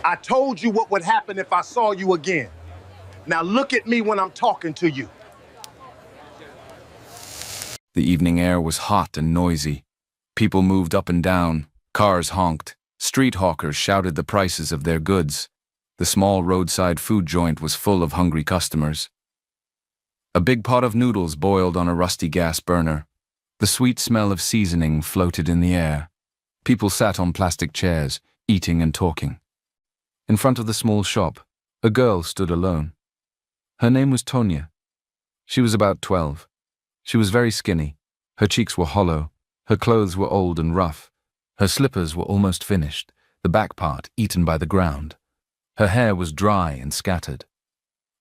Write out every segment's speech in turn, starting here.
I told you what would happen if I saw you again. Now look at me when I'm talking to you. The evening air was hot and noisy. People moved up and down, cars honked, street hawkers shouted the prices of their goods. The small roadside food joint was full of hungry customers. A big pot of noodles boiled on a rusty gas burner. The sweet smell of seasoning floated in the air. People sat on plastic chairs, eating and talking. In front of the small shop, a girl stood alone. Her name was Tonya. She was about 12. She was very skinny. Her cheeks were hollow. Her clothes were old and rough. Her slippers were almost finished, the back part eaten by the ground. Her hair was dry and scattered.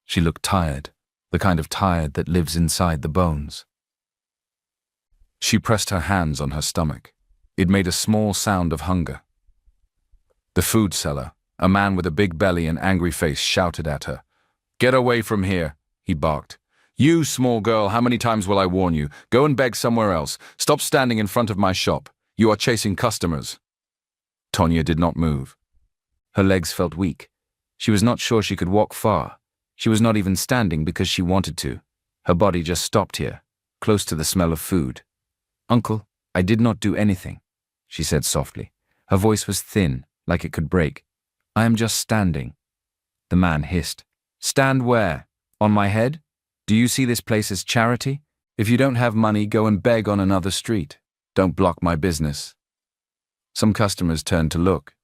She looked tired, the kind of tired that lives inside the bones. She pressed her hands on her stomach. It made a small sound of hunger. The food seller, a man with a big belly and angry face, shouted at her. "Get away from here," he barked. "You, small girl, how many times will I warn you? Go and beg somewhere else. Stop standing in front of my shop. You are chasing customers." Tonya did not move. Her legs felt weak. She was not sure she could walk far. She was not even standing because she wanted to. Her body just stopped here, close to the smell of food. "Uncle, I did not do anything," she said softly. Her voice was thin, like it could break. "I am just standing." The man hissed. "Stand where? On my head? Do you see this place as charity? If you don't have money, go and beg on another street. Don't block my business." Some customers turned to look.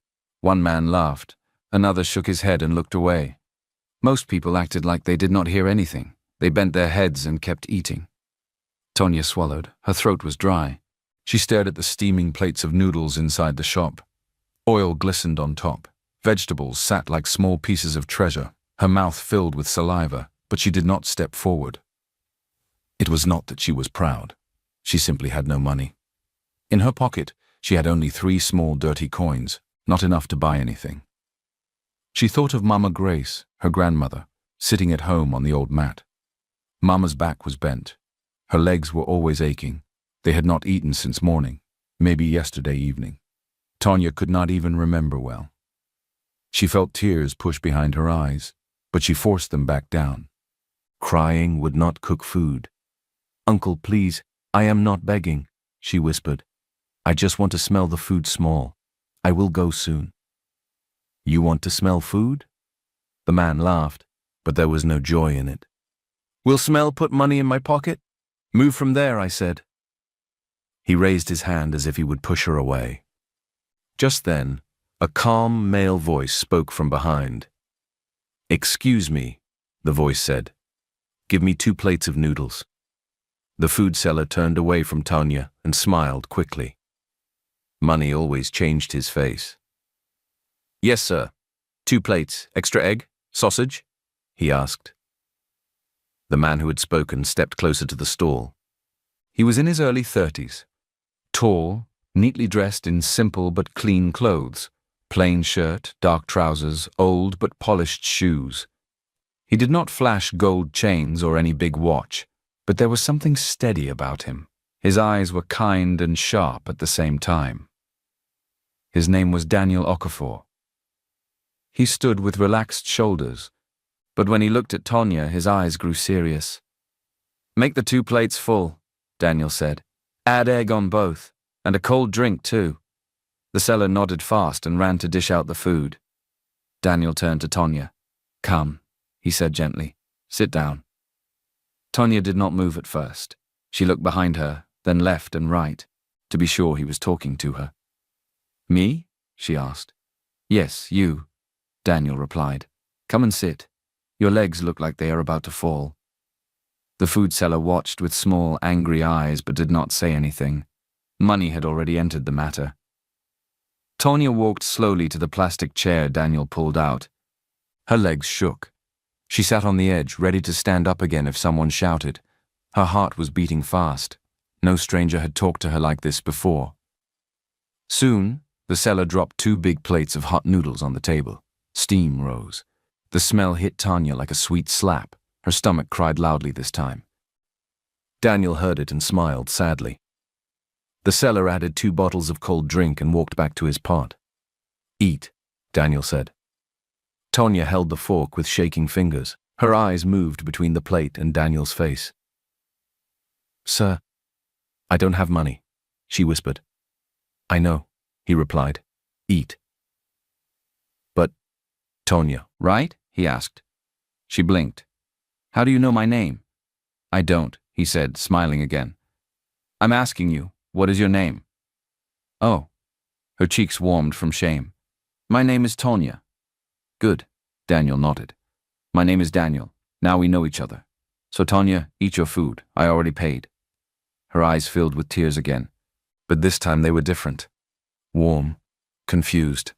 One man laughed. Another shook his head and looked away. Most people acted like they did not hear anything. They bent their heads and kept eating. Tonya swallowed. Her throat was dry. She stared at the steaming plates of noodles inside the shop. Oil glistened on top. Vegetables sat like small pieces of treasure. Her mouth filled with saliva, but she did not step forward. It was not that she was proud. She simply had no money. In her pocket, she had only 3 small dirty coins, not enough to buy anything. She thought of Mama Grace, her grandmother, sitting at home on the old mat. Mama's back was bent. Her legs were always aching. They had not eaten since morning, maybe yesterday evening. Tonya could not even remember well. She felt tears push behind her eyes, but she forced them back down. Crying would not cook food. "Uncle, please, I am not begging," she whispered. "I just want to smell the food small. I will go soon." "You want to smell food?" The man laughed, but there was no joy in it. "Will smell put money in my pocket? Move from there," I said. He raised his hand as if he would push her away. Just then, a calm male voice spoke from behind. "Excuse me," the voice said. "Give me 2 plates of noodles." The food seller turned away from Tonya and smiled quickly. Money always changed his face. "Yes, sir. 2 plates, extra egg, sausage?" he asked. The man who had spoken stepped closer to the stall. He was in his early 30s. Tall, neatly dressed in simple but clean clothes, plain shirt, dark trousers, old but polished shoes. He did not flash gold chains or any big watch, but there was something steady about him. His eyes were kind and sharp at the same time. His name was Daniel Okafor. He stood with relaxed shoulders, but when he looked at Tonya, his eyes grew serious. "Make the 2 plates full," Daniel said. "Add egg on both, and a cold drink too." The seller nodded fast and ran to dish out the food. Daniel turned to Tonya. "Come," he said gently. "Sit down." Tonya did not move at first. She looked behind her, then left and right, to be sure he was talking to her. "Me?" she asked. "Yes, you," Daniel replied. "Come and sit. Your legs look like they are about to fall." The food seller watched with small, angry eyes but did not say anything. Money had already entered the matter. Tonya walked slowly to the plastic chair Daniel pulled out. Her legs shook. She sat on the edge, ready to stand up again if someone shouted. Her heart was beating fast. No stranger had talked to her like this before. Soon, the seller dropped 2 big plates of hot noodles on the table. Steam rose. The smell hit Tonya like a sweet slap. Her stomach cried loudly this time. Daniel heard it and smiled sadly. The seller added 2 bottles of cold drink and walked back to his pot. "Eat," Daniel said. Tonya held the fork with shaking fingers. Her eyes moved between the plate and Daniel's face. "Sir, I don't have money," she whispered. "I know," he replied. "Eat." "But, Tonya, right?" he asked. She blinked. "How do you know my name?" "I don't," he said, smiling again. "I'm asking you, what is your name?" "Oh." Her cheeks warmed from shame. "My name is Tonya." "Good," Daniel nodded. "My name is Daniel. Now we know each other. So Tonya, eat your food. I already paid." Her eyes filled with tears again, but this time they were different. Warm, confused.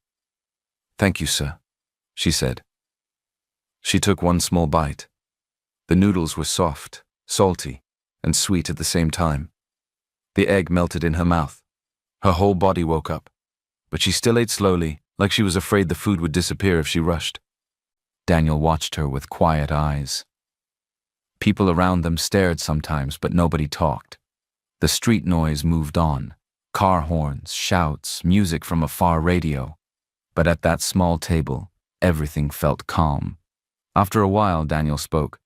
"Thank you, sir," she said. She took one small bite. The noodles were soft, salty, and sweet at the same time. The egg melted in her mouth. Her whole body woke up, but she still ate slowly, like she was afraid the food would disappear if she rushed. Daniel watched her with quiet eyes. People around them stared sometimes, but nobody talked. The street noise moved on. Car horns, shouts, music from a far radio. But at that small table, everything felt calm. After a while, Daniel spoke.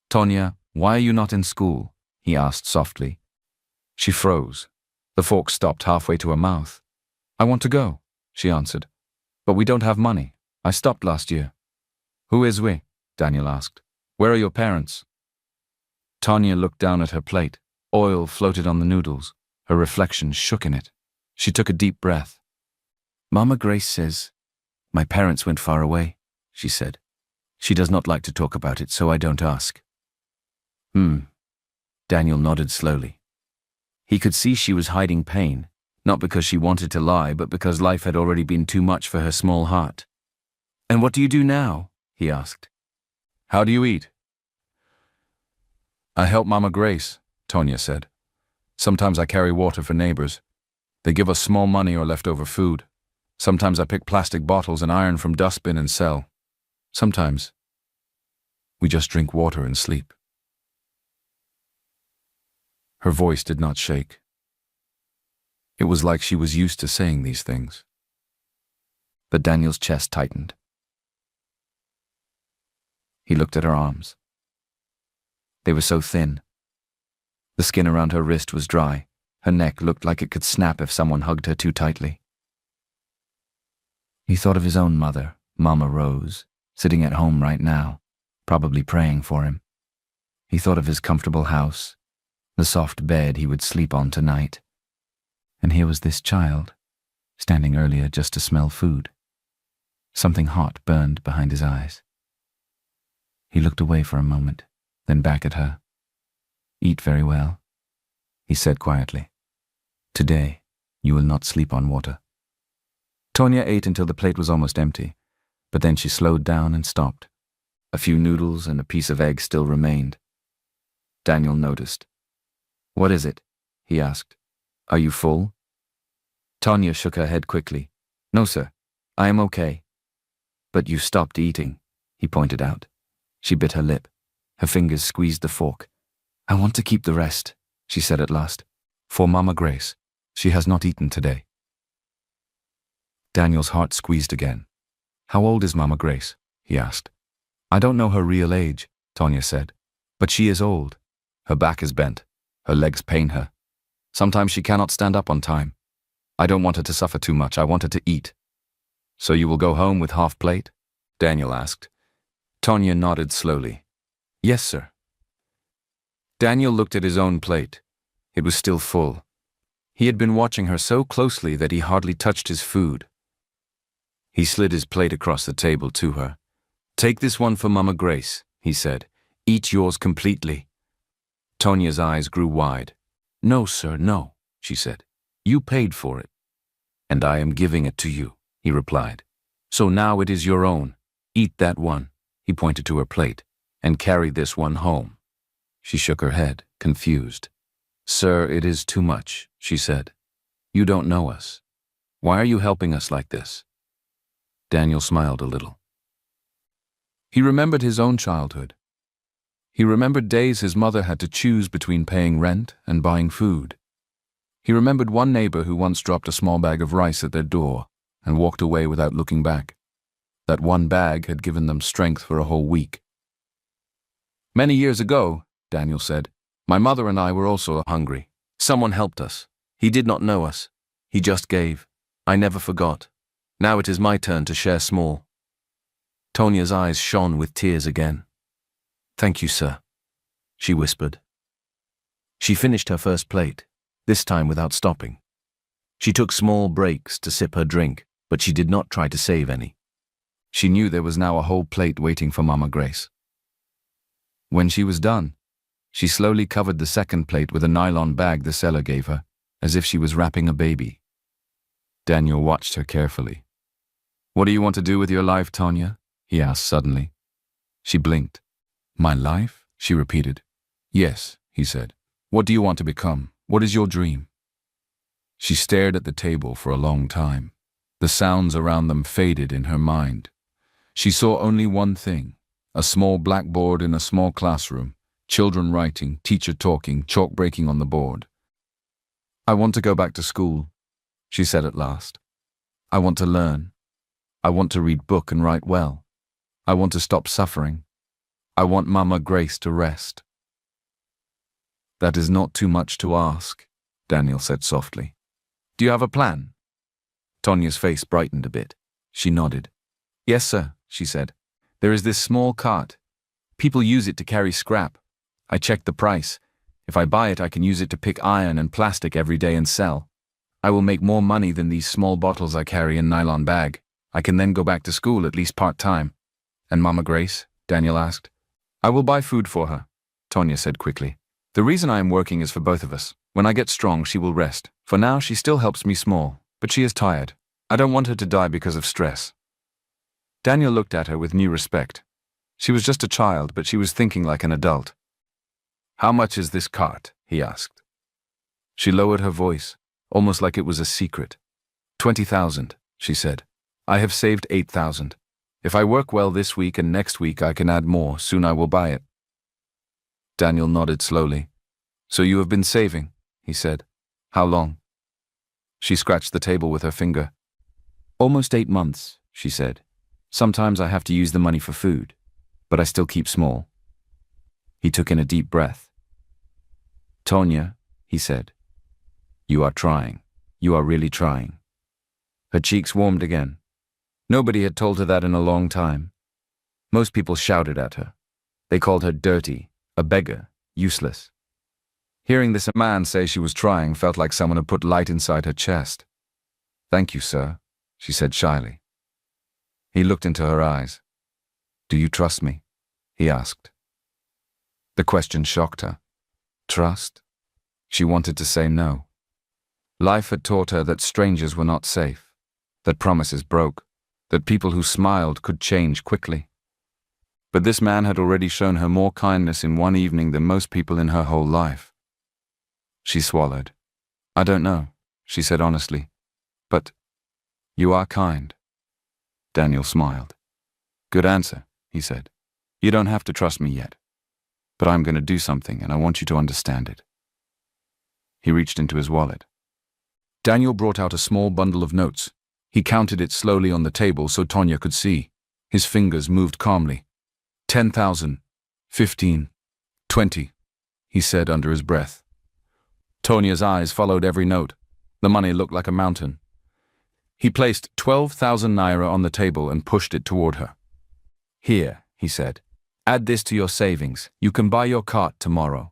"Tonya, why are you not in school?" he asked softly. She froze. The fork stopped halfway to her mouth. "I want to go," she answered. "But we don't have money. I stopped last year." "Who is we?" Daniel asked. "Where are your parents?" Tonya looked down at her plate. Oil floated on the noodles. Her reflection shook in it. She took a deep breath. "Mama Grace says, my parents went far away," she said. "She does not like to talk about it, so I don't ask." Daniel nodded slowly. He could see she was hiding pain, not because she wanted to lie, but because life had already been too much for her small heart. "And what do you do now?" he asked. "How do you eat?" "I help Mama Grace," Tonya said. "Sometimes I carry water for neighbors. They give us small money or leftover food. Sometimes I pick plastic bottles and iron from dustbin and sell. Sometimes we just drink water and sleep." Her voice did not shake. It was like she was used to saying these things. But Daniel's chest tightened. He looked at her arms. They were so thin. The skin around her wrist was dry. Her neck looked like it could snap if someone hugged her too tightly. He thought of his own mother, Mama Rose, sitting at home right now, probably praying for him. He thought of his comfortable house, the soft bed he would sleep on tonight. And here was this child, standing earlier just to smell food. Something hot burned behind his eyes. He looked away for a moment, then back at her. "Eat very well," he said quietly. "Today, you will not sleep on water." Tonya ate until the plate was almost empty, but then she slowed down and stopped. A few noodles and a piece of egg still remained. Daniel noticed. "What is it?" he asked. "Are you full?" Tonya shook her head quickly. "No, sir. I am okay." "But you stopped eating," he pointed out. She bit her lip. Her fingers squeezed the fork. "I want to keep the rest," she said at last. "For Mama Grace. She has not eaten today." Daniel's heart squeezed again. "How old is Mama Grace?" he asked. "I don't know her real age," Tonya said. "But she is old. Her back is bent. Her legs pain her. Sometimes she cannot stand up on time. I don't want her to suffer too much. I want her to eat." "So you will go home with half plate?" Daniel asked. Tonya nodded slowly. "Yes, sir." Daniel looked at his own plate. It was still full. He had been watching her so closely that he hardly touched his food. He slid his plate across the table to her. "Take this one for Mama Grace," he said. "Eat yours completely." Tonya's eyes grew wide. "No, sir, no," she said. "You paid for it." "And I am giving it to you," he replied. "So now it is your own. Eat that one," he pointed to her plate, "and carry this one home." She shook her head, confused. "Sir, it is too much," she said. "You don't know us. Why are you helping us like this?" Daniel smiled a little. He remembered his own childhood. He remembered days his mother had to choose between paying rent and buying food. He remembered one neighbor who once dropped a small bag of rice at their door and walked away without looking back. That one bag had given them strength for a whole week. "Many years ago," Daniel said, "my mother and I were also hungry. Someone helped us. He did not know us. He just gave. I never forgot. Now it is my turn to share small." Tonia's eyes shone with tears again. "Thank you, sir," she whispered. She finished her first plate, this time without stopping. She took small breaks to sip her drink, but she did not try to save any. She knew there was now a whole plate waiting for Mama Grace. When she was done, she slowly covered the second plate with a nylon bag the seller gave her, as if she was wrapping a baby. Daniel watched her carefully. "What do you want to do with your life, Tonya?" he asked suddenly. She blinked. "My life?" she repeated. "Yes," he said. "What do you want to become? What is your dream?" She stared at the table for a long time. The sounds around them faded in her mind. She saw only one thing, a small blackboard in a small classroom, children writing, teacher talking, chalk breaking on the board. "I want to go back to school," she said at last. "I want to learn. I want to read book and write well. I want to stop suffering. I want Mama Grace to rest." "That is not too much to ask," Daniel said softly. "Do you have a plan?" Tonia's face brightened a bit. She nodded. "Yes, sir," she said. "There is this small cart. People use it to carry scrap. I checked the price. If I buy it, I can use it to pick iron and plastic every day and sell. I will make more money than these small bottles I carry in nylon bag. I can then go back to school, at least part-time." "And Mama Grace?" Daniel asked. "I will buy food for her," Tonya said quickly. "The reason I am working is for both of us. When I get strong, she will rest. For now, she still helps me small, but she is tired. I don't want her to die because of stress." Daniel looked at her with new respect. She was just a child, but she was thinking like an adult. "How much is this cart?" he asked. She lowered her voice, almost like it was a secret. 20,000, she said. "I have saved 8,000. If I work well this week and next week I can add more, soon I will buy it." Daniel nodded slowly. "So you have been saving," he said. "How long?" She scratched the table with her finger. "Almost 8 months, she said. "Sometimes I have to use the money for food, but I still keep small." He took in a deep breath. "Tonya," he said, "you are trying. You are really trying." Her cheeks warmed again. Nobody had told her that in a long time. Most people shouted at her. They called her dirty, a beggar, useless. Hearing this man say she was trying felt like someone had put light inside her chest. "Thank you, sir," she said shyly. He looked into her eyes. "Do you trust me?" he asked. The question shocked her. Trust? She wanted to say no. Life had taught her that strangers were not safe, that promises broke, that people who smiled could change quickly. But this man had already shown her more kindness in one evening than most people in her whole life. She swallowed. "I don't know," she said honestly. "But you are kind." Daniel smiled. "Good answer," he said. "You don't have to trust me yet. But I'm going to do something, and I want you to understand it." He reached into his wallet. Daniel brought out a small bundle of notes. He counted it slowly on the table so Tonya could see. His fingers moved calmly. 10,000, 15, 20, he said under his breath. Tonya's eyes followed every note. The money looked like a mountain. He placed 12,000 naira on the table and pushed it toward her. "Here," he said. "Add this to your savings. You can buy your cart tomorrow."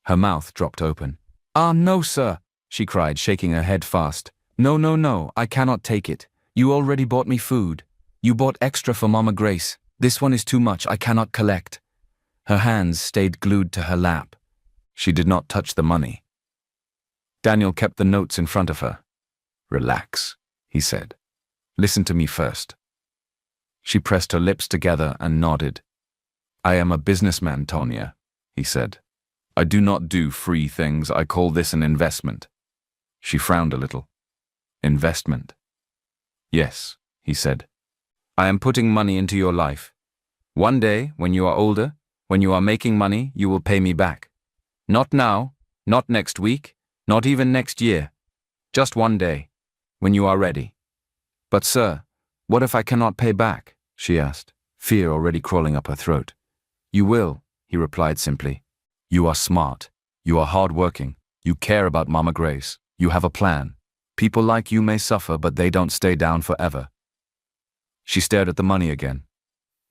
Her mouth dropped open. "Ah, no, sir," she cried, shaking her head fast. "No, no, no, I cannot take it. You already bought me food. You bought extra for Mama Grace. This one is too much, I cannot collect." Her hands stayed glued to her lap. She did not touch the money. Daniel kept the notes in front of her. "Relax," he said. "Listen to me first." She pressed her lips together and nodded. "I am a businessman, Tonya," he said. "I do not do free things. I call this an investment." She frowned a little. "Investment?" "Yes," he said. "I am putting money into your life. One day, when you are older, when you are making money, you will pay me back. Not now, not next week, not even next year. Just one day, when you are ready. But sir, What if I cannot pay back? She asked, fear already crawling up her throat. You will, he replied simply. You are smart. You are hardworking. You care about Mama Grace. You have a plan. People like you may suffer, but they don't stay down forever. She stared at the money again.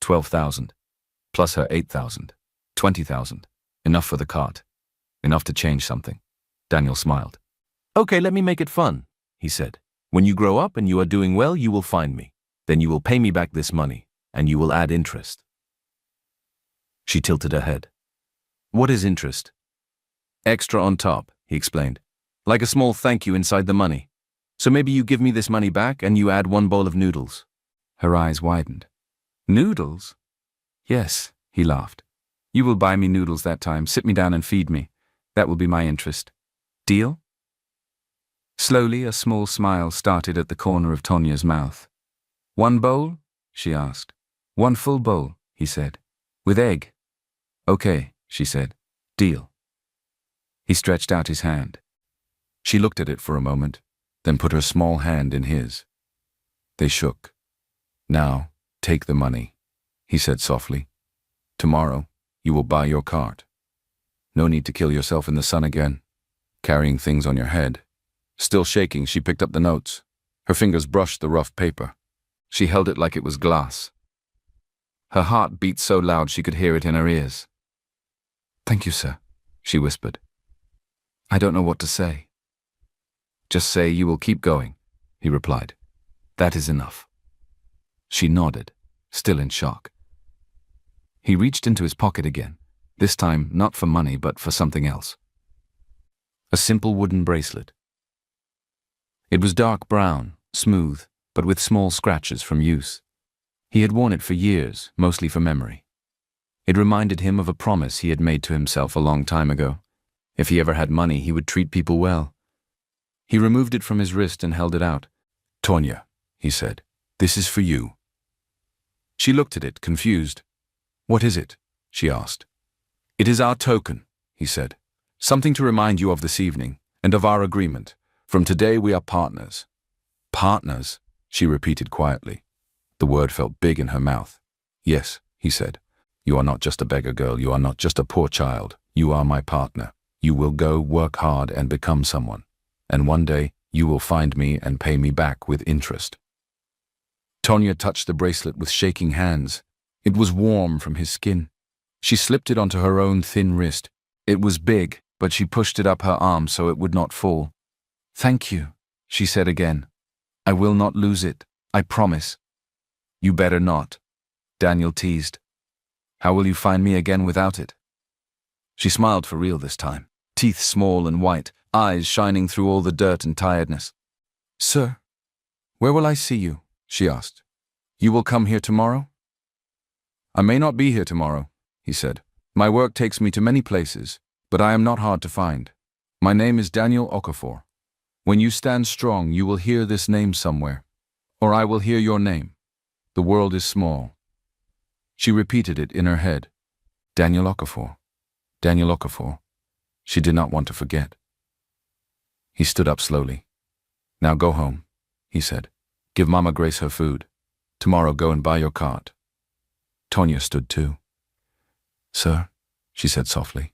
12,000. Plus her 8,000. 20,000. Enough for the cart. Enough to change something. Daniel smiled. Okay, let me make it fun, he said. When you grow up and you are doing well, you will find me. Then you will pay me back this money, and you will add interest. She tilted her head. What is interest? Extra on top, he explained. Like a small thank you inside the money. So maybe you give me this money back and you add 1 bowl of noodles. Her eyes widened. Noodles? Yes, he laughed. You will buy me noodles that time, sit me down and feed me. That will be my interest. Deal? Slowly, a small smile started at the corner of Tonya's mouth. 1 bowl? She asked. 1 full bowl, he said. With egg? Okay, she said. Deal. He stretched out his hand. She looked at it for a moment, then put her small hand in his. They shook. Now, take the money, he said softly. Tomorrow, you will buy your cart. No need to kill yourself in the sun again, carrying things on your head. Still shaking, she picked up the notes. Her fingers brushed the rough paper. She held it like it was glass. Her heart beat so loud she could hear it in her ears. Thank you, sir, she whispered. I don't know what to say. Just say you will keep going, he replied. That is enough. She nodded, still in shock. He reached into his pocket again, this time not for money but for something else. A simple wooden bracelet. It was dark brown, smooth, but with small scratches from use. He had worn it for years, mostly for memory. It reminded him of a promise he had made to himself a long time ago. If he ever had money, he would treat people well. He removed it from his wrist and held it out. Tonya, he said, this is for you. She looked at it, confused. What is it? She asked. It is our token, he said. Something to remind you of this evening, and of our agreement. From today we are partners. Partners, she repeated quietly. The word felt big in her mouth. Yes, he said. You are not just a beggar girl, you are not just a poor child. You are my partner. You will go, work hard, and become someone. And one day, you will find me and pay me back with interest. Tonya touched the bracelet with shaking hands. It was warm from his skin. She slipped it onto her own thin wrist. It was big, but she pushed it up her arm so it would not fall. Thank you, she said again. I will not lose it, I promise. You better not, Daniel teased. How will you find me again without it? She smiled for real this time, teeth small and white, eyes shining through all the dirt and tiredness. Sir, where will I see you? She asked. You will come here tomorrow? I may not be here tomorrow, he said. My work takes me to many places, but I am not hard to find. My name is Daniel Okafor. When you stand strong, you will hear this name somewhere, or I will hear your name. The world is small. She repeated it in her head. Daniel Okafor. Daniel Okafor. She did not want to forget. He stood up slowly. Now go home, he said. Give Mama Grace her food. Tomorrow go and buy your cart. Tonya stood too. Sir, she said softly,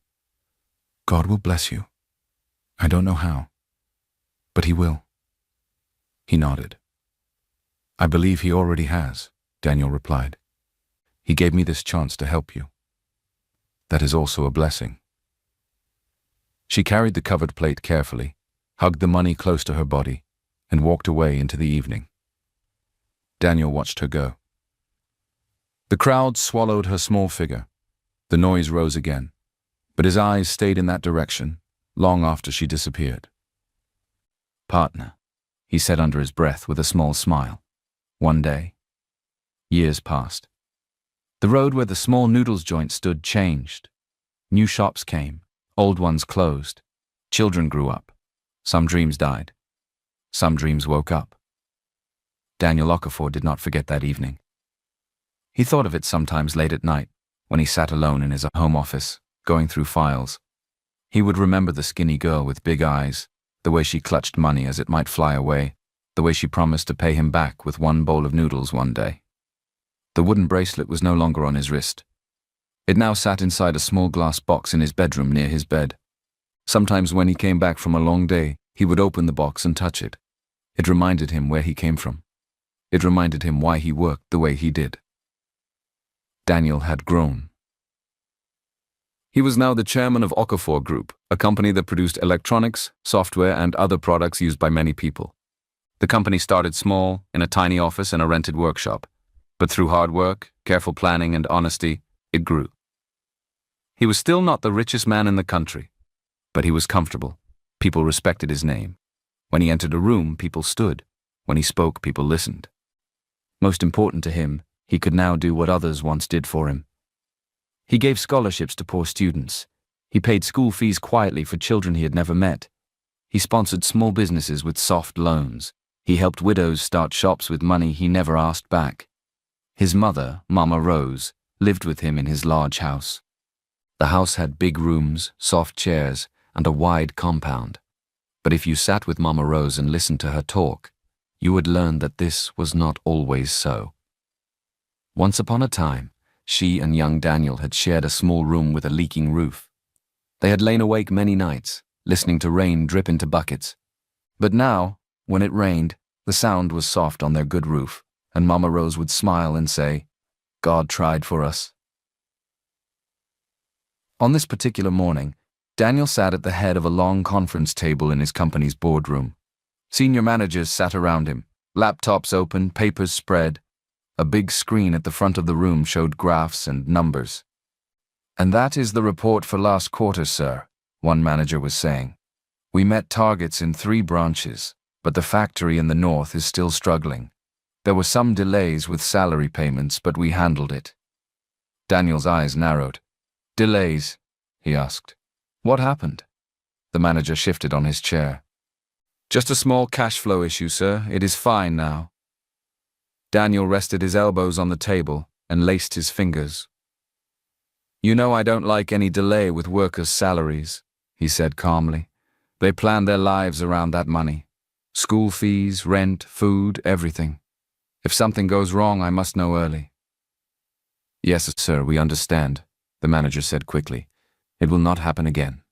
God will bless you. I don't know how, but he will. He nodded. I believe he already has, Daniel replied. He gave me this chance to help you. That is also a blessing. She carried the covered plate carefully, hugged the money close to her body, and walked away into the evening. Daniel watched her go. The crowd swallowed her small figure. The noise rose again, but his eyes stayed in that direction long after she disappeared. Partner, he said under his breath with a small smile. One day. Years passed. The road where the small noodles joint stood changed. New shops came, old ones closed. Children grew up. Some dreams died. Some dreams woke up. Daniel Okafor did not forget that evening. He thought of it sometimes late at night, when he sat alone in his home office, going through files. He would remember the skinny girl with big eyes, the way she clutched money as it might fly away, the way she promised to pay him back with one bowl of noodles one day. The wooden bracelet was no longer on his wrist. It now sat inside a small glass box in his bedroom near his bed. Sometimes when he came back from a long day, he would open the box and touch it. It reminded him where he came from. It reminded him why he worked the way he did. Daniel had grown. He was now the chairman of Okafor Group, a company that produced electronics, software, and other products used by many people. The company started small, in a tiny office and a rented workshop. But through hard work, careful planning, and honesty, it grew. He was still not the richest man in the country, but he was comfortable. People respected his name. When he entered a room, people stood. When he spoke, people listened. Most important to him, he could now do what others once did for him. He gave scholarships to poor students. He paid school fees quietly for children he had never met. He sponsored small businesses with soft loans. He helped widows start shops with money he never asked back. His mother, Mama Rose, lived with him in his large house. The house had big rooms, soft chairs, and a wide compound. But if you sat with Mama Rose and listened to her talk, you would learn that this was not always so. Once upon a time, she and young Daniel had shared a small room with a leaking roof. They had lain awake many nights, listening to rain drip into buckets. But now, when it rained, the sound was soft on their good roof, and Mama Rose would smile and say, "God tried for us." On this particular morning, Daniel sat at the head of a long conference table in his company's boardroom. Senior managers sat around him, laptops open, papers spread. A big screen at the front of the room showed graphs and numbers. "And that is the report for last quarter, sir," one manager was saying. "We met targets in 3 branches, but the factory in the north is still struggling. There were some delays with salary payments, but we handled it." Daniel's eyes narrowed. "Delays?" he asked. "What happened?" The manager shifted on his chair. "Just a small cash flow issue, sir. It is fine now." Daniel rested his elbows on the table and laced his fingers. "You know I don't like any delay with workers' salaries," he said calmly. "They plan their lives around that money. School fees, rent, food, everything. If something goes wrong, I must know early." "Yes, sir, we understand," the manager said quickly. "It will not happen again."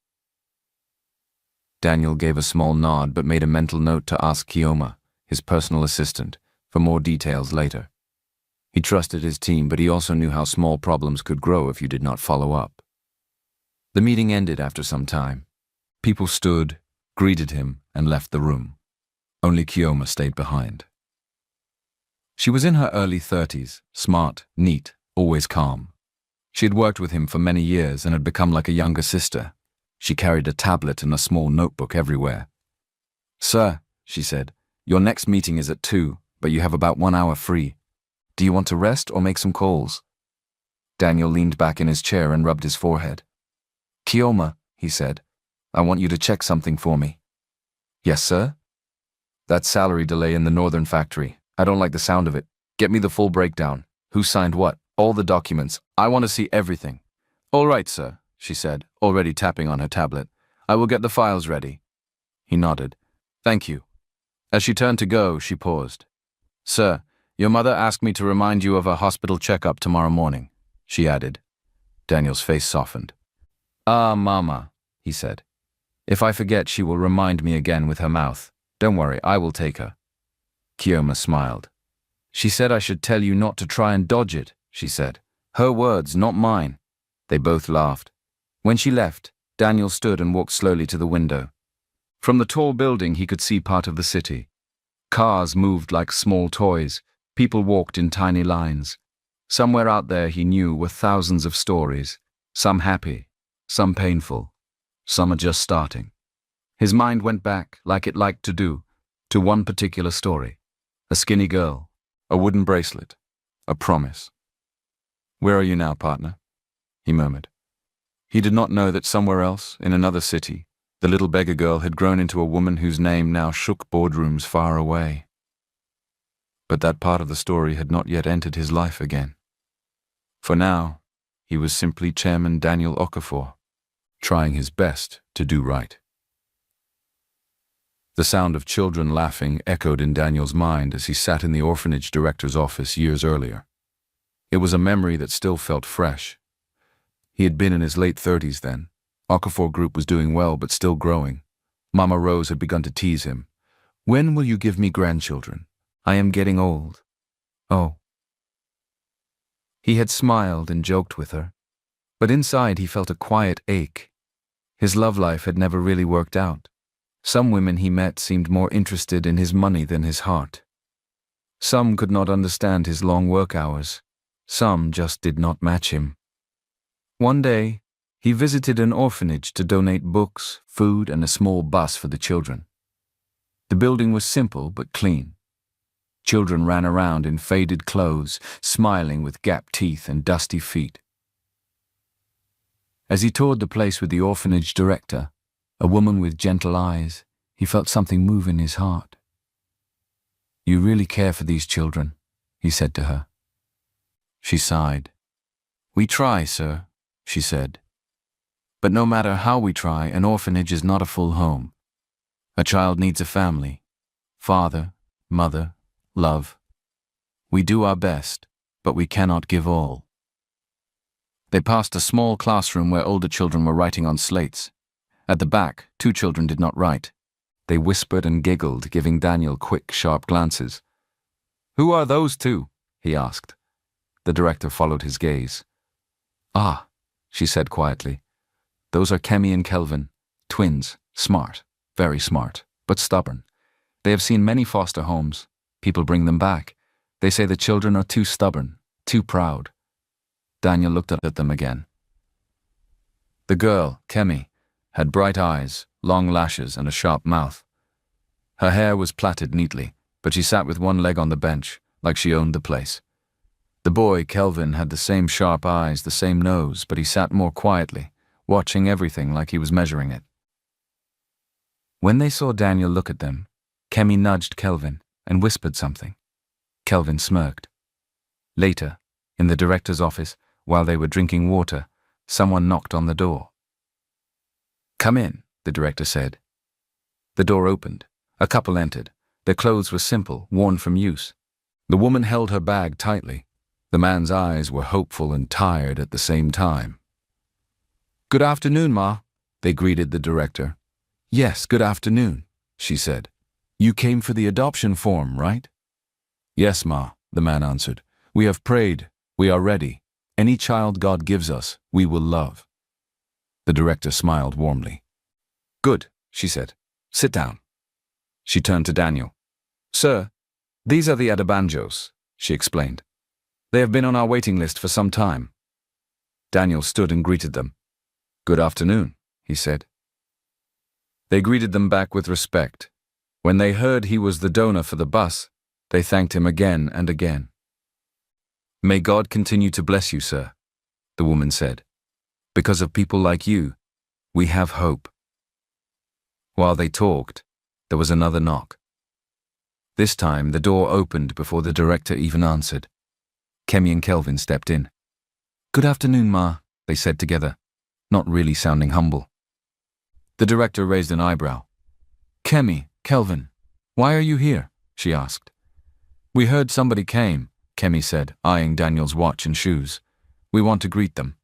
Daniel gave a small nod but made a mental note to ask Kioma, his personal assistant, for more details later. He trusted his team, but he also knew how small problems could grow if you did not follow up. The meeting ended after some time. People stood, greeted him, and left the room. Only Kioma stayed behind. She was in her early 30s, smart, neat, always calm. She had worked with him for many years and had become like a younger sister. She carried a tablet and a small notebook everywhere. "Sir," she said, "your next meeting is at 2, but you have about 1 hour free. Do you want to rest or make some calls?" Daniel leaned back in his chair and rubbed his forehead. "Kioma," he said, "I want you to check something for me." "Yes, sir?" "That salary delay in the northern factory. I don't like the sound of it. Get me the full breakdown. Who signed what? All the documents. I want to see everything." "All right, sir," she said, already tapping on her tablet. "I will get the files ready." He nodded. "Thank you." As she turned to go, she paused. "Sir, your mother asked me to remind you of a hospital checkup tomorrow morning," she added. Daniel's face softened. "Ah, Mama," he said. "If I forget, she will remind me again with her mouth. Don't worry, I will take her." Kioma smiled. "She said I should tell you not to try and dodge it," she said. "Her words, not mine." They both laughed. When she left, Daniel stood and walked slowly to the window. From the tall building, he could see part of the city. Cars moved like small toys. People walked in tiny lines. Somewhere out there, he knew, were thousands of stories, some happy, some painful, some are just starting. His mind went back, like it liked to do, to one particular story. A skinny girl, a wooden bracelet, a promise. "Where are you now, partner?" he murmured. He did not know that somewhere else, in another city, the little beggar girl had grown into a woman whose name now shook boardrooms far away. But that part of the story had not yet entered his life again. For now, he was simply Chairman Daniel Okafor, trying his best to do right. The sound of children laughing echoed in Daniel's mind as he sat in the orphanage director's office years earlier. It was a memory that still felt fresh. He had been in his late 30s then. Okafor Group was doing well but still growing. Mama Rose had begun to tease him. "When will you give me grandchildren? I am getting old." Oh. He had smiled and joked with her, but inside he felt a quiet ache. His love life had never really worked out. Some women he met seemed more interested in his money than his heart. Some could not understand his long work hours. Some just did not match him. One day, he visited an orphanage to donate books, food, and a small bus for the children. The building was simple but clean. Children ran around in faded clothes, smiling with gap teeth and dusty feet. As he toured the place with the orphanage director, a woman with gentle eyes, he felt something move in his heart. "You really care for these children," he said to her. She sighed. "We try, sir," she said. "But no matter how we try, an orphanage is not a full home. A child needs a family, father, mother, love. We do our best, but we cannot give all." They passed a small classroom where older children were writing on slates. At the back, 2 children did not write. They whispered and giggled, giving Daniel quick, sharp glances. "Who are those 2?" he asked. The director followed his gaze. "Ah," she said quietly. "Those are Kemi and Kelvin, twins, smart, very smart, but stubborn. They have seen many foster homes. People bring them back. They say the children are too stubborn, too proud." Daniel looked at them again. The girl, Kemi, had bright eyes, long lashes, and a sharp mouth. Her hair was plaited neatly, but she sat with one leg on the bench, like she owned the place. The boy, Kelvin, had the same sharp eyes, the same nose, but he sat more quietly, watching everything like he was measuring it. When they saw Daniel look at them, Kemi nudged Kelvin and whispered something. Kelvin smirked. Later, in the director's office, while they were drinking water, someone knocked on the door. "Come in," the director said. The door opened. A couple entered. Their clothes were simple, worn from use. The woman held her bag tightly. The man's eyes were hopeful and tired at the same time. "Good afternoon, Ma," they greeted the director. "Yes, good afternoon," she said. "You came for the adoption form, right?" "Yes, Ma," the man answered. "We have prayed. We are ready. Any child God gives us, we will love." The director smiled warmly. "Good," she said. "Sit down." She turned to Daniel. "Sir, these are the Adabanjos," she explained. "They have been on our waiting list for some time." Daniel stood and greeted them. "Good afternoon," he said. They greeted them back with respect. When they heard he was the donor for the bus, they thanked him again and again. "May God continue to bless you, sir," the woman said. "Because of people like you, we have hope." While they talked, there was another knock. This time, the door opened before the director even answered. Kemi and Kelvin stepped in. "Good afternoon, Ma," they said together, not really sounding humble. The director raised an eyebrow. "Kemi, Kelvin, why are you here?" she asked. "We heard somebody came," Kemi said, eyeing Daniel's watch and shoes. "We want to greet them."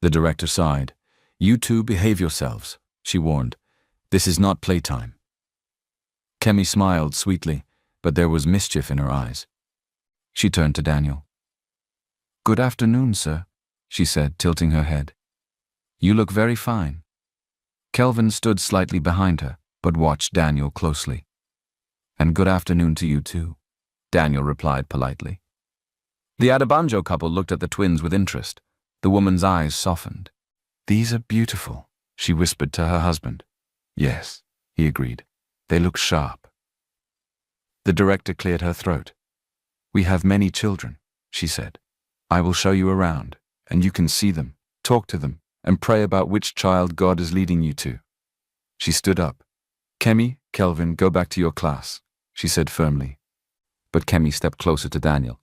The director sighed. "You two behave yourselves," she warned. "This is not playtime." Kemi smiled sweetly, but there was mischief in her eyes. She turned to Daniel. "Good afternoon, sir," she said, tilting her head. "You look very fine." Kelvin stood slightly behind her, but watched Daniel closely. "And good afternoon to you too," Daniel replied politely. The Adabanjo couple looked at the twins with interest. The woman's eyes softened. "These are beautiful," she whispered to her husband. "Yes," he agreed. "They look sharp." The director cleared her throat. "We have many children," she said. "I will show you around, and you can see them, talk to them, and pray about which child God is leading you to." She stood up. "Kemi, Kelvin, go back to your class," she said firmly. But Kemi stepped closer to Daniel.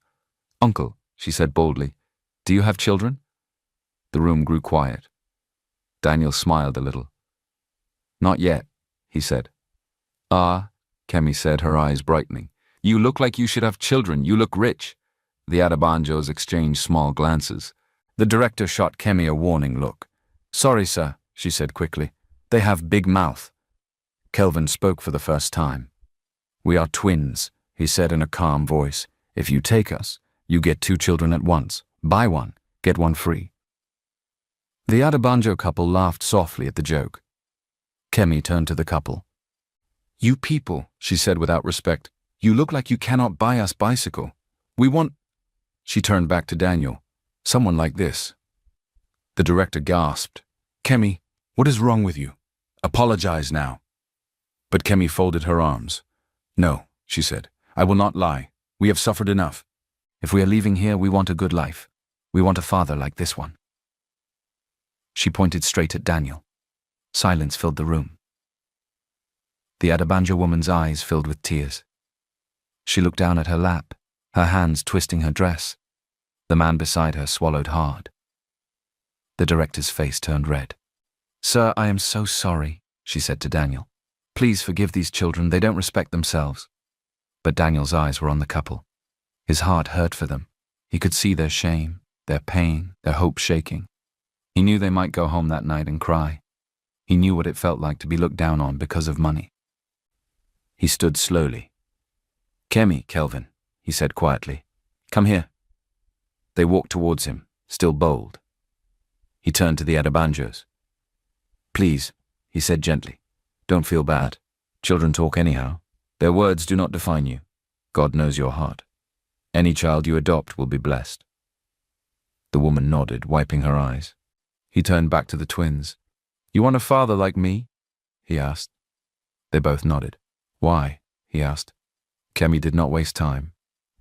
"Uncle," she said boldly, "do you have children?" The room grew quiet. Daniel smiled a little. "Not yet," he said. Ah, Kemi said, her eyes brightening. You look like you should have children. You look rich. The Adabanjos exchanged small glances. The director shot Kemi a warning look. Sorry, sir, she said quickly. They have big mouth. Kelvin spoke for the first time. We are twins, he said in a calm voice. If you take us, you get 2 children at once. Buy one, get one free. The Adabanjo couple laughed softly at the joke. Kemi turned to the couple. You people, she said without respect, you look like you cannot buy us bicycle. We want... She turned back to Daniel. Someone like this. The director gasped. Kemi, what is wrong with you? Apologize now. But Kemi folded her arms. No, she said, I will not lie. We have suffered enough. If we are leaving here, we want a good life. We want a father like this one. She pointed straight at Daniel. Silence filled the room. The Adabanjo woman's eyes filled with tears. She looked down at her lap, her hands twisting her dress. The man beside her swallowed hard. The director's face turned red. Sir, I am so sorry, she said to Daniel. Please forgive these children, they don't respect themselves. But Daniel's eyes were on the couple. His heart hurt for them. He could see their shame, their pain, their hope shaking. He knew they might go home that night and cry. He knew what it felt like to be looked down on because of money. He stood slowly. Kemi, Kelvin, he said quietly. Come here. They walked towards him, still bold. He turned to the Adabanjos. Please, he said gently, don't feel bad. Children talk anyhow. Their words do not define you. God knows your heart. Any child you adopt will be blessed. The woman nodded, wiping her eyes. He turned back to the twins. You want a father like me? He asked. They both nodded. Why? He asked. Kemi did not waste time.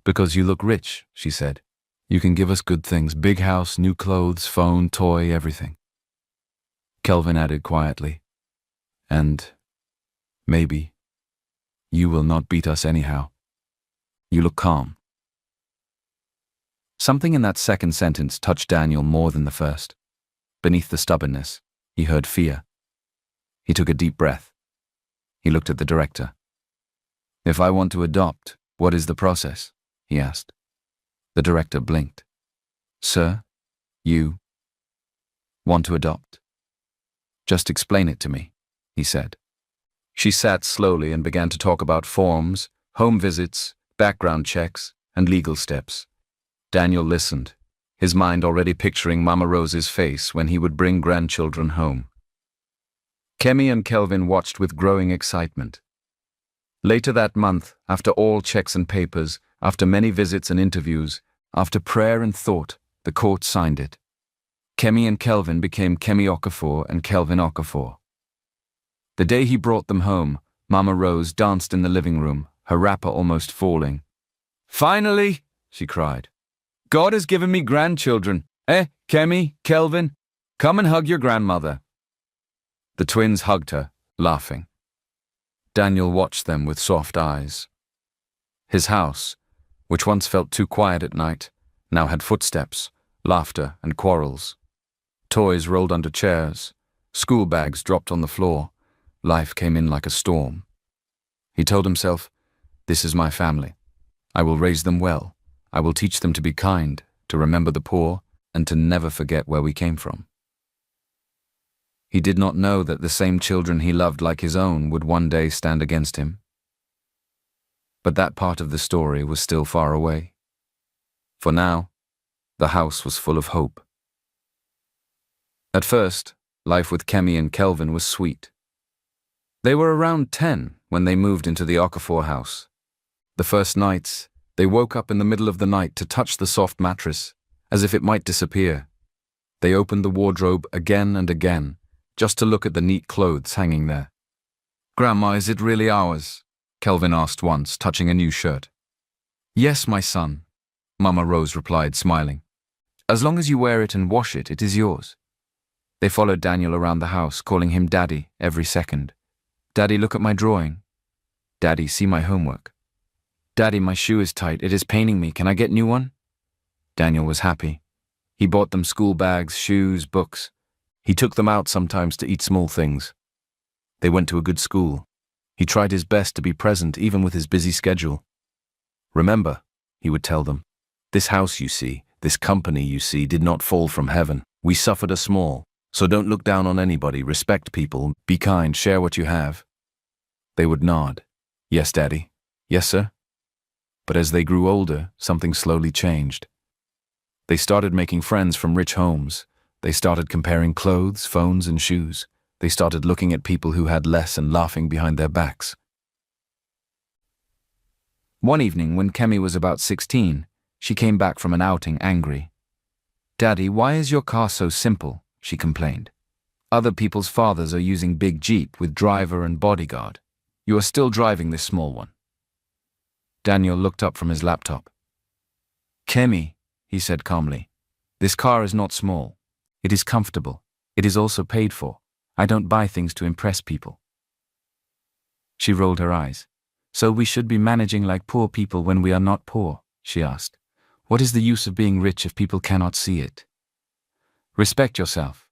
Because you look rich, she said. You can give us good things, big house, new clothes, phone, toy, everything. Kelvin added quietly. And maybe you will not beat us anyhow. You look calm. Something in that second sentence touched Daniel more than the first. Beneath the stubbornness, he heard fear. He took a deep breath. He looked at the director. If I want to adopt, what is the process? He asked. The director blinked. Sir, you want to adopt? Just explain it to me, he said. She sat slowly and began to talk about forms, home visits, background checks, and legal steps. Daniel listened, his mind already picturing Mama Rose's face when he would bring grandchildren home. Kemi and Kelvin watched with growing excitement. Later that month, after all checks and papers, after many visits and interviews, after prayer and thought, the court signed it. Kemi and Kelvin became Kemi Okafor and Kelvin Okafor. The day he brought them home, Mama Rose danced in the living room, her wrapper almost falling. Finally, she cried. God has given me grandchildren. Kemi, Kelvin, come and hug your grandmother. The twins hugged her, laughing. Daniel watched them with soft eyes. His house, which once felt too quiet at night, now had footsteps, laughter, and quarrels. Toys rolled under chairs, school bags dropped on the floor. Life came in like a storm. He told himself, this is my family. I will raise them well. I will teach them to be kind, to remember the poor, and to never forget where we came from. He did not know that the same children he loved like his own would one day stand against him. But that part of the story was still far away. For now, the house was full of hope. At first, life with Kemi and Kelvin was sweet. They were around 10 when they moved into the Okafor house. The first nights, they woke up in the middle of the night to touch the soft mattress, as if it might disappear. They opened the wardrobe again and again, just to look at the neat clothes hanging there. Grandma, is it really ours? Kelvin asked once, touching a new shirt. Yes, my son, Mama Rose replied, smiling. As long as you wear it and wash it, it is yours. They followed Daniel around the house, calling him Daddy every second. Daddy, look at my drawing. Daddy, see my homework. Daddy, my shoe is tight. It is paining me. Can I get new one? Daniel was happy. He bought them school bags, shoes, books. He took them out sometimes to eat small things. They went to a good school. He tried his best to be present even with his busy schedule. "Remember," he would tell them, "this house you see, this company you see did not fall from heaven. We suffered a small, so don't look down on anybody, respect people, be kind, share what you have." They would nod. "Yes, Daddy. Yes, sir." But as they grew older, something slowly changed. They started making friends from rich homes. They started comparing clothes, phones, and shoes. They started looking at people who had less and laughing behind their backs. One evening, when Kemi was about 16, she came back from an outing angry. "Daddy, why is your car so simple?" she complained. "Other people's fathers are using big Jeep with driver and bodyguard. You are still driving this small one." Daniel looked up from his laptop. "Kemi," he said calmly, "this car is not small. It is comfortable. It is also paid for. I don't buy things to impress people." She rolled her eyes. "So we should be managing like poor people when we are not poor?" she asked. "What is the use of being rich if people cannot see it?" "Respect yourself,"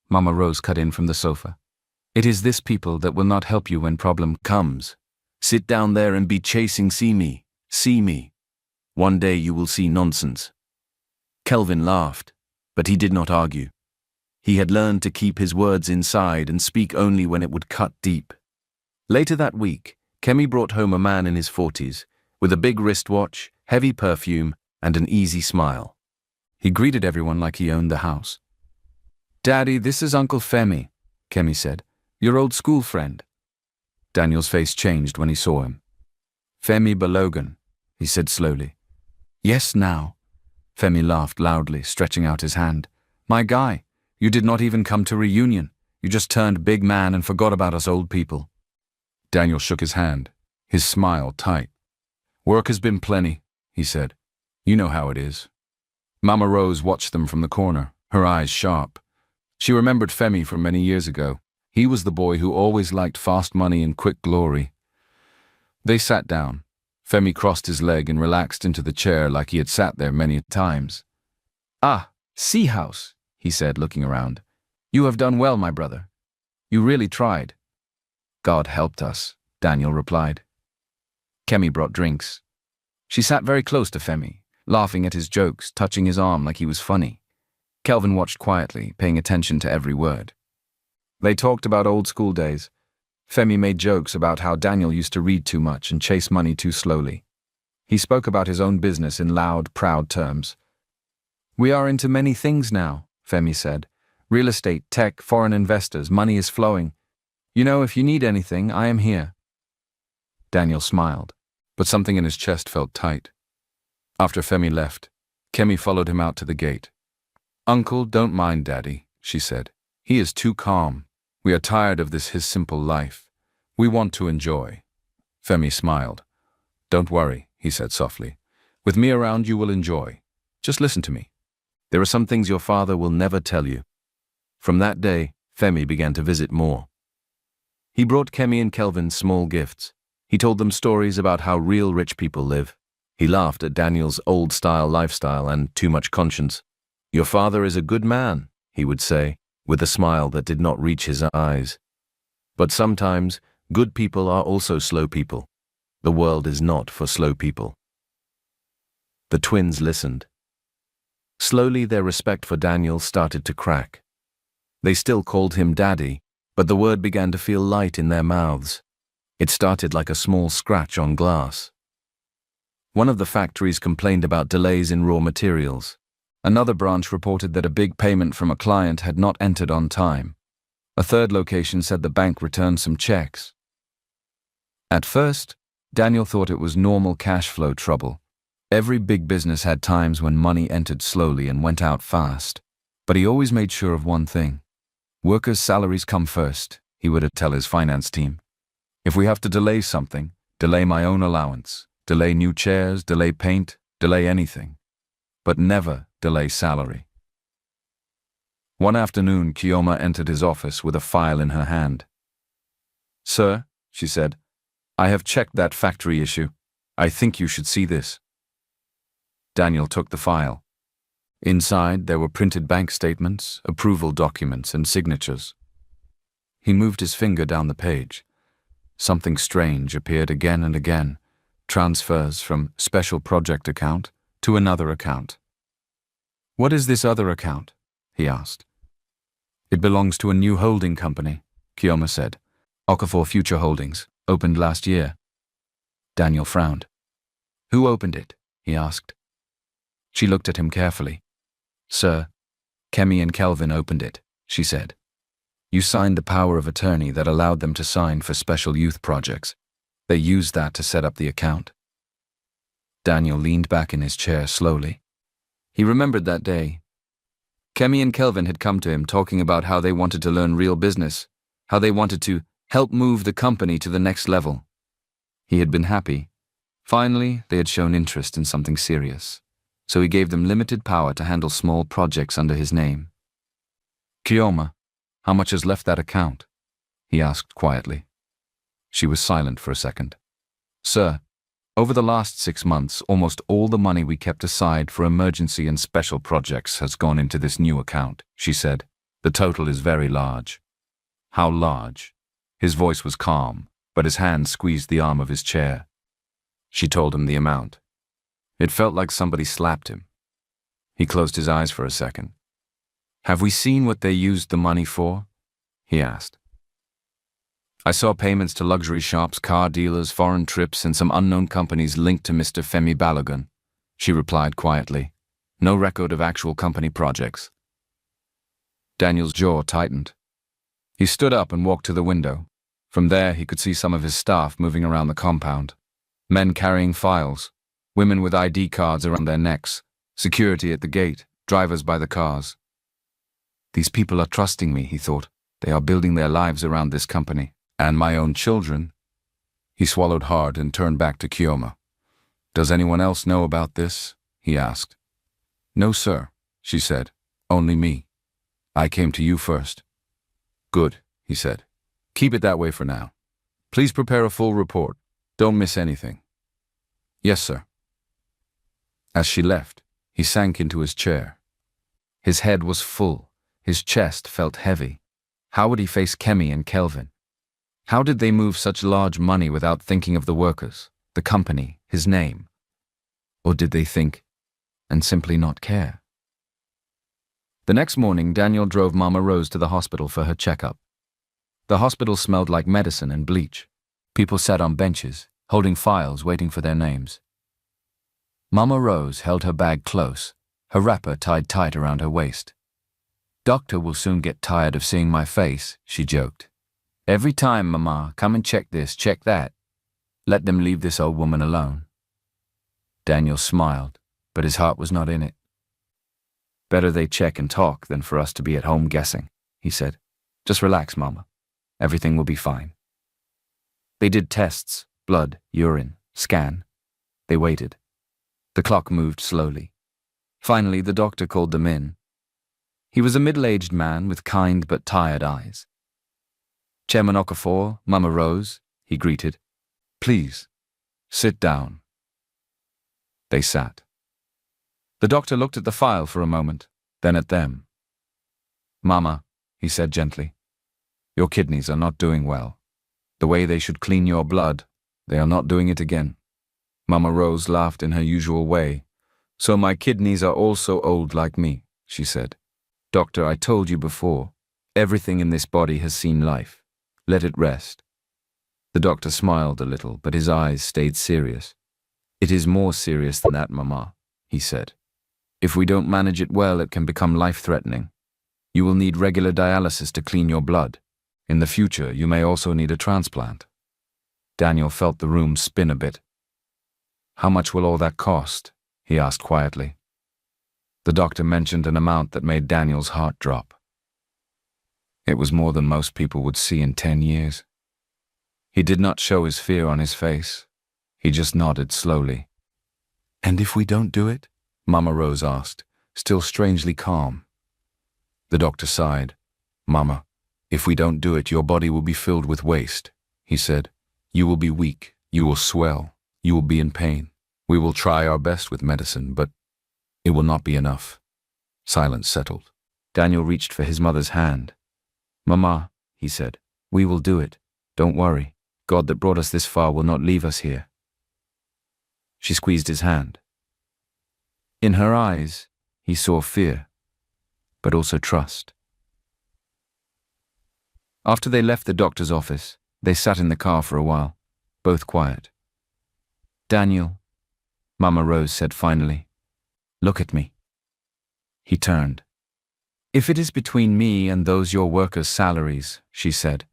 Mama Rose cut in from the sofa. "It is this people that will not help you when problem comes. Sit down there and be chasing see me. One day you will see nonsense." Kelvin laughed, but he did not argue. He had learned to keep his words inside and speak only when it would cut deep. Later that week, Kemi brought home a man in his 40s, with a big wristwatch, heavy perfume, and an easy smile. He greeted everyone like he owned the house. "Daddy, this is Uncle Femi," Kemi said. "Your old school friend." Daniel's face changed when he saw him. "Femi Balogan," he said slowly. "Yes, now." Femi laughed loudly, stretching out his hand. "My guy, you did not even come to reunion. You just turned big man and forgot about us old people." Daniel shook his hand, his smile tight. "Work has been plenty," he said. "You know how it is." Mama Rose watched them from the corner, her eyes sharp. She remembered Femi from many years ago. He was the boy who always liked fast money and quick glory. They sat down. Femi crossed his leg and relaxed into the chair like he had sat there many times. "Ah, Sea House," he said, looking around. "You have done well, my brother. You really tried." "God helped us," Daniel replied. Kemi brought drinks. She sat very close to Femi, laughing at his jokes, touching his arm like he was funny. Kelvin watched quietly, paying attention to every word. They talked about old school days. Femi made jokes about how Daniel used to read too much and chase money too slowly. He spoke about his own business in loud, proud terms. "We are into many things now," Femi said. "Real estate, tech, foreign investors, money is flowing. You know, if you need anything, I am here." Daniel smiled, but something in his chest felt tight. After Femi left, Kemi followed him out to the gate. "Uncle, don't mind Daddy," she said. "He is too calm. We are tired of his simple life. We want to enjoy." Femi smiled. "Don't worry," he said softly. "With me around you will enjoy. Just listen to me. There are some things your father will never tell you." From that day, Femi began to visit more. He brought Kemi and Kelvin small gifts. He told them stories about how real rich people live. He laughed at Daniel's old-style lifestyle and too much conscience. "Your father is a good man," he would say, with a smile that did not reach his eyes. But sometimes, good people are also slow people. The world is not for slow people. The twins listened. Slowly, their respect for Daniel started to crack. They still called him Daddy, but the word began to feel light in their mouths. It started like a small scratch on glass. One of the factories complained about delays in raw materials. Another branch reported that a big payment from a client had not entered on time. A third location said the bank returned some checks. At first, Daniel thought it was normal cash flow trouble. Every big business had times when money entered slowly and went out fast. But he always made sure of one thing. "Workers' salaries come first," he would tell his finance team. "If we have to delay something, delay my own allowance, delay new chairs, delay paint, delay anything. But never delay salary." One afternoon, Kioma entered his office with a file in her hand. "Sir," she said, "I have checked that factory issue. I think you should see this." Daniel took the file. Inside, there were printed bank statements, approval documents, and signatures. He moved his finger down the page. something strange appeared again and again. Transfers from special project account to another account. "What is this other account?" he asked. "It belongs to a new holding company," Kioma said. "Okafor Future Holdings, opened last year." Daniel frowned. "Who opened it?" he asked. She looked at him carefully. "Sir, Kemi and Kelvin opened it," she said. "You signed the power of attorney that allowed them to sign for special youth projects. They used that to set up the account." Daniel leaned back in his chair slowly. He remembered that day. Kemi and Kelvin had come to him talking about how they wanted to learn real business, how they wanted to help move the company to the next level. He had been happy. Finally, they had shown interest in something serious, so he gave them limited power to handle small projects under his name. "Kioma, how much has left that account?" he asked quietly. She was silent for a second. "Sir, over the last 6 months, almost all the money we kept aside for emergency and special projects has gone into this new account," she said. "The total is very large." "How large?" His voice was calm, but his hand squeezed the arm of his chair. She told him the amount. It felt like somebody slapped him. He closed his eyes for a second. "Have we seen what they used the money for?" he asked. "I saw payments to luxury shops, car dealers, foreign trips, and some unknown companies linked to Mr. Femi Balogun," she replied quietly. "No record of actual company projects." Daniel's jaw tightened. He stood up and walked to the window. From there, he could see some of his staff moving around the compound. Men carrying files, women with ID cards around their necks, security at the gate, drivers by the cars. "These people are trusting me," he thought. "They are building their lives around this company. And my own children." He swallowed hard and turned back to Kioma. "Does anyone else know about this?" he asked. "No, sir," she said. "Only me. I came to you first." "Good," he said. "Keep it that way for now. Please prepare a full report. Don't miss anything." "Yes, sir." As she left, he sank into his chair. His head was full. His chest felt heavy. How would he face Kemi and Kelvin? How did they move such large money without thinking of the workers, the company, his name? Or did they think and simply not care? The next morning, Daniel drove Mama Rose to the hospital for her checkup. The hospital smelled like medicine and bleach. People sat on benches, holding files, waiting for their names. Mama Rose held her bag close, her wrapper tied tight around her waist. "Doctor will soon get tired of seeing my face," she joked. "Every time, Mama, come and check this, check that. Let them leave this old woman alone." Daniel smiled, but his heart was not in it. "Better they check and talk than for us to be at home guessing," he said. "Just relax, Mama. Everything will be fine." They did tests, blood, urine, scan. They waited. The clock moved slowly. Finally, the doctor called them in. He was a middle-aged man with kind but tired eyes. "Chairman Okafor, Mama Rose," he greeted. "Please, sit down." They sat. The doctor looked at the file for a moment, then at them. "Mama," he said gently, "your kidneys are not doing well. The way they should clean your blood, they are not doing it again." Mama Rose laughed in her usual way. "So my kidneys are also old like me," she said. "Doctor, I told you before, everything in this body has seen life. Let it rest." The doctor smiled a little, but his eyes stayed serious. "It is more serious than that, Mama," he said. "If we don't manage it well, it can become life-threatening. You will need regular dialysis to clean your blood. In the future, you may also need a transplant." Daniel felt the room spin a bit. "How much will all that cost?" he asked quietly. The doctor mentioned an amount that made Daniel's heart drop. It was more than most people would see in 10 years. He did not show his fear on his face. He just nodded slowly. "And if we don't do it?" Mama Rose asked, still strangely calm. The doctor sighed. "Mama, if we don't do it, your body will be filled with waste," he said. "You will be weak, you will swell, you will be in pain. We will try our best with medicine, but it will not be enough." Silence settled. Daniel reached for his mother's hand. "Mama," he said, "we will do it. Don't worry." God that brought us this far will not leave us here. She squeezed his hand. In her eyes, he saw fear, but also trust. After they left the doctor's office, they sat in the car for a while, both quiet. Daniel, Mama Rose said finally, look at me. He turned. If it is between me and those your workers' salaries, she said,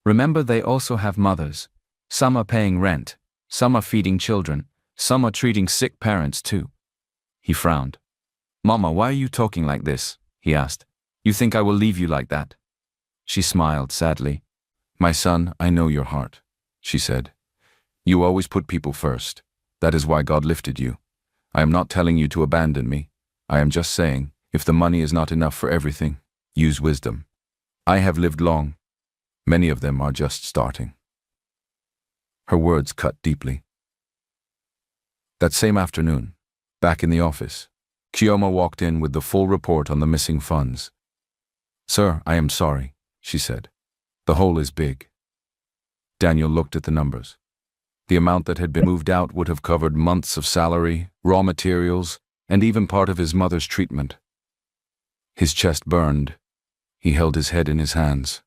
remember they also have mothers. Some are paying rent, some are feeding children, some are treating sick parents too. He frowned. Mama, why are you talking like this? He asked. You think I will leave you like that? She smiled sadly. My son, I know your heart, she said. You always put people first. That is why God lifted you. I am not telling you to abandon me. I am just saying, if the money is not enough for everything, use wisdom. I have lived long. Many of them are just starting. Her words cut deeply. That same afternoon, back in the office, Chioma walked in with the full report on the missing funds. Sir, I am sorry, she said. The hole is big. Daniel looked at the numbers. The amount that had been moved out would have covered months of salary, raw materials, and even part of his mother's treatment. His chest burned. He held his head in his hands.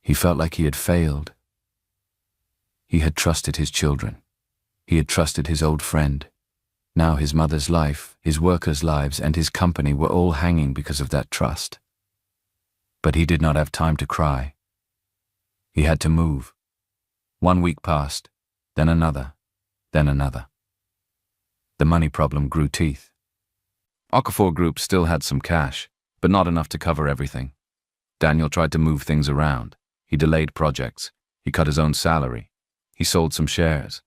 He felt like he had failed. He had trusted his children. He had trusted his old friend. Now his mother's life, his workers' lives, and his company were all hanging because of that trust. But he did not have time to cry. He had to move. 1 week passed, then another, then another. The money problem grew teeth. Okafor Group still had some cash, but not enough to cover everything. Daniel tried to move things around. He delayed projects. He cut his own salary. He sold some shares.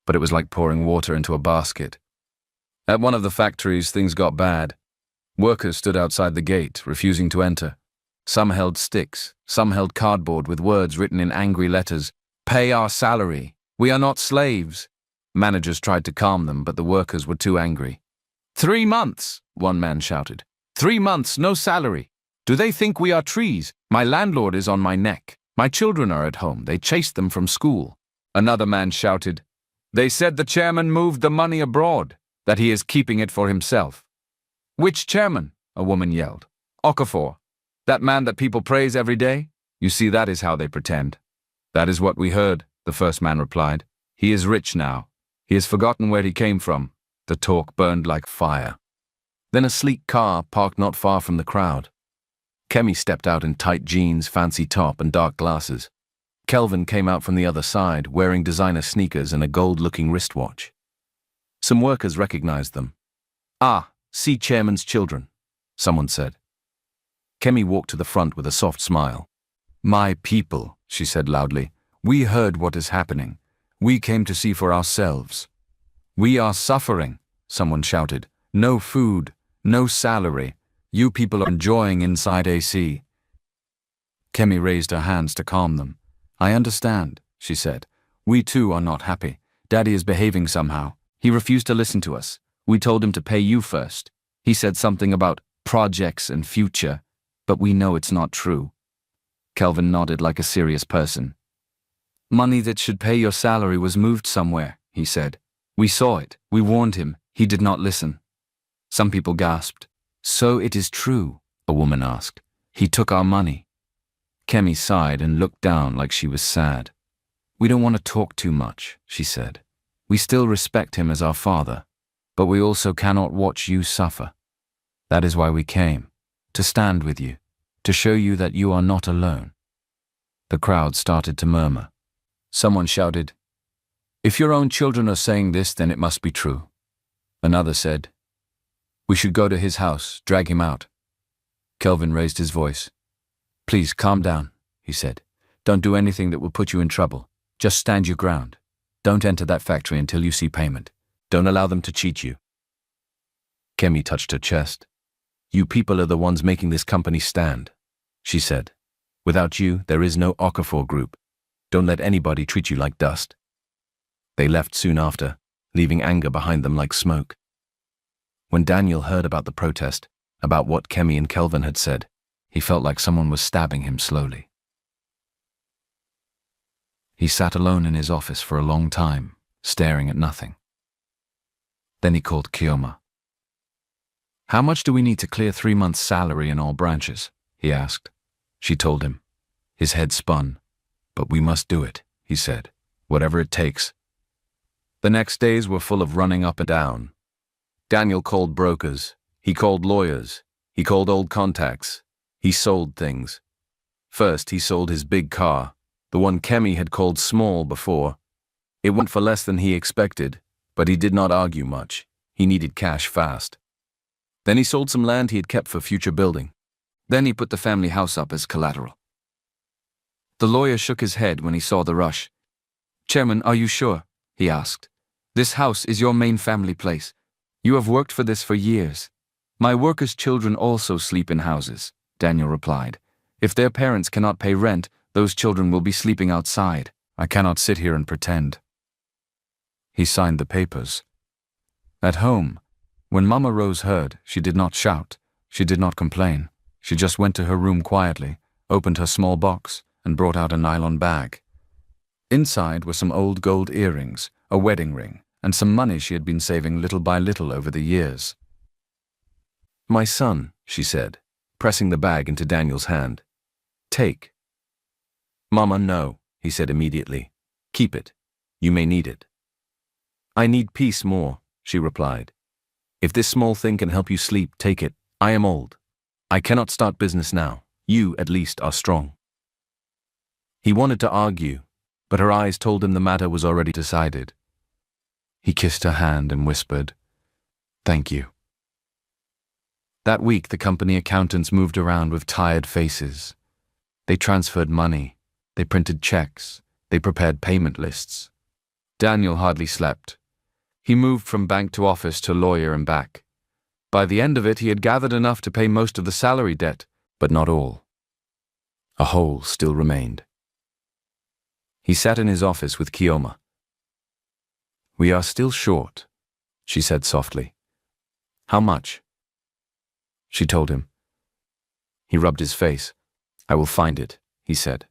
But it was like pouring water into a basket. At one of the factories, things got bad. Workers stood outside the gate, refusing to enter. Some held sticks. Some held cardboard with words written in angry letters. Pay our salary. We are not slaves. Managers tried to calm them, but the workers were too angry. 3 months, one man shouted. 3 months, no salary. Do they think we are trees? My landlord is on my neck. My children are at home. They chased them from school. Another man shouted. They said the chairman moved the money abroad, that he is keeping it for himself. Which chairman? A woman yelled. Okafor. That man that people praise every day? You see, that is how they pretend. That is what we heard, the first man replied. He is rich now. He has forgotten where he came from. The talk burned like fire. Then a sleek car parked not far from the crowd. Kemi stepped out in tight jeans, fancy top, and dark glasses. Kelvin came out from the other side, wearing designer sneakers and a gold-looking wristwatch. Some workers recognized them. Ah, see chairman's children, someone said. Kemi walked to the front with a soft smile. My people, she said loudly, we heard what is happening. We came to see for ourselves. We are suffering, someone shouted. No food, no salary. You people are enjoying inside AC. Kemi raised her hands to calm them. I understand, she said. We too are not happy. Daddy is behaving somehow. He refused to listen to us. We told him to pay you first. He said something about projects and future, but we know it's not true. Kelvin nodded like a serious person. Money that should pay your salary was moved somewhere, he said. We saw it. We warned him. He did not listen. Some people gasped. So it is true, a woman asked. He took our money. Kemi sighed and looked down like she was sad. We don't want to talk too much, she said. We still respect him as our father, but we also cannot watch you suffer. That is why we came, to stand with you, to show you that you are not alone. The crowd started to murmur. Someone shouted, If your own children are saying this, then it must be true. Another said, We should go to his house, drag him out. Kelvin raised his voice. Please calm down, he said. Don't do anything that will put you in trouble. Just stand your ground. Don't enter that factory until you see payment. Don't allow them to cheat you. Kemi touched her chest. You people are the ones making this company stand, she said. Without you, there is no Okafor Group. Don't let anybody treat you like dust. They left soon after, leaving anger behind them like smoke. When Daniel heard about the protest, about what Kemi and Kelvin had said, he felt like someone was stabbing him slowly. He sat alone in his office for a long time, staring at nothing. Then he called Kioma. "How much do we need to clear 3 months' salary in all branches?" he asked. She told him. His head spun. "But we must do it," he said, "whatever it takes." The next days were full of running up and down. Daniel called brokers. He called lawyers. He called old contacts. He sold things. First, he sold his big car, the one Kemi had called small before. It went for less than he expected, but he did not argue much. He needed cash fast. Then he sold some land he had kept for future building. Then he put the family house up as collateral. The lawyer shook his head when he saw the rush. "Chairman, are you sure?" he asked. "This house is your main family place. You have worked for this for years." "My workers' children also sleep in houses," Daniel replied. "If their parents cannot pay rent, those children will be sleeping outside. I cannot sit here and pretend." He signed the papers. At home, when Mama Rose heard, she did not shout. She did not complain. She just went to her room quietly, opened her small box, and brought out a nylon bag. Inside were some old gold earrings, a wedding ring, and some money she had been saving little by little over the years. "My son," she said, pressing the bag into Daniel's hand. "Take." "Mama, no," he said immediately. "Keep it. You may need it." "I need peace more," she replied. "If this small thing can help you sleep, take it. I am old. I cannot start business now. You, at least, are strong." He wanted to argue, but her eyes told him the matter was already decided. He kissed her hand and whispered, "Thank you." That week, the company accountants moved around with tired faces. They transferred money. They printed checks. They prepared payment lists. Daniel hardly slept. He moved from bank to office to lawyer and back. By the end of it, he had gathered enough to pay most of the salary debt, but not all. A hole still remained. He sat in his office with Kioma. "We are still short," she said softly. "How much?" She told him. He rubbed his face. "I will find it," he said.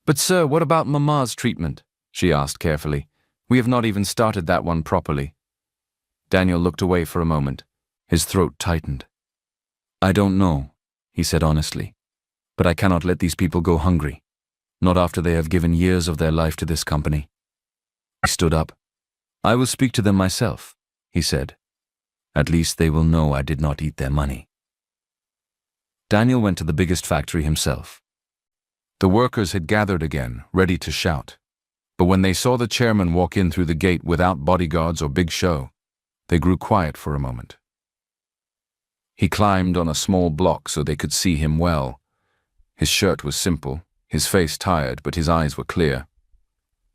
"But sir, what about Mama's treatment?" she asked carefully. "We have not even started that one properly." Daniel looked away for a moment. His throat tightened. "I don't know," he said honestly, "but I cannot let these people go hungry. Not after they have given years of their life to this company." He stood up. "I will speak to them myself," he said. "At least they will know I did not eat their money." Daniel went to the biggest factory himself. The workers had gathered again, ready to shout. But when they saw the chairman walk in through the gate without bodyguards or big show, they grew quiet for a moment. He climbed on a small block so they could see him well. His shirt was simple, his face tired, but his eyes were clear.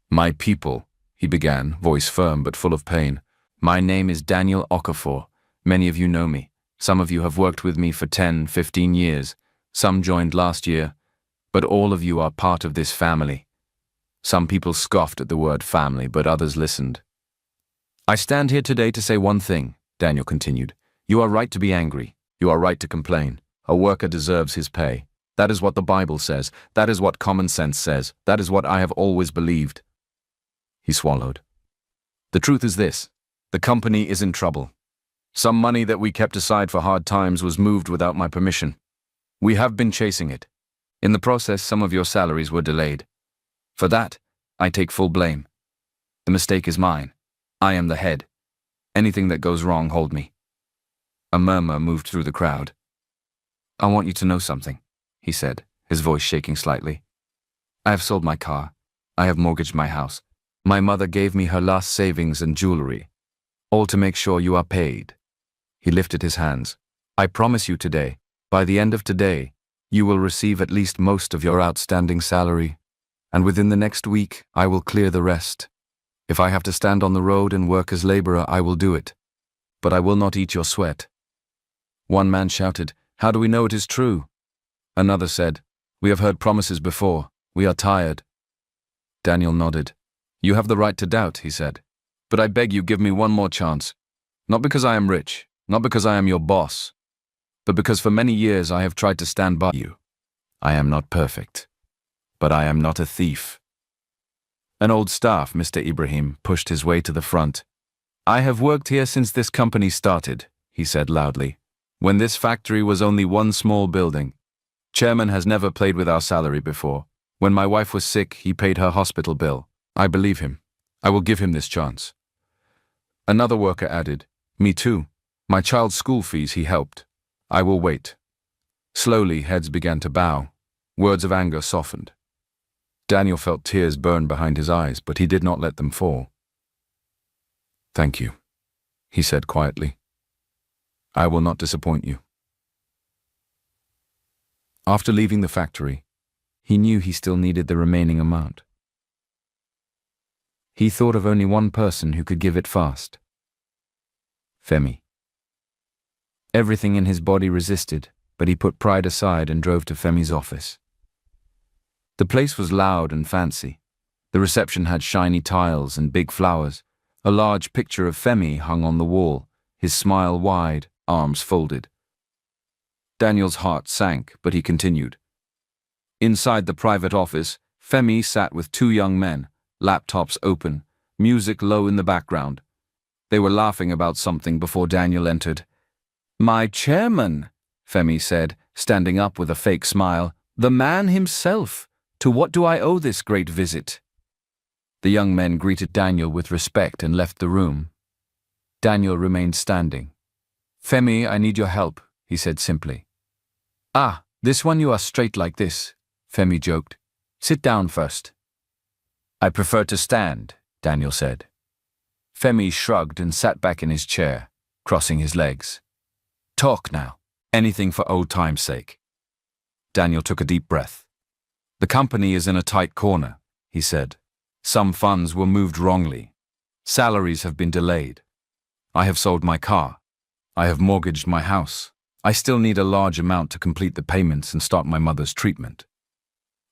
"My people," he began, voice firm but full of pain. "My name is Daniel Okafor. Many of you know me. Some of you have worked with me for 10, 15 years. Some joined last year. But all of you are part of this family." Some people scoffed at the word family, but others listened. "I stand here today to say one thing," Daniel continued. "You are right to be angry. You are right to complain. A worker deserves his pay. That is what the Bible says. That is what common sense says. That is what I have always believed." He swallowed. "The truth is this. The company is in trouble. Some money that we kept aside for hard times was moved without my permission. We have been chasing it. In the process, some of your salaries were delayed. For that, I take full blame. The mistake is mine. I am the head. Anything that goes wrong, hold me." A murmur moved through the crowd. "I want you to know something," he said, his voice shaking slightly. "I have sold my car. I have mortgaged my house. My mother gave me her last savings and jewelry, all to make sure you are paid." He lifted his hands. "I promise you today, by the end of today, you will receive at least most of your outstanding salary, and within the next week, I will clear the rest. If I have to stand on the road and work as laborer, I will do it, but I will not eat your sweat." One man shouted, "How do we know it is true?" Another said, "We have heard promises before. We are tired." Daniel nodded. "You have the right to doubt," he said, "but I beg you give me one more chance. Not because I am rich, not because I am your boss, but because for many years I have tried to stand by you. I am not perfect, but I am not a thief." An old staff, Mr. Ibrahim, pushed his way to the front. I have worked here since this company started, he said loudly, when this factory was only one small building. Chairman has never played with our salary before. When my wife was sick, he paid her hospital bill. I believe him. I will give him this chance. Another worker added, Me too. My child's school fees he helped. I will wait. Slowly, heads began to bow. Words of anger softened. Daniel felt tears burn behind his eyes, but he did not let them fall. Thank you, he said quietly. I will not disappoint you. After leaving the factory, he knew he still needed the remaining amount. He thought of only one person who could give it fast. Femi. Everything in his body resisted, but he put pride aside and drove to Femi's office. The place was loud and fancy. The reception had shiny tiles and big flowers. A large picture of Femi hung on the wall, his smile wide, arms folded. Daniel's heart sank, but he continued. Inside the private office, Femi sat with two young men, laptops open, music low in the background. They were laughing about something before Daniel entered. My chairman, Femi said, standing up with a fake smile. The man himself. To what do I owe this great visit? The young men greeted Daniel with respect and left the room. Daniel remained standing. Femi, I need your help, he said simply. Ah, this one you are straight like this, Femi joked. Sit down first. I prefer to stand, Daniel said. Femi shrugged and sat back in his chair, crossing his legs. Talk now. Anything for old time's sake. Daniel took a deep breath. The company is in a tight corner, he said. Some funds were moved wrongly. Salaries have been delayed. I have sold my car. I have mortgaged my house. I still need a large amount to complete the payments and start my mother's treatment.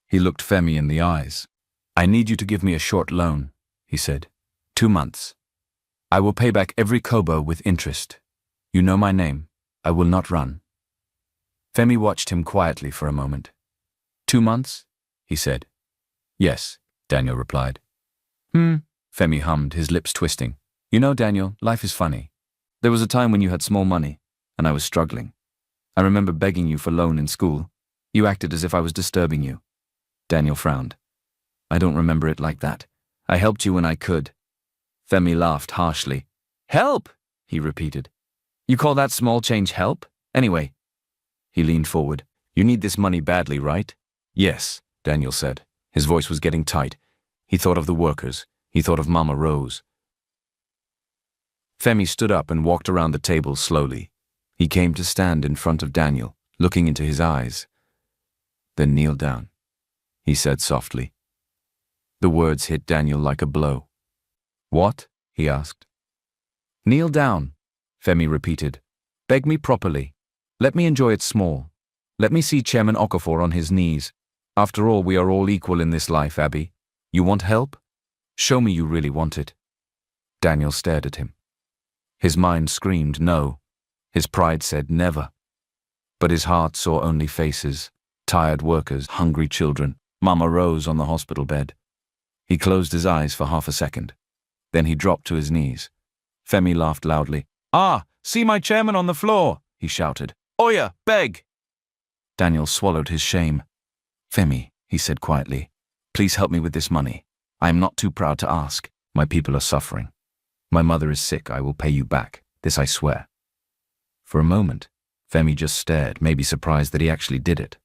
He looked Femi in the eyes. I need you to give me a short loan, he said. 2 months. I will pay back every kobo with interest. You know my name. I will not run. Femi watched him quietly for a moment. 2 months? He said. Yes, Daniel replied. Femi hummed, his lips twisting. You know, Daniel, life is funny. There was a time when you had small money, and I was struggling. I remember begging you for loan in school. You acted as if I was disturbing you. Daniel frowned. I don't remember it like that. I helped you when I could. Femi laughed harshly. Help, he repeated. You call that small change help? Anyway. He leaned forward. You need this money badly, right? Yes, Daniel said. His voice was getting tight. He thought of the workers. He thought of Mama Rose. Femi stood up and walked around the table slowly. He came to stand in front of Daniel, looking into his eyes. Then kneel down, he said softly. The words hit Daniel like a blow. What? He asked. Kneel down, Femi repeated. Beg me properly. Let me enjoy it small. Let me see Chairman Okafor on his knees. After all, we are all equal in this life, Abby. You want help? Show me you really want it. Daniel stared at him. His mind screamed no. His pride said never. But his heart saw only faces, tired workers, hungry children, Mama Rose on the hospital bed. He closed his eyes for half a second. Then he dropped to his knees. Femi laughed loudly. Ah, see my chairman on the floor, he shouted. Oya, beg! Daniel swallowed his shame. Femi, he said quietly, please help me with this money. I am not too proud to ask. My people are suffering. My mother is sick. I will pay you back. This I swear. For a moment, Femi just stared, maybe surprised that he actually did it.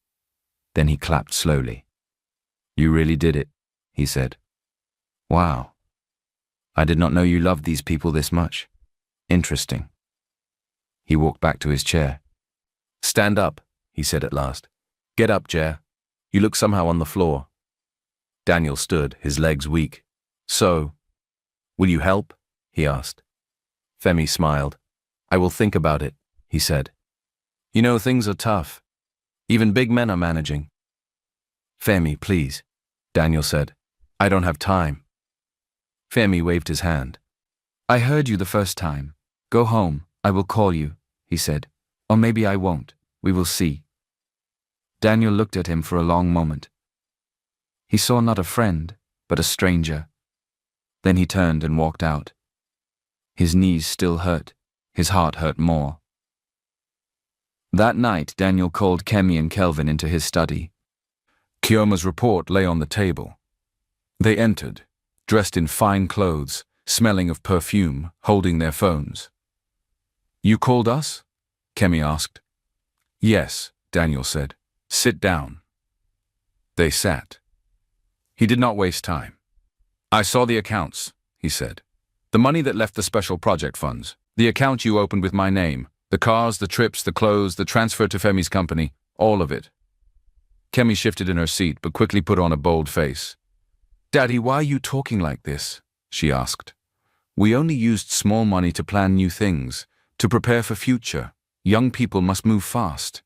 Then he clapped slowly. You really did it, he said. Wow. I did not know you loved these people this much. Interesting. He walked back to his chair. Stand up, he said at last. Get up, Jer. You look somehow on the floor. Daniel stood, his legs weak. So, will you help? He asked. Femi smiled. I will think about it, he said. You know, things are tough. Even big men are managing. Femi, please, Daniel said. I don't have time. Femi waved his hand. I heard you the first time. Go home. I will call you, he said. Or maybe I won't. We will see. Daniel looked at him for a long moment. He saw not a friend, but a stranger, Then he turned and walked out. His knees still hurt. His heart hurt more. That night, Daniel called Kemi and Kelvin into his study. Kioma's report lay on the table. They entered, dressed in fine clothes, smelling of perfume, holding their phones. "You called us?" Kemi asked. "Yes," Daniel said. "Sit down." They sat. He did not waste time. "I saw the accounts," he said. "The money that left the special project funds, the account you opened with my name, the cars, the trips, the clothes, the transfer to Femi's company, all of it." Kemi shifted in her seat but quickly put on a bold face. "Daddy, why are you talking like this?" she asked. "We only used small money to plan new things, to prepare for future. Young people must move fast."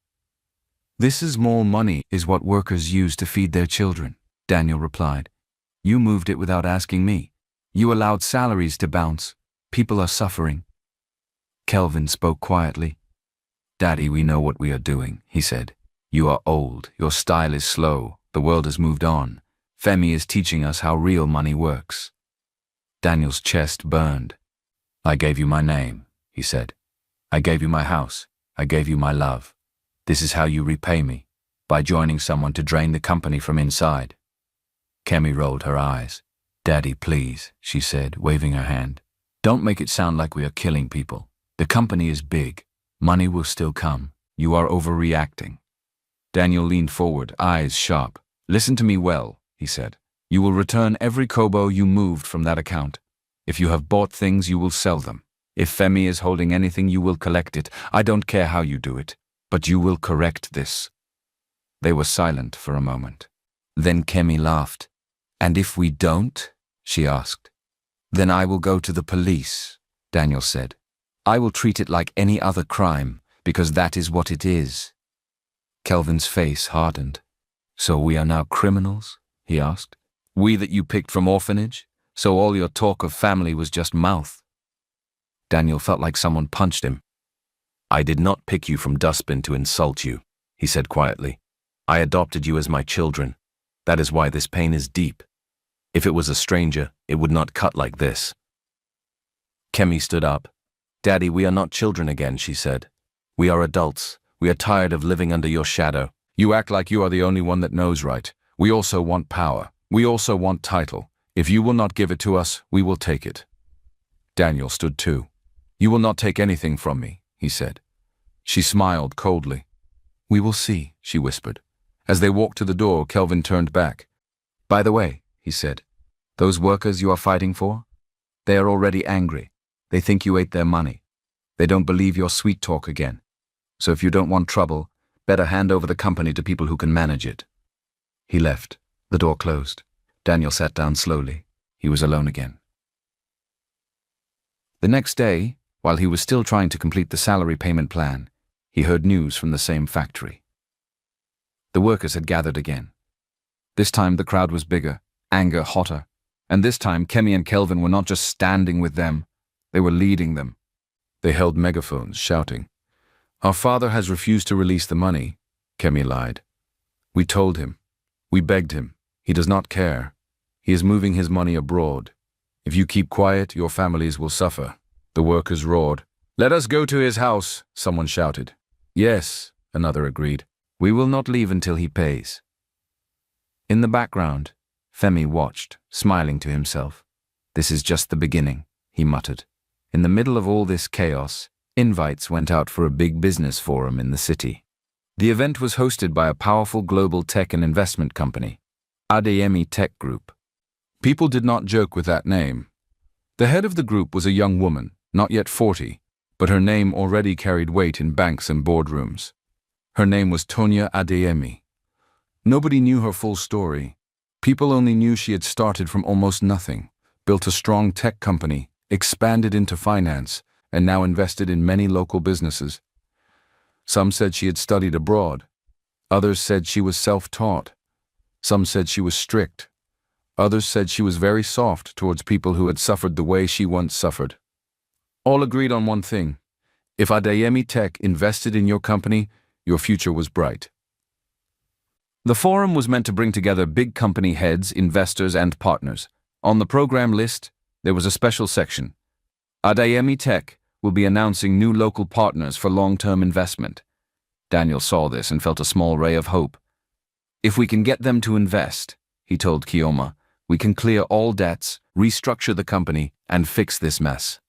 "This small money is what workers use to feed their children," Daniel replied. "You moved it without asking me. You allowed salaries to bounce. People are suffering." Kelvin spoke quietly. "Daddy, we know what we are doing," he said. "You are old, your style is slow, the world has moved on. Femi is teaching us how real money works." Daniel's chest burned. "I gave you my name," he said. "I gave you my house. I gave you my love. This is how you repay me, by joining someone to drain the company from inside." Kemi rolled her eyes. "Daddy, please," she said, waving her hand. "Don't make it sound like we are killing people. The company is big. Money will still come. You are overreacting." Daniel leaned forward, eyes sharp. "Listen to me well," he said. "You will return every kobo you moved from that account. If you have bought things, you will sell them. If Femi is holding anything, you will collect it. I don't care how you do it, but you will correct this." They were silent for a moment. Then Kemi laughed. "And if we don't?" she asked. "Then I will go to the police," Daniel said. "I will treat it like any other crime, because that is what it is." Kelvin's face hardened. "So we are now criminals?" he asked. "We that you picked from orphanage? So all your talk of family was just mouth?" Daniel felt like someone punched him. "I did not pick you from dustbin to insult you," he said quietly. "I adopted you as my children. That is why this pain is deep. If it was a stranger, it would not cut like this." Kemi stood up. "Daddy, we are not children again," she said. "We are adults. We are tired of living under your shadow. You act like you are the only one that knows right. We also want power. We also want title. If you will not give it to us, we will take it." Daniel stood too. "You will not take anything from me," he said. She smiled coldly. "We will see," she whispered. As they walked to the door, Kelvin turned back. "By the way," he said, "those workers you are fighting for? They are already angry. They think you ate their money. They don't believe your sweet talk again. So if you don't want trouble, better hand over the company to people who can manage it." He left. The door closed. Daniel sat down slowly. He was alone again. The next day, while he was still trying to complete the salary payment plan, he heard news from the same factory. The workers had gathered again. This time the crowd was bigger, anger hotter, and this time Kemi and Kelvin were not just standing with them, they were leading them. They held megaphones, shouting. "Our father has refused to release the money," Kemi lied. "We told him. We begged him. He does not care. He is moving his money abroad. If you keep quiet, your families will suffer." The workers roared. "Let us go to his house," someone shouted. "Yes," another agreed. "We will not leave until he pays." In the background, Femi watched, smiling to himself. "This is just the beginning," he muttered. In the middle of all this chaos, invites went out for a big business forum in the city. The event was hosted by a powerful global tech and investment company, ADMI Tech Group. People did not joke with that name. The head of the group was a young woman, not yet 40, but her name already carried weight in banks and boardrooms. Her name was Tonya Adeyemi. Nobody knew her full story. People only knew she had started from almost nothing, built a strong tech company, expanded into finance, and now invested in many local businesses. Some said she had studied abroad. Others said she was self-taught. Some said she was strict. Others said she was very soft towards people who had suffered the way she once suffered. All agreed on one thing. If Adeyemi Tech invested in your company, your future was bright. The forum was meant to bring together big company heads, investors, and partners. On the program list, There was a special section. Adayemi Tech will be announcing new local partners for long-term investment. Daniel saw this and felt a small ray of hope. If we can get them to invest, he told Kiyoma, we can clear all debts, restructure the company, and fix this mess.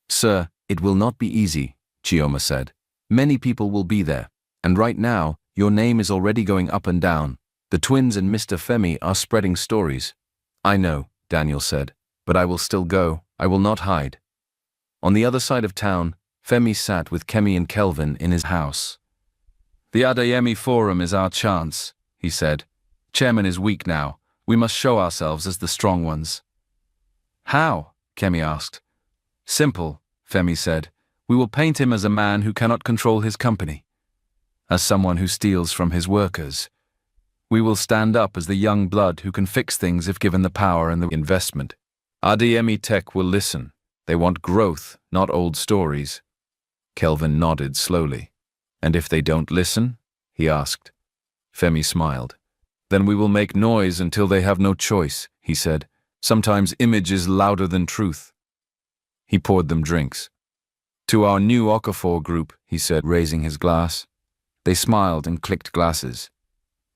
Sir, it will not be easy, Kiyoma said. Many people will be there, and right now, your name is already going up and down. The twins and Mr. Femi are spreading stories. I know, Daniel said, but I will still go. I will not hide. On the other side of town, Femi sat with Kemi and Kelvin in his house. The Adayemi Forum is our chance, he said. Chairman is weak now. We must show ourselves as the strong ones. How? Kemi asked. Simple, Femi said. We will paint him as a man who cannot control his company, as someone who steals from his workers. We will stand up as the young blood who can fix things if given the power and the investment. Adayemi Tech will listen. They want growth, not old stories. Kelvin nodded slowly. And if they don't listen? He asked. Femi smiled. Then we will make noise until they have no choice, he said. Sometimes image is louder than truth. He poured them drinks. To our new Okafor group, he said, raising his glass. They smiled and clicked glasses.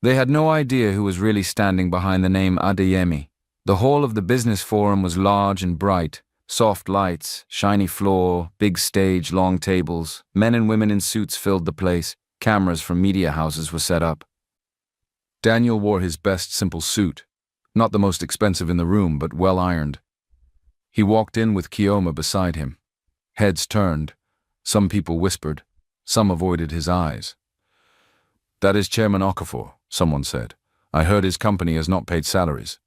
They had no idea who was really standing behind the name Adayemi. The hall of the business forum was large and bright. Soft lights, shiny floor, big stage, long tables. Men and women in suits filled the place. Cameras from media houses were set up. Daniel wore his best simple suit. Not the most expensive in the room, but well ironed. He walked in with Kiyoma beside him. Heads turned. Some people whispered. Some avoided his eyes. That is Chairman Okafor, someone said. I heard his company has not paid salaries.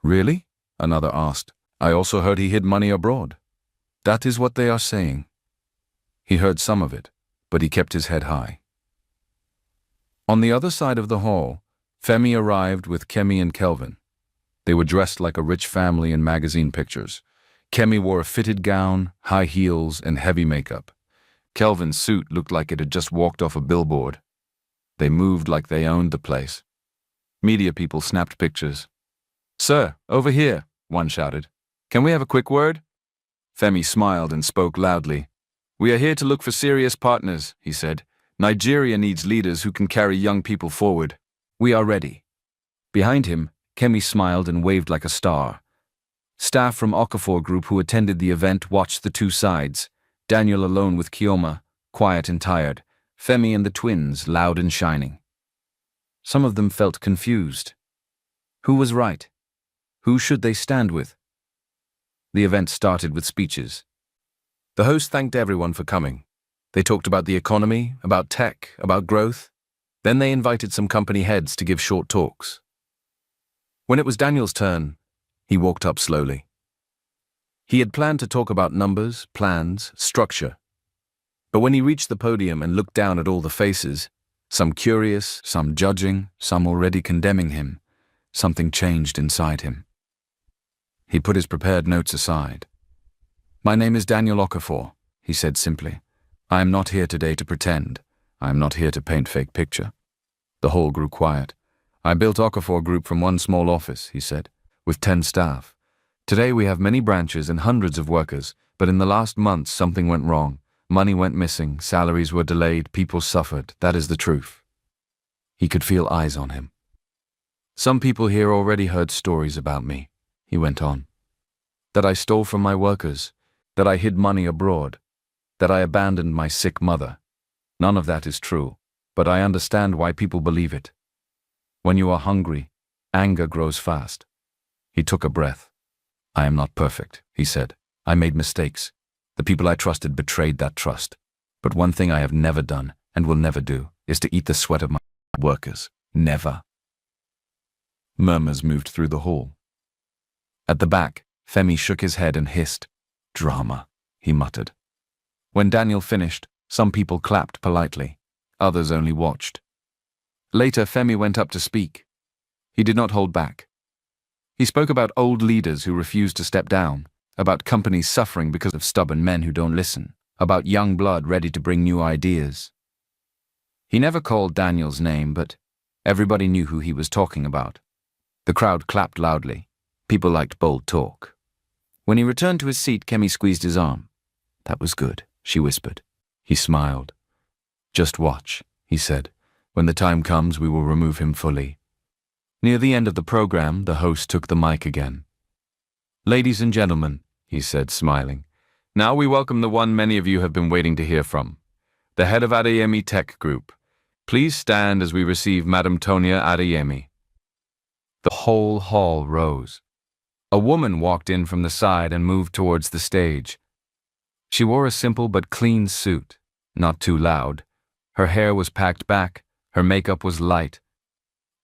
Really? Another asked. I also heard he hid money abroad. That is what they are saying. He heard some of it, but he kept his head high. On the other side of the hall, Femi arrived with Kemi and Kelvin. They were dressed like a rich family in magazine pictures. Kemi wore a fitted gown, high heels, and heavy makeup. Kelvin's suit looked like it had just walked off a billboard. They moved like they owned the place. Media people snapped pictures. Sir, over here, one shouted. Can we have a quick word? Femi smiled and spoke loudly. We are here to look for serious partners, he said. Nigeria needs leaders who can carry young people forward. We are ready. Behind him, Kemi smiled and waved like a star. Staff from Okafor Group who attended the event watched the two sides. Daniel alone with Kiyoma, quiet and tired. Femi and the twins, loud and shining. Some of them felt confused. Who was right? Who should they stand with? The event started with speeches. The host thanked everyone for coming. They talked about the economy, about tech, about growth. Then they invited some company heads to give short talks. When it was Daniel's turn, he walked up slowly. He had planned to talk about numbers, plans, structure. But when he reached the podium and looked down at all the faces, some curious, some judging, some already condemning him, something changed inside him. He put his prepared notes aside. My name is Daniel Okafor, he said simply. I am not here today to pretend. I am not here to paint fake picture. The hall grew quiet. I built Okafor Group from one small office, he said, with 10 staff. Today we have many branches and hundreds of workers, but in the last months something went wrong. Money went missing, salaries were delayed, people suffered. That is the truth. He could feel eyes on him. Some people here already heard stories about me, he went on. That I stole from my workers, that I hid money abroad, that I abandoned my sick mother. None of that is true, but I understand why people believe it. When you are hungry, anger grows fast. He took a breath. I am not perfect, he said. I made mistakes. The people I trusted betrayed that trust. But one thing I have never done, and will never do, is to eat the sweat of my workers. Never. Murmurs moved through the hall. At the back, Femi shook his head and hissed. Drama, he muttered. When Daniel finished, some people clapped politely. Others only watched. Later, Femi went up to speak. He did not hold back. He spoke about old leaders who refused to step down, about companies suffering because of stubborn men who don't listen, about young blood ready to bring new ideas. He never called Daniel's name, but everybody knew who he was talking about. The crowd clapped loudly. People liked bold talk. When he returned to his seat, Kemi squeezed his arm. "That was good," she whispered. He smiled. "Just watch," he said. "When the time comes, we will remove him fully." Near the end of the program, the host took the mic again. "Ladies and gentlemen," he said, smiling, "now we welcome the one many of you have been waiting to hear from, the head of Adeyemi Tech Group. Please stand as we receive Madam Tonya Adeyemi." The whole hall rose. A woman walked in from the side and moved towards the stage. She wore a simple but clean suit, not too loud. Her hair was packed back, her makeup was light.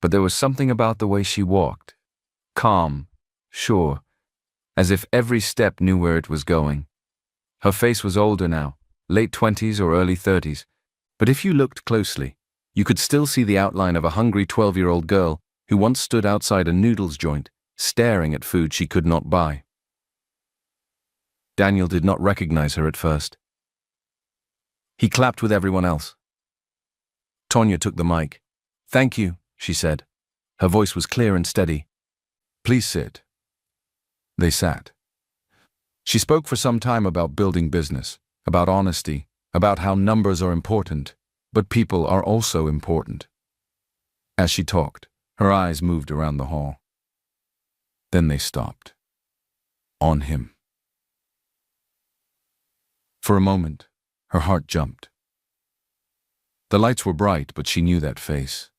But there was something about the way she walked. Calm, sure, as if every step knew where it was going. Her face was older now, late 20s or early 30s, but if you looked closely, you could still see the outline of a hungry 12-year-old girl who once stood outside a noodles joint, staring at food she could not buy. Daniel did not recognize her at first. He clapped with everyone else. Tonya took the mic. "Thank you," she said. Her voice was clear and steady. "Please sit." They sat. She spoke for some time about building business, about honesty, about how numbers are important, but people are also important. As she talked, her eyes moved around the hall. Then they stopped. On him. For a moment, her heart jumped. The lights were bright, but she knew that face.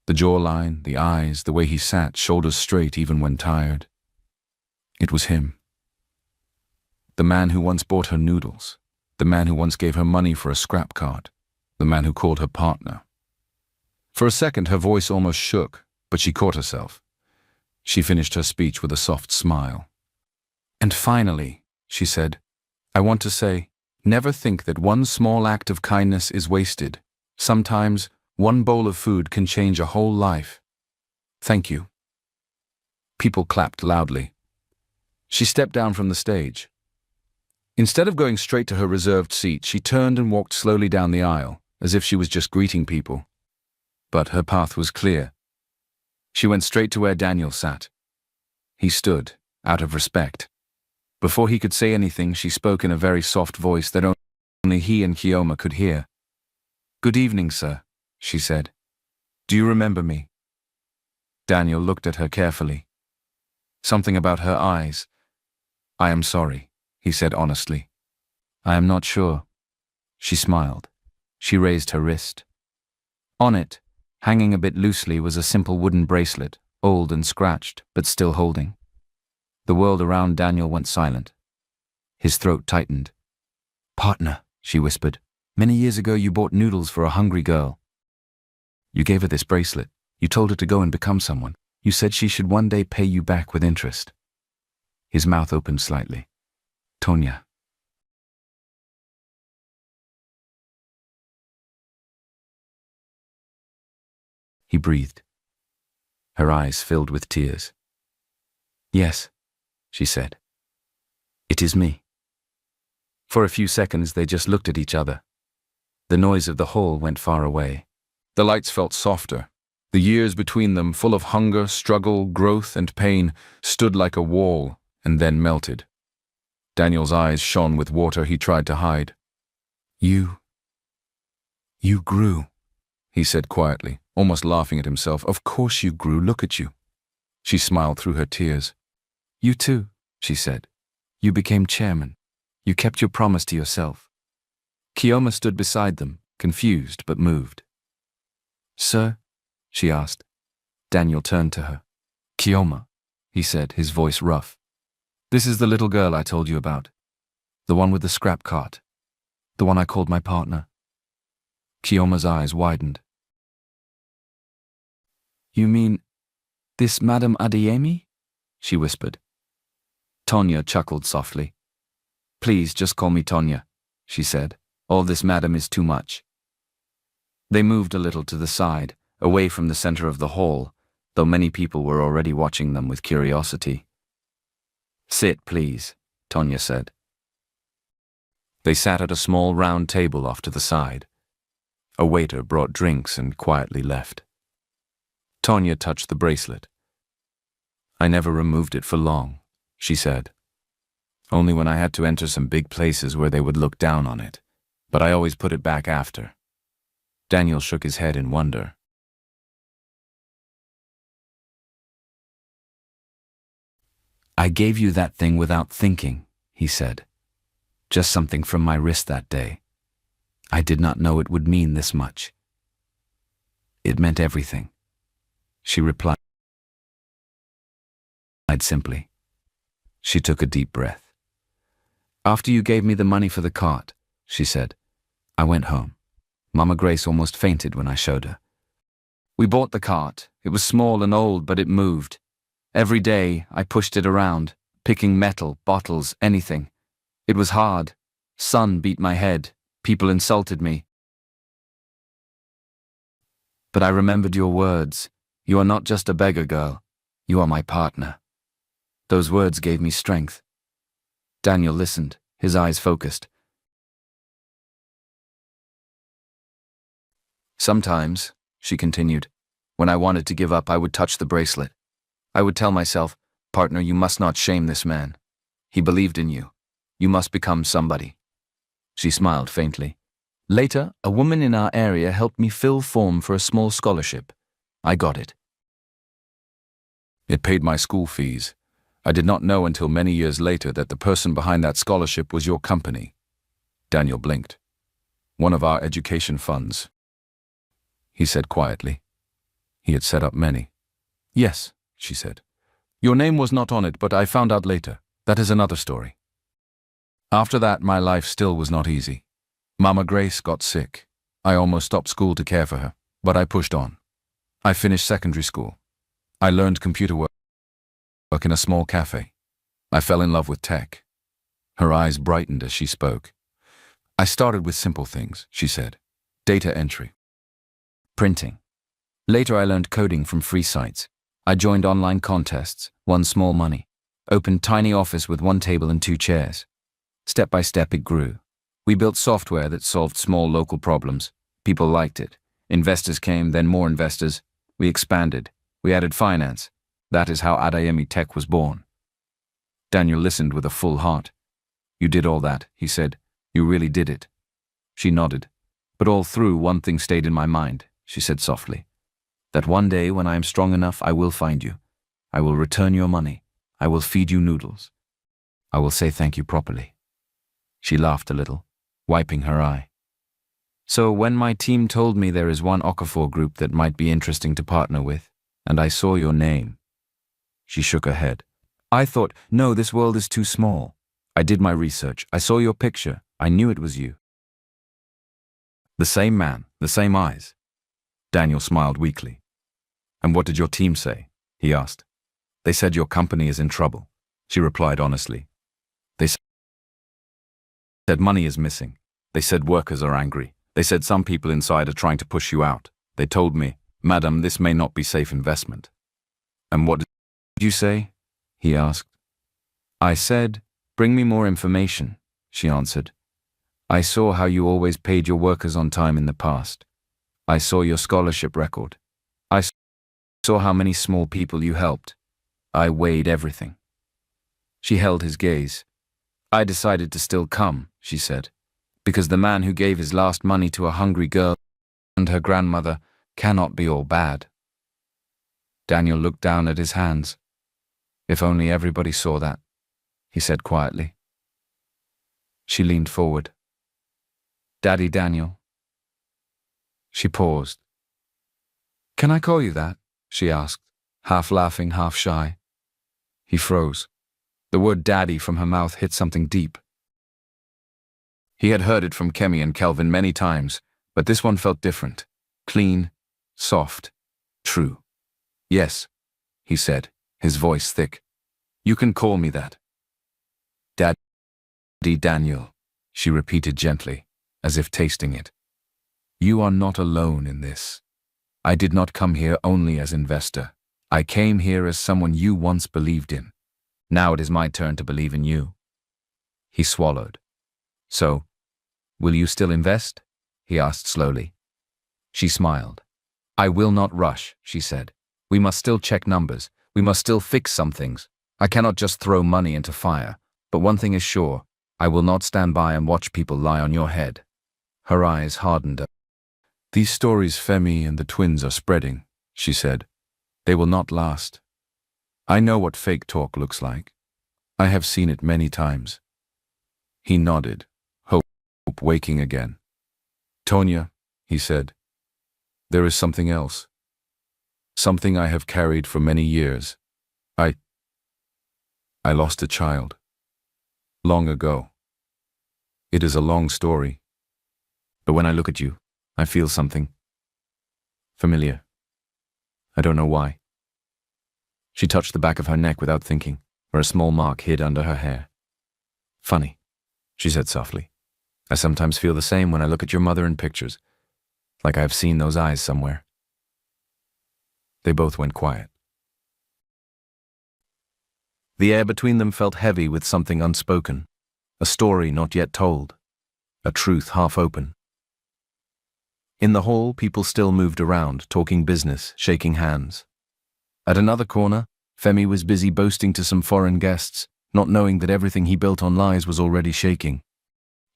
The jawline, the eyes, the way he sat, shoulders straight even when tired. It was him. The man who once bought her noodles. The man who once gave her money for a scrap card. The man who called her partner. For a second, her voice almost shook, but she caught herself. She finished her speech with a soft smile. "And finally," she said, "I want to say, never think that one small act of kindness is wasted. Sometimes, one bowl of food can change a whole life. Thank you." People clapped loudly. She stepped down from the stage. Instead of going straight to her reserved seat, she turned and walked slowly down the aisle, as if she was just greeting people. But her path was clear. She went straight to where Daniel sat. He stood, out of respect. Before he could say anything, she spoke in a very soft voice that only he and Kioma could hear. "Good evening, sir," she said. "Do you remember me?" Daniel looked at her carefully. Something about her eyes. "I am sorry," he said honestly. "I am not sure." She smiled. She raised her wrist. On it, hanging a bit loosely, was a simple wooden bracelet, old and scratched, but still holding. The world around Daniel went silent. His throat tightened. "Partner," she whispered, "many years ago you bought noodles for a hungry girl. You gave her this bracelet. You told her to go and become someone. You said she should one day pay you back with interest." His mouth opened slightly. "Tonya." He breathed. Her eyes filled with tears. "Yes," she said. "It is me." For a few seconds they just looked at each other. The noise of the hall went far away. The lights felt softer. The years between them, full of hunger, struggle, growth, and pain, stood like a wall and then melted. Daniel's eyes shone with water he tried to hide. You grew," he said quietly, almost laughing at himself. "Of course you grew, look at you." She smiled through her tears. "You too," she said. "You became chairman. You kept your promise to yourself." Kioma stood beside them, confused but moved. "Sir?" she asked. Daniel turned to her. "Kioma," he said, his voice rough. "This is the little girl I told you about. The one with the scrap cart. The one I called my partner." Kioma's eyes widened. "You mean this Madame Adeyemi?" she whispered. Tonya chuckled softly. "Please, just call me Tonya," she said. "All this madam is too much." They moved a little to the side, away from the center of the hall, though many people were already watching them with curiosity. "Sit, please," Tonya said. They sat at a small round table off to the side. A waiter brought drinks and quietly left. Tonya touched the bracelet. "I never removed it for long," she said. only when I had to enter some big places where they would look down on it. But I always put it back after. Daniel shook his head in wonder. I gave you that thing without thinking, he said. Just something from my wrist that day. I did not know it would mean this much. It meant everything, she replied simply. She took a deep breath. After you gave me the money for the cart, she said, I went home. Mama Grace almost fainted when I showed her. We bought the cart. It was small and old, but it moved. Every day I pushed it around, picking metal, bottles, anything. It was hard. Sun beat my head. People insulted me. But I remembered your words. You are not just a beggar girl. You are my partner. Those words gave me strength. Daniel listened, his eyes focused. Sometimes, she continued, when I wanted to give up, I would touch the bracelet. I would tell myself, partner, you must not shame this man. He believed in you. You must become somebody. She smiled faintly. Later, a woman in our area helped me fill form for a small scholarship. I got it. It paid my school fees. I did not know until many years later that the person behind that scholarship was your company. Daniel blinked. One of our education funds, he said quietly. He had set up many. Yes, she said. Your name was not on it, but I found out later. That is another story. After that, my life still was not easy. Mama Grace got sick. I almost stopped school to care for her, but I pushed on. I finished secondary school. I learned computer work in a small cafe. I fell in love with tech. Her eyes brightened as she spoke. I started with simple things, she said. Data entry. Printing. Later I learned coding from free sites. I joined online contests, won small money, opened tiny office with 1 table and 2 chairs. Step by step it grew. We built software that solved small local problems. People liked it. Investors came, then more investors. We expanded. We added finance. That is how Adayemi Tech was born. Daniel listened with a full heart. You did all that, he said. You really did it. She nodded. But all through, one thing stayed in my mind, she said softly. That one day when I am strong enough, I will find you. I will return your money. I will feed you noodles. I will say thank you properly. She laughed a little, wiping her eye. So when my team told me there is one Okafor group that might be interesting to partner with, and I saw your name. She shook her head. I thought, no, this world is too small. I did my research. I saw your picture. I knew it was you. The same man, the same eyes. Daniel smiled weakly. And what did your team say? He asked. They said your company is in trouble. She replied honestly. They said money is missing. They said workers are angry. They said some people inside are trying to push you out. They told me, Madam, this may not be safe investment. And what did you say? He asked. I said, bring me more information, she answered. I saw how you always paid your workers on time in the past. I saw your scholarship record. I saw how many small people you helped. I weighed everything. She held his gaze. I decided to still come, she said, because the man who gave his last money to a hungry girl and her grandmother cannot be all bad. Daniel looked down at his hands. If only everybody saw that, he said quietly. She leaned forward. Daddy Daniel. She paused. Can I call you that? She asked, half laughing, half shy. He froze. The word daddy from her mouth hit something deep. He had heard it from Kemi and Kelvin many times, but this one felt different. Clean, soft, true. Yes, he said, his voice thick. You can call me that. Daddy Daniel, she repeated gently, as if tasting it. You are not alone in this. I did not come here only as investor. I came here as someone you once believed in. Now it is my turn to believe in you. He swallowed. So, will you still invest? He asked slowly. She smiled. I will not rush, she said. We must still check numbers. We must still fix some things. I cannot just throw money into fire. But one thing is sure, I will not stand by and watch people lie on your head. Her eyes hardened. These stories Femi and the twins are spreading, she said. They will not last. I know what fake talk looks like. I have seen it many times. He nodded, hope waking again. Tonya, he said, there is something else. Something I have carried for many years. I lost a child. Long ago. It is a long story. But when I look at you, I feel something. Familiar. I don't know why. She touched the back of her neck without thinking, where a small mark hid under her hair. Funny, she said softly. I sometimes feel the same when I look at your mother in pictures, like I have seen those eyes somewhere. They both went quiet. The air between them felt heavy with something unspoken, a story not yet told, a truth half open. In the hall, people still moved around, talking business, shaking hands. At another corner, Femi was busy boasting to some foreign guests, not knowing that everything he built on lies was already shaking.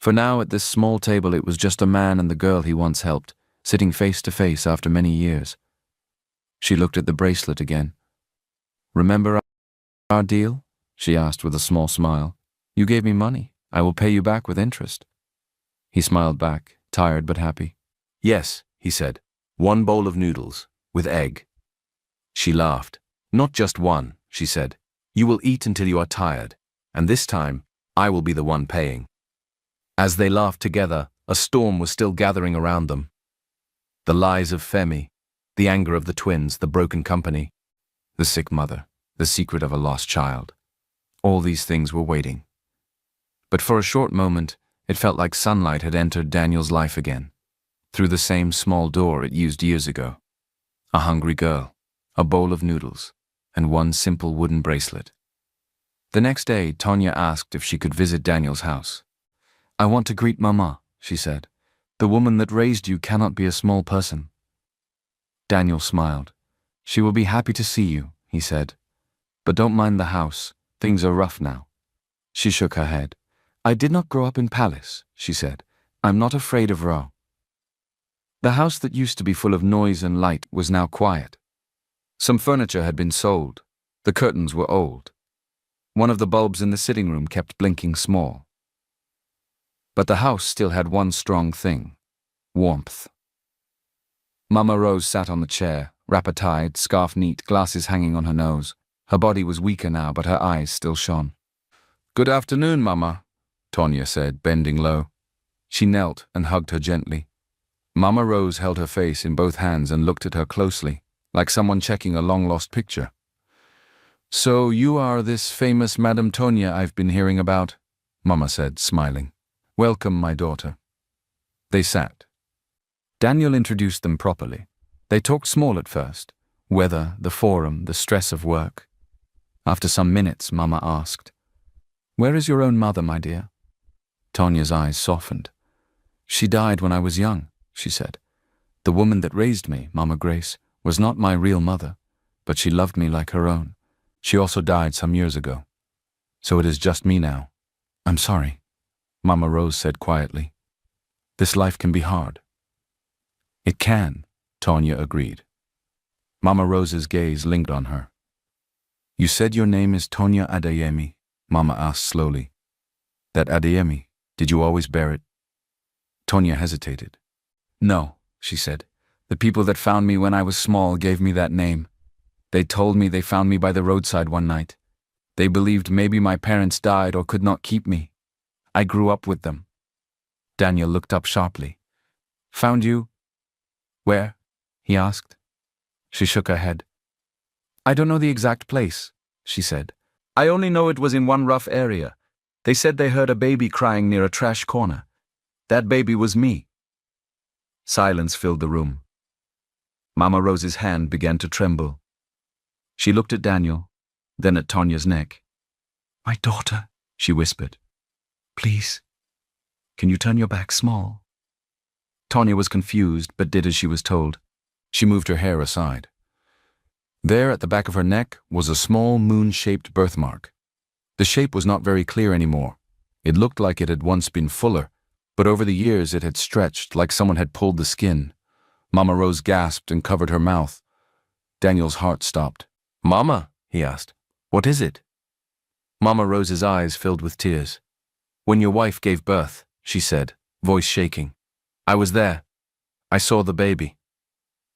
For now, at this small table, it was just a man and the girl he once helped, sitting face to face after many years. She looked at the bracelet again. Remember our deal? She asked with a small smile. You gave me money. I will pay you back with interest. He smiled back, tired but happy. Yes, he said. 1 bowl of noodles, with egg. She laughed. Not just one, she said. You will eat until you are tired, and this time, I will be the one paying. As they laughed together, a storm was still gathering around them. The lies of Femi, the anger of the twins, the broken company, the sick mother, the secret of a lost child. All these things were waiting. But for a short moment, it felt like sunlight had entered Daniel's life again, through the same small door it used years ago. A hungry girl, a bowl of noodles, and 1 simple wooden bracelet. The next day, Tonya asked if she could visit Daniel's house. I want to greet Mama, she said. The woman that raised you cannot be a small person. Daniel smiled. She will be happy to see you, he said. But don't mind the house. Things are rough now. She shook her head. I did not grow up in palace, she said. I'm not afraid of Ra. The house that used to be full of noise and light was now quiet. Some furniture had been sold. The curtains were old. One of the bulbs in the sitting room kept blinking small. But the house still had one strong thing: warmth. Mama Rose sat on the chair, wrapper tied, scarf neat, glasses hanging on her nose. Her body was weaker now, but her eyes still shone. Good afternoon, Mama, Tonya said, bending low. She knelt and hugged her gently. Mama Rose held her face in both hands and looked at her closely, like someone checking a long-lost picture. So you are this famous Madame Tonya I've been hearing about, Mama said, smiling. Welcome, my daughter. They sat. Daniel introduced them properly. They talked small at first. Weather, the forum, the stress of work. After some minutes, Mama asked, Where is your own mother, my dear? Tonya's eyes softened. She died when I was young, she said. The woman that raised me, Mama Grace, was not my real mother, but she loved me like her own. She also died some years ago. So it is just me now. I'm sorry, Mama Rose said quietly. This life can be hard. It can, Tonya agreed. Mama Rose's gaze lingered on her. You said your name is Tonya Adeyemi, Mama asked slowly. That Adeyemi, did you always bear it? Tonya hesitated. No, she said. The people that found me when I was small gave me that name. They told me they found me by the roadside one night. They believed maybe my parents died or could not keep me. I grew up with them. Daniel looked up sharply. Found you? Where? He asked. She shook her head. I don't know the exact place, she said. I only know it was in one rough area. They said they heard a baby crying near a trash corner. That baby was me. Silence filled the room. Mama Rose's hand began to tremble. She looked at Daniel, then at Tonya's neck. My daughter, she whispered. Please, can you turn your back small? Tonya was confused, but did as she was told. She moved her hair aside. There at the back of her neck was a small moon-shaped birthmark. The shape was not very clear anymore. It looked like it had once been fuller, but over the years it had stretched like someone had pulled the skin. Mama Rose gasped and covered her mouth. Daniel's heart stopped. "Mama," he asked, "what is it?" Mama Rose's eyes filled with tears. "When your wife gave birth," she said, voice shaking. "I was there. I saw the baby.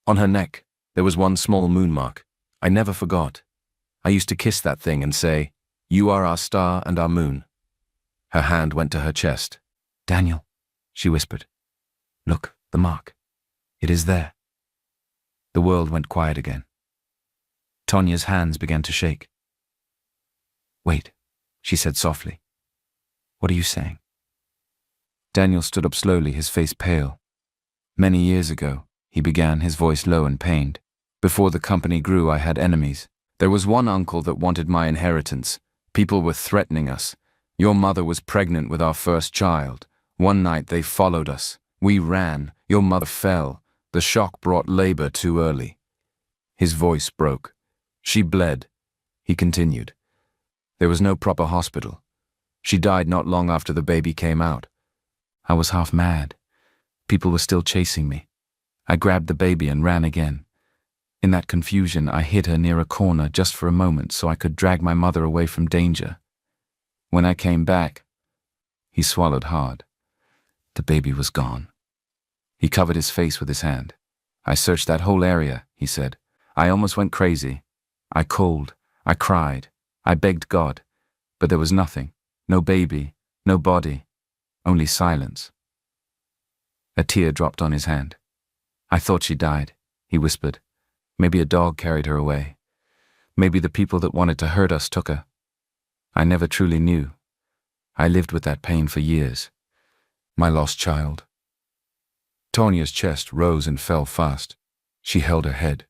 On her neck, there was one small moon mark. I never forgot. I used to kiss that thing and say, 'You are our star and our moon.'" Her hand went to her chest. "Daniel," she whispered. "Look, the mark. It is there." The world went quiet again. Tonya's hands began to shake. "Wait," she said softly. "What are you saying?" Daniel stood up slowly, his face pale. "Many years ago," he began, his voice low and pained. "Before the company grew, I had enemies. There was one uncle that wanted my inheritance. People were threatening us. Your mother was pregnant with our first child. One night they followed us. We ran. Your mother fell. The shock brought labor too early." His voice broke. "She bled." He continued. "There was no proper hospital. She died not long after the baby came out. I was half mad. People were still chasing me. I grabbed the baby and ran again. In that confusion, I hid her near a corner just for a moment so I could drag my mother away from danger. When I came back," he swallowed hard. "The baby was gone." He covered his face with his hand. "I searched that whole area," he said. "I almost went crazy. I called. I cried. I begged God. But there was nothing. No baby. No body. Only silence." A tear dropped on his hand. "I thought she died," he whispered. "Maybe a dog carried her away. Maybe the people that wanted to hurt us took her. I never truly knew. I lived with that pain for years. My lost child." Tonya's chest rose and fell fast. She held her head.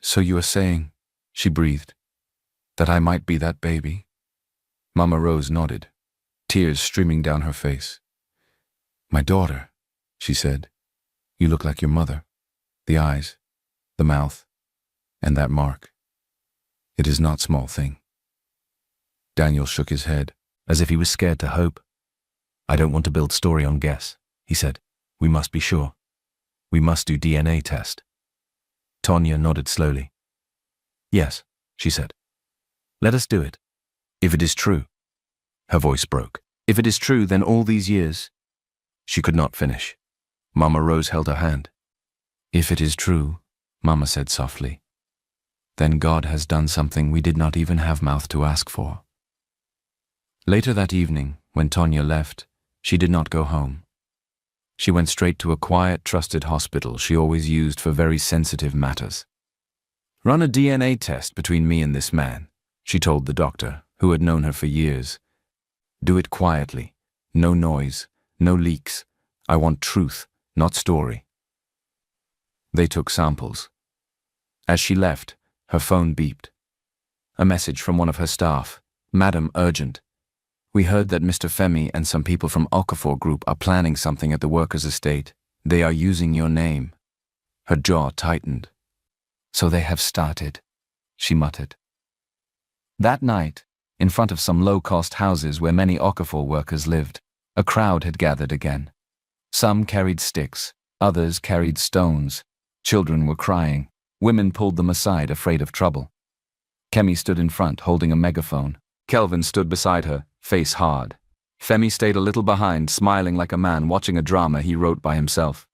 "So you are saying," she breathed, "that I might be that baby?" Mama Rose nodded, tears streaming down her face. "My daughter," she said, "you look like your mother. The eyes, the mouth, and that mark. It is not small thing." Daniel shook his head, as if he was scared to hope. "I don't want to build story on guess," he said. "We must be sure. We must do DNA test." Tonya nodded slowly. "Yes," she said. "Let us do it. If it is true." Her voice broke. "If it is true, then all these years—" She could not finish. Mama Rose held her hand. "If it is true," Mama said softly, "then God has done something we did not even have mouth to ask for." Later that evening, when Tonya left, she did not go home. She went straight to a quiet, trusted hospital she always used for very sensitive matters. "Run a DNA test between me and this man," she told the doctor, who had known her for years. "Do it quietly. No noise, no leaks. I want truth, not story." They took samples. As she left, her phone beeped. A message from one of her staff. "Madam, urgent. We heard that Mr. Femi and some people from Okafor Group are planning something at the workers' estate. They are using your name." Her jaw tightened. "So they have started," she muttered. That night, in front of some low-cost houses where many Okafor workers lived, a crowd had gathered again. Some carried sticks, others carried stones. Children were crying. Women pulled them aside, afraid of trouble. Kemi stood in front, holding a megaphone. Kelvin stood beside her, face hard. Femi stayed a little behind, smiling like a man watching a drama he wrote by himself.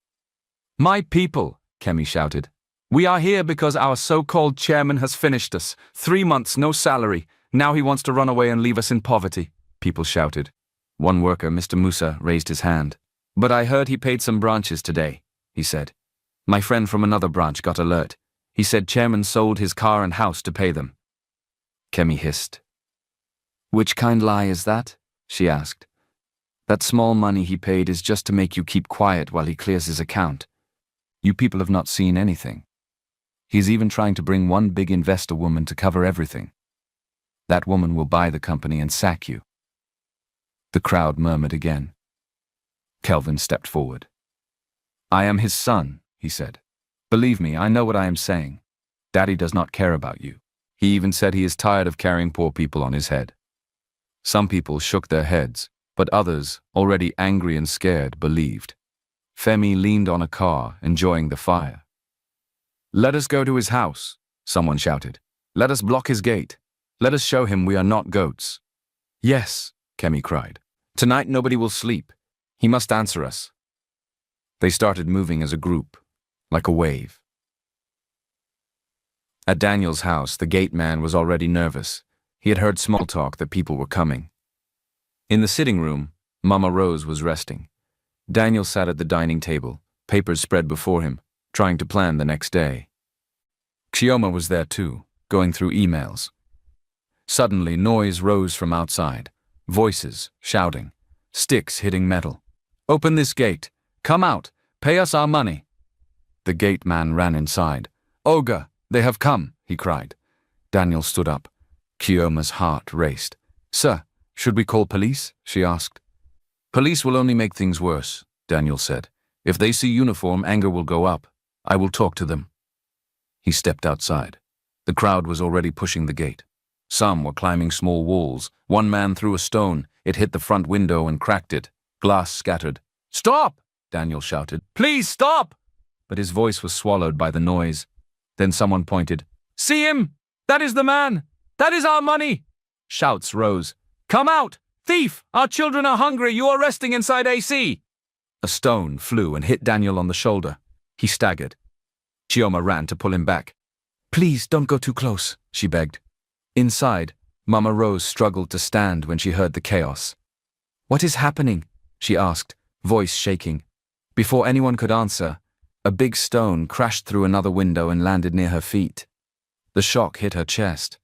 "My people," Kemi shouted. "We are here because our so-called chairman has finished us. 3 months, no salary. Now he wants to run away and leave us in poverty," people shouted. One worker, Mr. Musa, raised his hand. "But I heard he paid some branches today," he said. "My friend from another branch got alert. He said chairman sold his car and house to pay them." Kemi hissed. "Which kind lie is that?" she asked. "That small money he paid is just to make you keep quiet while he clears his account. You people have not seen anything. He's even trying to bring one big investor woman to cover everything. That woman will buy the company and sack you." The crowd murmured again. Kelvin stepped forward. "I am his son," he said. "Believe me, I know what I am saying. Daddy does not care about you. He even said he is tired of carrying poor people on his head." Some people shook their heads, but others, already angry and scared, believed. Femi leaned on a car, enjoying the fire. "Let us go to his house," someone shouted. "Let us block his gate. Let us show him we are not goats." "Yes," Kemi cried. "Tonight nobody will sleep. He must answer us." They started moving as a group, like a wave. At Daniel's house, the gate man was already nervous. He had heard small talk that people were coming. In the sitting room, Mama Rose was resting. Daniel sat at the dining table, papers spread before him, trying to plan the next day. Chioma was there too, going through emails. Suddenly, noise rose from outside. Voices, shouting. Sticks hitting metal. "Open this gate. Come out. Pay us our money." The gate man ran inside. "Olga, they have come," he cried. Daniel stood up. Chioma's heart raced. "Sir, should we call police?" she asked. "Police will only make things worse," Daniel said. "If they see uniform, anger will go up. I will talk to them." He stepped outside. The crowd was already pushing the gate. Some were climbing small walls. One man threw a stone. It hit the front window and cracked it. Glass scattered. "Stop!" Daniel shouted. "Please stop!" But his voice was swallowed by the noise. Then someone pointed. "See him? That is the man! That is our money!" Shouts rose. "Come out! Thief! Our children are hungry! You are resting inside AC!" A stone flew and hit Daniel on the shoulder. He staggered. Chioma ran to pull him back. "Please don't go too close," she begged. Inside, Mama Rose struggled to stand when she heard the chaos. "What is happening?" she asked, voice shaking. Before anyone could answer, a big stone crashed through another window and landed near her feet. The shock hit her chest.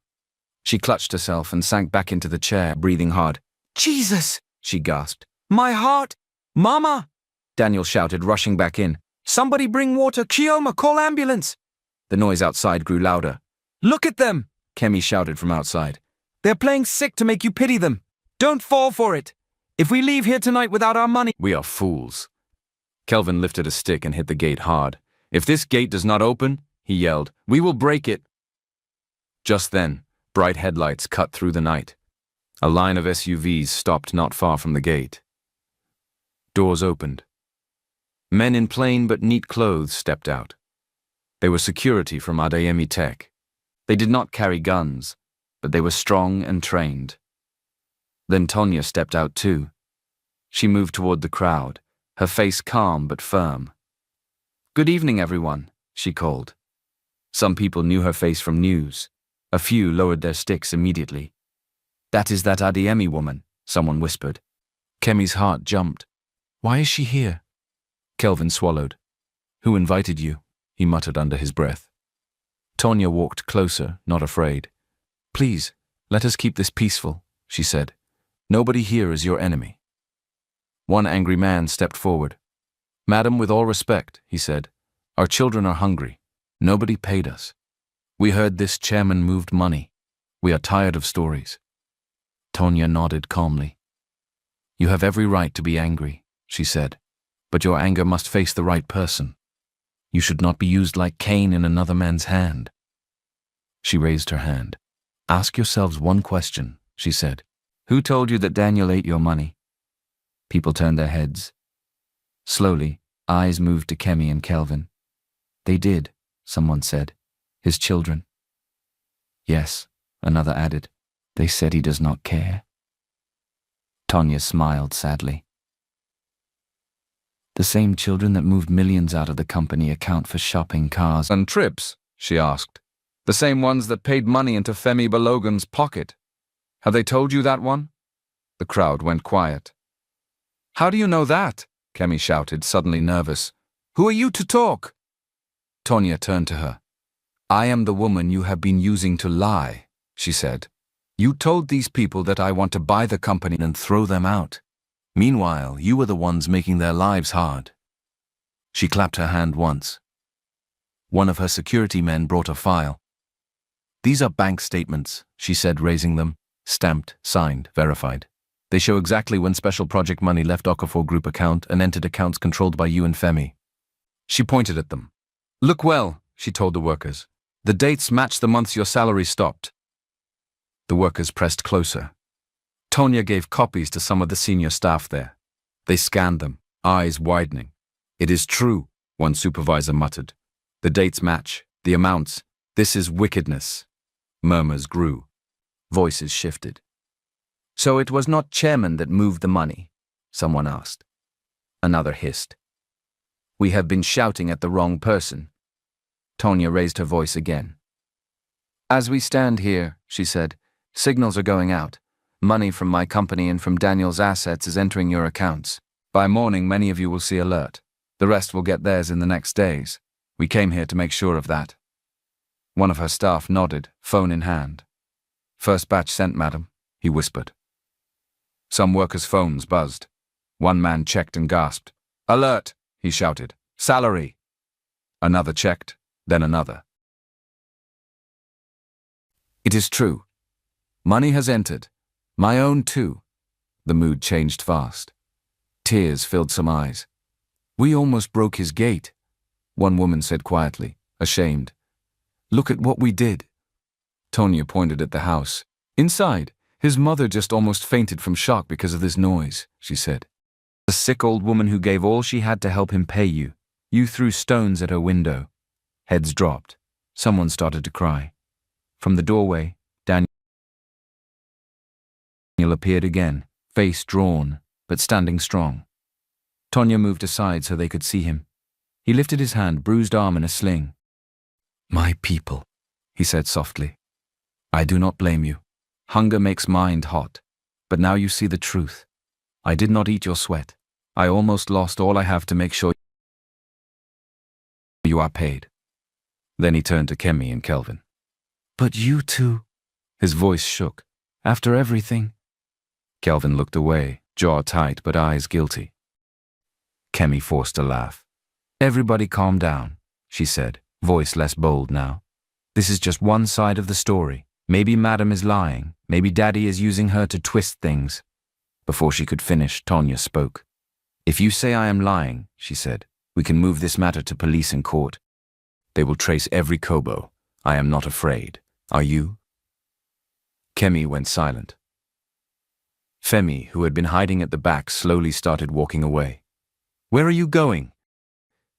She clutched herself and sank back into the chair, breathing hard. "Jesus!" she gasped. "My heart! Mama!" Daniel shouted, rushing back in. "Somebody bring water! Chioma, call ambulance!" The noise outside grew louder. "Look at them!" Kemi shouted from outside. "They're playing sick to make you pity them. Don't fall for it. If we leave here tonight without our money..." "We are fools." Kelvin lifted a stick and hit the gate hard. "If this gate does not open," he yelled, "we will break it." Just then, bright headlights cut through the night. A line of SUVs stopped not far from the gate. Doors opened. Men in plain but neat clothes stepped out. They were security from Adeyemi Tech. They did not carry guns, but they were strong and trained. Then Tonya stepped out too. She moved toward the crowd, her face calm but firm. "Good evening, everyone," she called. Some people knew her face from news. A few lowered their sticks immediately. "That is that Adeyemi woman," someone whispered. Kemi's heart jumped. "Why is she here?" Kelvin swallowed. "Who invited you?" he muttered under his breath. Tonya walked closer, not afraid. "Please, let us keep this peaceful," she said. "Nobody here is your enemy." One angry man stepped forward. "Madam, with all respect," he said, "our children are hungry. Nobody paid us. We heard this chairman moved money. We are tired of stories." Tonya nodded calmly. "You have every right to be angry," she said, "but your anger must face the right person. You should not be used like Cain in another man's hand." She raised her hand. "Ask yourselves one question," she said. "Who told you that Daniel ate your money?" People turned their heads. Slowly, eyes moved to Kemi and Kelvin. "They did," someone said. "His children." "Yes," another added. "They said he does not care." Tonya smiled sadly. "The same children that moved millions out of the company account for shopping, cars, and trips?" she asked. "The same ones that paid money into Femi Balogan's pocket. Have they told you that one?" The crowd went quiet. "How do you know that?" Kemi shouted, suddenly nervous. "Who are you to talk?" Tonya turned to her. "I am the woman you have been using to lie," she said. "You told these people that I want to buy the company and throw them out. Meanwhile, you were the ones making their lives hard." She clapped her hand once. One of her security men brought a file. "These are bank statements," she said, raising them. Stamped, signed, verified. "They show exactly when special project money left Okafor Group account and entered accounts controlled by you and Femi." She pointed at them. "Look well," she told the workers. "The dates match the months your salary stopped." The workers pressed closer. Tonya gave copies to some of the senior staff there. They scanned them, eyes widening. "It is true," one supervisor muttered. "The dates match, the amounts. This is wickedness." Murmurs grew. Voices shifted. "So it was not chairman that moved the money?" someone asked. Another hissed. "We have been shouting at the wrong person." Tonya raised her voice again. "As we stand here," she said, "signals are going out. Money from my company and from Daniel's assets is entering your accounts. By morning, many of you will see alert. The rest will get theirs in the next days. We came here to make sure of that." One of her staff nodded, phone in hand. "First batch sent, madam," he whispered. Some workers' phones buzzed. One man checked and gasped. "Alert!" he shouted. "Salary!" Another checked, then another. "It is true. Money has entered. My own too." The mood changed fast. Tears filled some eyes. "We almost broke his gate," one woman said quietly, ashamed. "Look at what we did." Tonya pointed at the house. "Inside, his mother just almost fainted from shock because of this noise," she said. "A sick old woman who gave all she had to help him pay you. You threw stones at her window." Heads dropped. Someone started to cry. From the doorway, Daniel appeared again, face drawn, but standing strong. Tonya moved aside so they could see him. He lifted his hand, bruised arm in a sling. "My people," he said softly. "I do not blame you. Hunger makes mind hot. But now you see the truth. I did not eat your sweat. I almost lost all I have to make sure you are paid." Then he turned to Kemi and Kelvin. "But you two," his voice shook, "after everything." Kelvin looked away, jaw tight but eyes guilty. Kemi forced a laugh. "Everybody calm down," she said, voice less bold now. "This is just one side of the story. Maybe Madam is lying. Maybe Daddy is using her to twist things." Before she could finish, Tonya spoke. "If you say I am lying," she said, "we can move this matter to police and court. They will trace every kobo. I am not afraid. Are you?" Kemi went silent. Femi, who had been hiding at the back, slowly started walking away. "Where are you going?"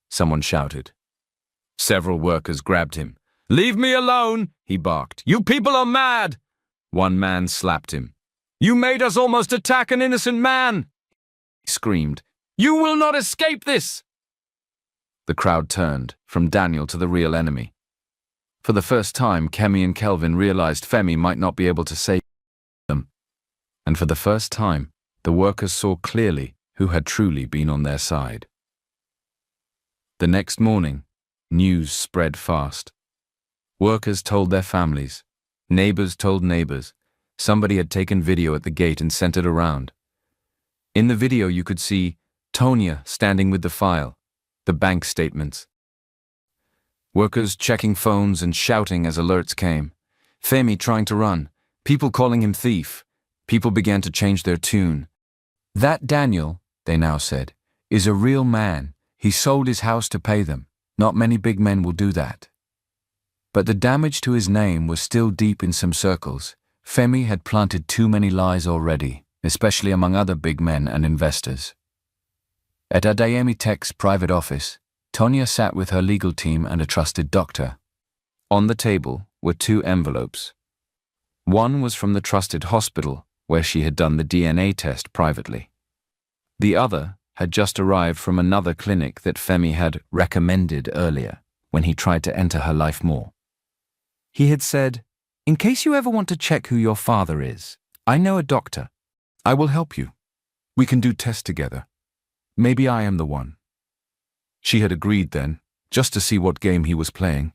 someone shouted. Several workers grabbed him. "Leave me alone," he barked. "You people are mad." One man slapped him. "You made us almost attack an innocent man," he screamed. "You will not escape this." The crowd turned, from Daniel to the real enemy. For the first time, Kemi and Kelvin realized Femi might not be able to save them. And for the first time, the workers saw clearly who had truly been on their side. The next morning, news spread fast. Workers told their families. Neighbors told neighbors. Somebody had taken video at the gate and sent it around. In the video you could see Tonya standing with the file, the bank statements. Workers checking phones and shouting as alerts came. Femi trying to run, people calling him thief. People began to change their tune. "That Daniel," they now said, "is a real man. He sold his house to pay them. Not many big men will do that." But the damage to his name was still deep in some circles. Femi had planted too many lies already, especially among other big men and investors. At Adayemi Tech's private office, Tonya sat with her legal team and a trusted doctor. On the table were two envelopes. One was from the trusted hospital, where she had done the DNA test privately. The other had just arrived from another clinic that Femi had recommended earlier, when he tried to enter her life more. He had said, "In case you ever want to check who your father is, I know a doctor. I will help you. We can do tests together. Maybe I am the one." She had agreed then, just to see what game he was playing.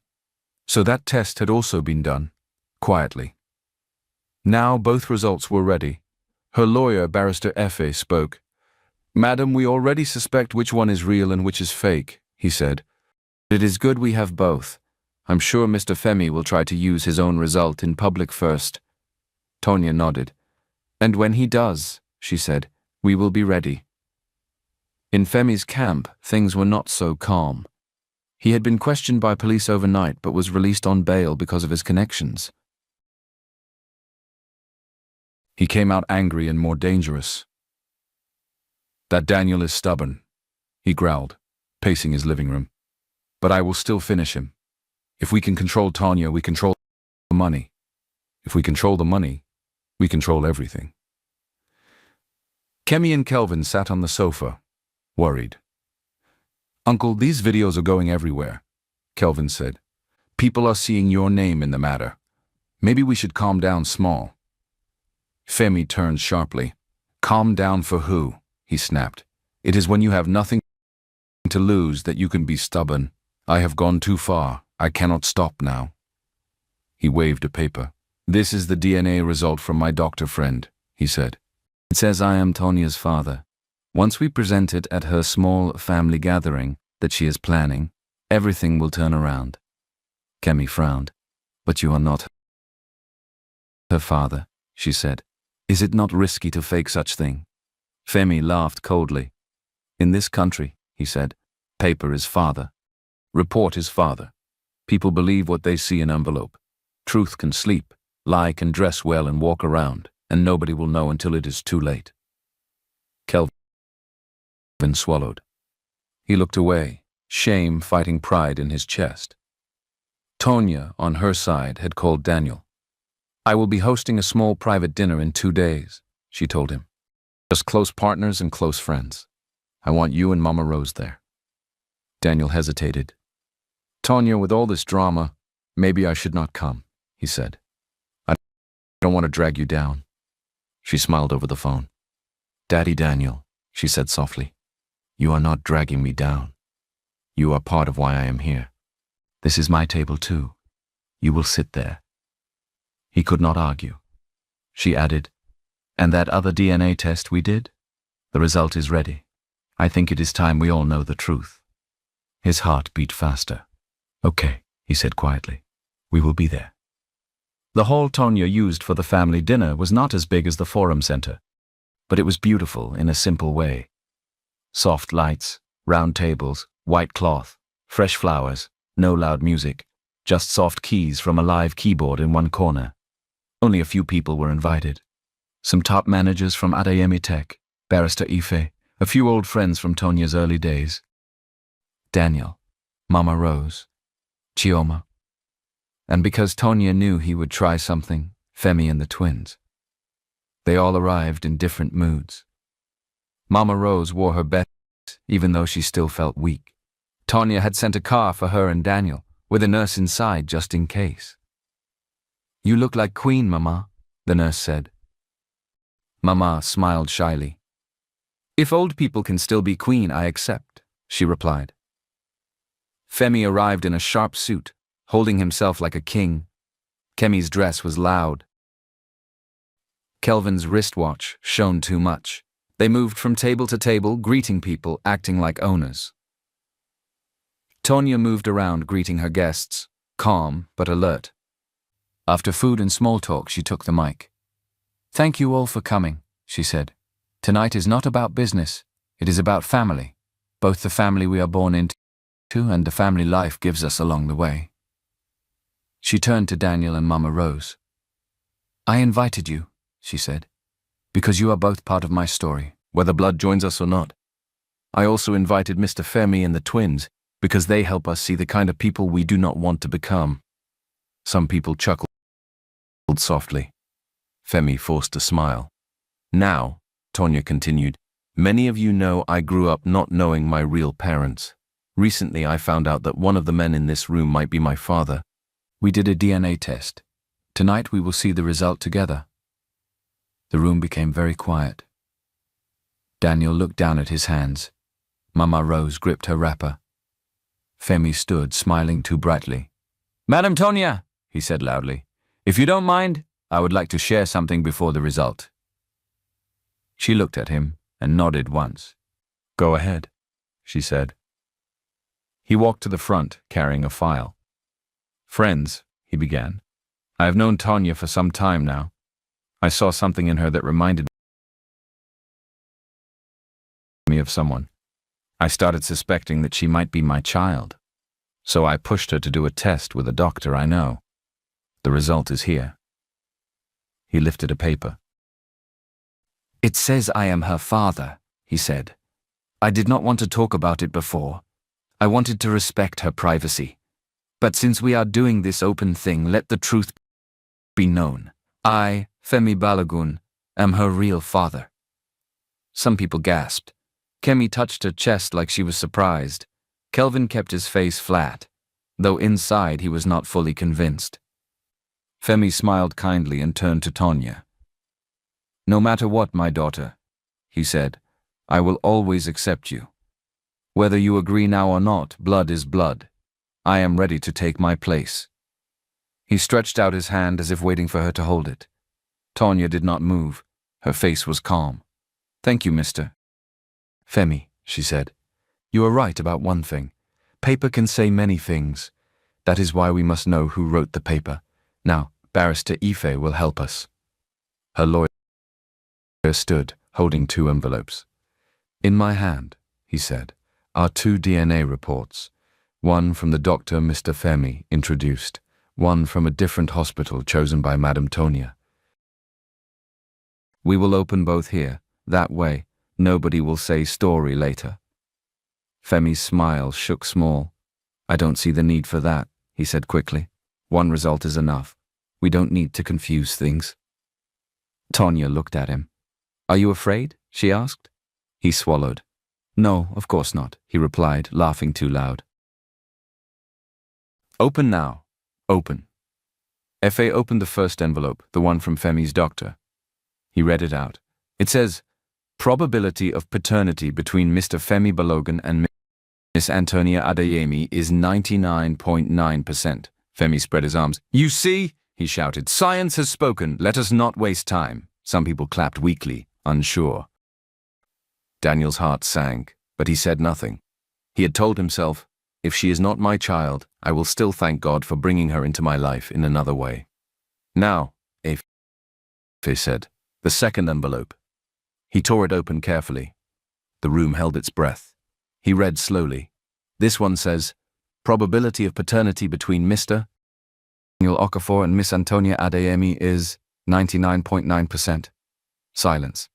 So that test had also been done, quietly. Now both results were ready. Her lawyer, Barrister Efe, spoke. "Madam, we already suspect which one is real and which is fake," he said. "It is good we have both. I'm sure Mr. Femi will try to use his own result in public first." Tonya nodded. "And when he does," she said, "we will be ready." In Femi's camp, things were not so calm. He had been questioned by police overnight but was released on bail because of his connections. He came out angry and more dangerous. That Daniel is stubborn, he growled, pacing his living room. But I will still finish him. If we can control Tanya, we control the money. If we control the money, we control everything. Kemi and Kelvin sat on the sofa, worried. Uncle, these videos are going everywhere, Kelvin said. People are seeing your name in the matter. Maybe we should calm down small. Femi turned sharply. Calm down for who? He snapped. It is when you have nothing to lose that you can be stubborn. I have gone too far. I cannot stop now. He waved a paper. This is the DNA result from my doctor friend, he said. It says I am Tanya's father. Once we present it at her small family gathering that she is planning, everything will turn around. Kemi frowned. But you are not her father, she said. Is it not risky to fake such thing? Femi laughed coldly. In this country, he said, paper is father. Report is father. People believe what they see in envelope. Truth can sleep, lie can dress well and walk around, and nobody will know until it is too late. Kelvin swallowed. He looked away, shame fighting pride in his chest. Tonya, on her side, had called Daniel. I will be hosting a small private dinner in 2 days, she told him. Just close partners and close friends. I want you and Mama Rose there. Daniel hesitated. Tonya, with all this drama, maybe I should not come, he said. I don't want to drag you down. She smiled over the phone. Daddy Daniel, she said softly, you are not dragging me down. You are part of why I am here. This is my table too. You will sit there. He could not argue. She added, and that other DNA test we did? The result is ready. I think it is time we all know the truth. His heart beat faster. Okay, he said quietly. We will be there. The hall Tonya used for the family dinner was not as big as the Forum Center, but it was beautiful in a simple way. Soft lights, round tables, white cloth, fresh flowers, no loud music, just soft keys from a live keyboard in one corner. Only a few people were invited. Some top managers from Adeyemi Tech, Barrister Ife, a few old friends from Tonya's early days. Daniel, Mama Rose, Chioma. And because Tonya knew he would try something, Femi and the twins. They all arrived in different moods. Mama Rose wore her best, even though she still felt weak. Tonya had sent a car for her and Daniel, with a nurse inside just in case. You look like Queen, Mama, the nurse said. Mama smiled shyly. If old people can still be queen, I accept, she replied. Femi arrived in a sharp suit, holding himself like a king. Kemi's dress was loud. Kelvin's wristwatch shone too much. They moved from table to table, greeting people, acting like owners. Tonya moved around greeting her guests, calm but alert. After food and small talk, she took the mic. Thank you all for coming, she said. Tonight is not about business, it is about family, both the family we are born into and the family life gives us along the way. She turned to Daniel and Mama Rose. I invited you, she said, because you are both part of my story, whether blood joins us or not. I also invited Mr. Femi and the twins because they help us see the kind of people we do not want to become. Some people chuckled softly. Femi forced a smile. Now, Tonya continued, many of you know I grew up not knowing my real parents. Recently I found out that one of the men in this room might be my father. We did a DNA test. Tonight we will see the result together. The room became very quiet. Daniel looked down at his hands. Mama Rose gripped her wrapper. Femi stood, smiling too brightly. Madam Tonya, he said loudly, if you don't mind, I would like to share something before the result. She looked at him and nodded once. Go ahead, she said. He walked to the front, carrying a file. Friends, he began. I have known Tonya for some time now. I saw something in her that reminded me of someone. I started suspecting that she might be my child. So I pushed her to do a test with a doctor I know. The result is here. He lifted a paper. It says I am her father, he said. I did not want to talk about it before. I wanted to respect her privacy. But since we are doing this open thing, let the truth be known. I, Femi Balogun, am her real father. Some people gasped. Kemi touched her chest like she was surprised. Kelvin kept his face flat, though inside he was not fully convinced. Femi smiled kindly and turned to Tonya. No matter what, my daughter, he said, I will always accept you. Whether you agree now or not, blood is blood. I am ready to take my place. He stretched out his hand as if waiting for her to hold it. Tonya did not move. Her face was calm. Thank you, Mr. Femi, she said. You are right about one thing. Paper can say many things. That is why we must know who wrote the paper. Now, Barrister Ife will help us. Her lawyer stood, holding 2 envelopes. In my hand, he said, are 2 DNA reports. One from the doctor Mr. Femi introduced, one from a different hospital chosen by Madame Tonya. We will open both here. That way, nobody will say story later. Femi's smile shook small. I don't see the need for that, he said quickly. One result is enough. We don't need to confuse things. Tonya looked at him. Are you afraid? She asked. He swallowed. No, of course not, he replied, laughing too loud. Open now. Open. F.A. opened the first envelope, the one from Femi's doctor. He read it out. It says, probability of paternity between Mr. Femi Balogun and Miss Antonia Adeyemi is 99.9%. Femi spread his arms. You see, he shouted, science has spoken. Let us not waste time. Some people clapped weakly, unsure. Daniel's heart sank, but he said nothing. He had told himself, if she is not my child, I will still thank God for bringing her into my life in another way. Now, Afe said, the second envelope. He tore it open carefully. The room held its breath. He read slowly. This one says, probability of paternity between Mr. Daniel Okafor and Miss Antonia Adeyemi is 99.9%. Silence.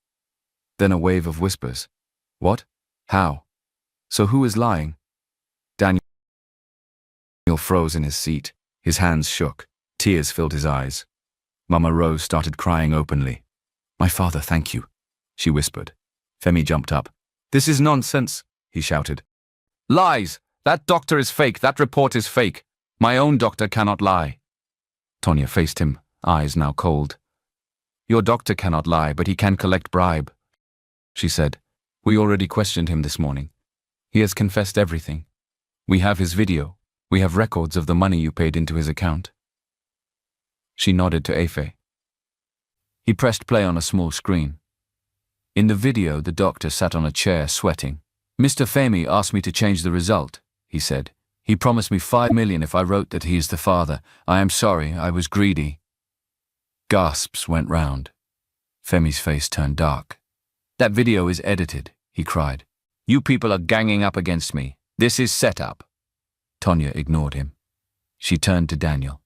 Then a wave of whispers. What? How? So who is lying? Daniel froze in his seat. His hands shook. Tears filled his eyes. Mama Rose started crying openly. My father, thank you, she whispered. Femi jumped up. This is nonsense, he shouted. Lies! That doctor is fake. That report is fake. My own doctor cannot lie. Tonya faced him, eyes now cold. Your doctor cannot lie, but he can collect bribe, she said. We already questioned him this morning. He has confessed everything. We have his video. We have records of the money you paid into his account. She nodded to Afe. He pressed play on a small screen. In the video, the doctor sat on a chair, sweating. Mr. Femi asked me to change the result, he said. He promised me 5 million if I wrote that he is the father. I am sorry, I was greedy. Gasps went round. Femi's face turned dark. That video is edited, he cried. You people are ganging up against me. This is set up. Tonya ignored him. She turned to Daniel.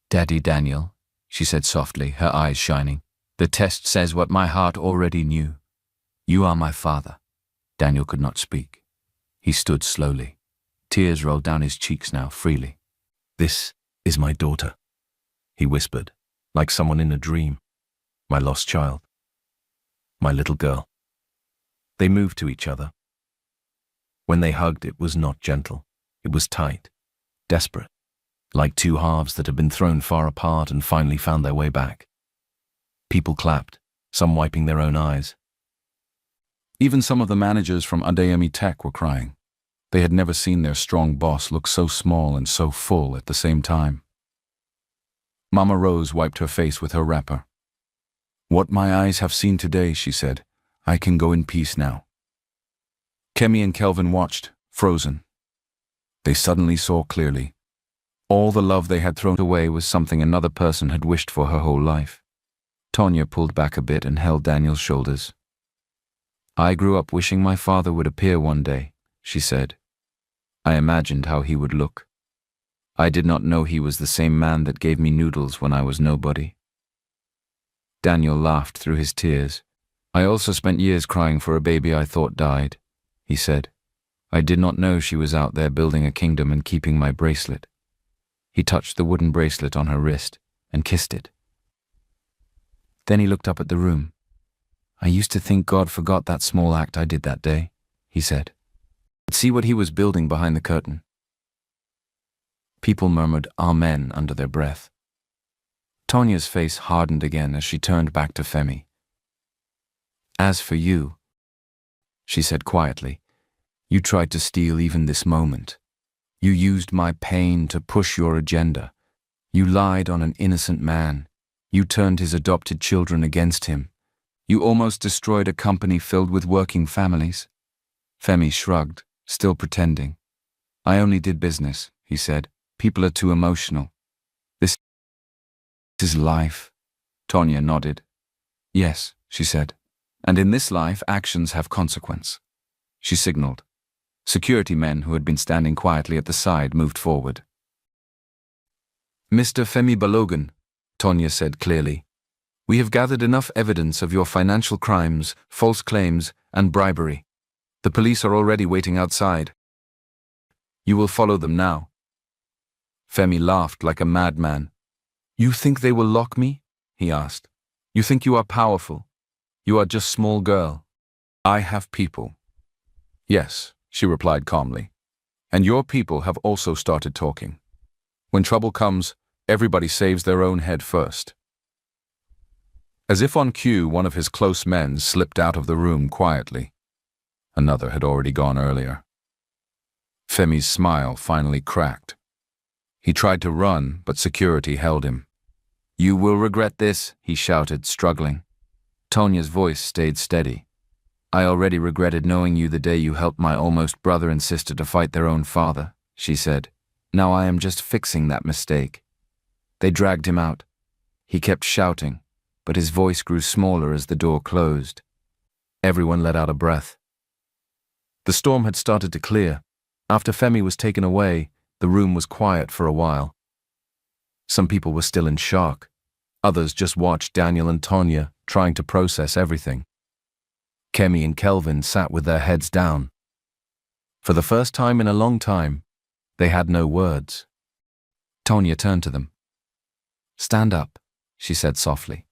Daddy Daniel, she said softly, her eyes shining. The test says what my heart already knew. You are my father. Daniel could not speak. He stood slowly. Tears rolled down his cheeks now freely. This is my daughter, he whispered, like someone in a dream. My lost child. My little girl. They moved to each other. When they hugged, it was not gentle. It was tight, desperate, like 2 halves that had been thrown far apart and finally found their way back. People clapped, some wiping their own eyes. Even some of the managers from Adeyemi Tech were crying. They had never seen their strong boss look so small and so full at the same time. Mama Rose wiped her face with her wrapper. What my eyes have seen today, she said. I can go in peace now. Kemi and Kelvin watched, frozen. They suddenly saw clearly. All the love they had thrown away was something another person had wished for her whole life. Tonya pulled back a bit and held Daniel's shoulders. I grew up wishing my father would appear one day, she said. I imagined how he would look. I did not know he was the same man that gave me noodles when I was nobody. Daniel laughed through his tears. I also spent years crying for a baby I thought died, he said. I did not know she was out there building a kingdom and keeping my bracelet. He touched the wooden bracelet on her wrist and kissed it. Then he looked up at the room. I used to think God forgot that small act I did that day, he said. But see what he was building behind the curtain. People murmured Amen under their breath. Tonya's face hardened again as she turned back to Femi. As for you, she said quietly, you tried to steal even this moment. You used my pain to push your agenda. You lied on an innocent man. You turned his adopted children against him. You almost destroyed a company filled with working families. Femi shrugged, still pretending. I only did business, he said. People are too emotional. This is life. Tonya nodded. Yes, she said. And in this life, actions have consequence. She signaled. Security men who had been standing quietly at the side moved forward. Mr. Femi Balogun, Tonya said clearly, we have gathered enough evidence of your financial crimes, false claims, and bribery. The police are already waiting outside. You will follow them now. Femi laughed like a madman. You think they will lock me? He asked. You think you are powerful? You are just small girl. I have people. Yes, she replied calmly. And your people have also started talking. When trouble comes, everybody saves their own head first. As if on cue, one of his close men slipped out of the room quietly. Another had already gone earlier. Femi's smile finally cracked. He tried to run, but security held him. You will regret this, he shouted, struggling. Tonya's voice stayed steady. I already regretted knowing you the day you helped my almost brother and sister to fight their own father, she said. Now I am just fixing that mistake. They dragged him out. He kept shouting, but his voice grew smaller as the door closed. Everyone let out a breath. The storm had started to clear. After Femi was taken away, the room was quiet for a while. Some people were still in shock. Others just watched Daniel and Tonya trying to process everything. Kemi and Kelvin sat with their heads down. For the first time in a long time, they had no words. Tonya turned to them. Stand up, she said softly.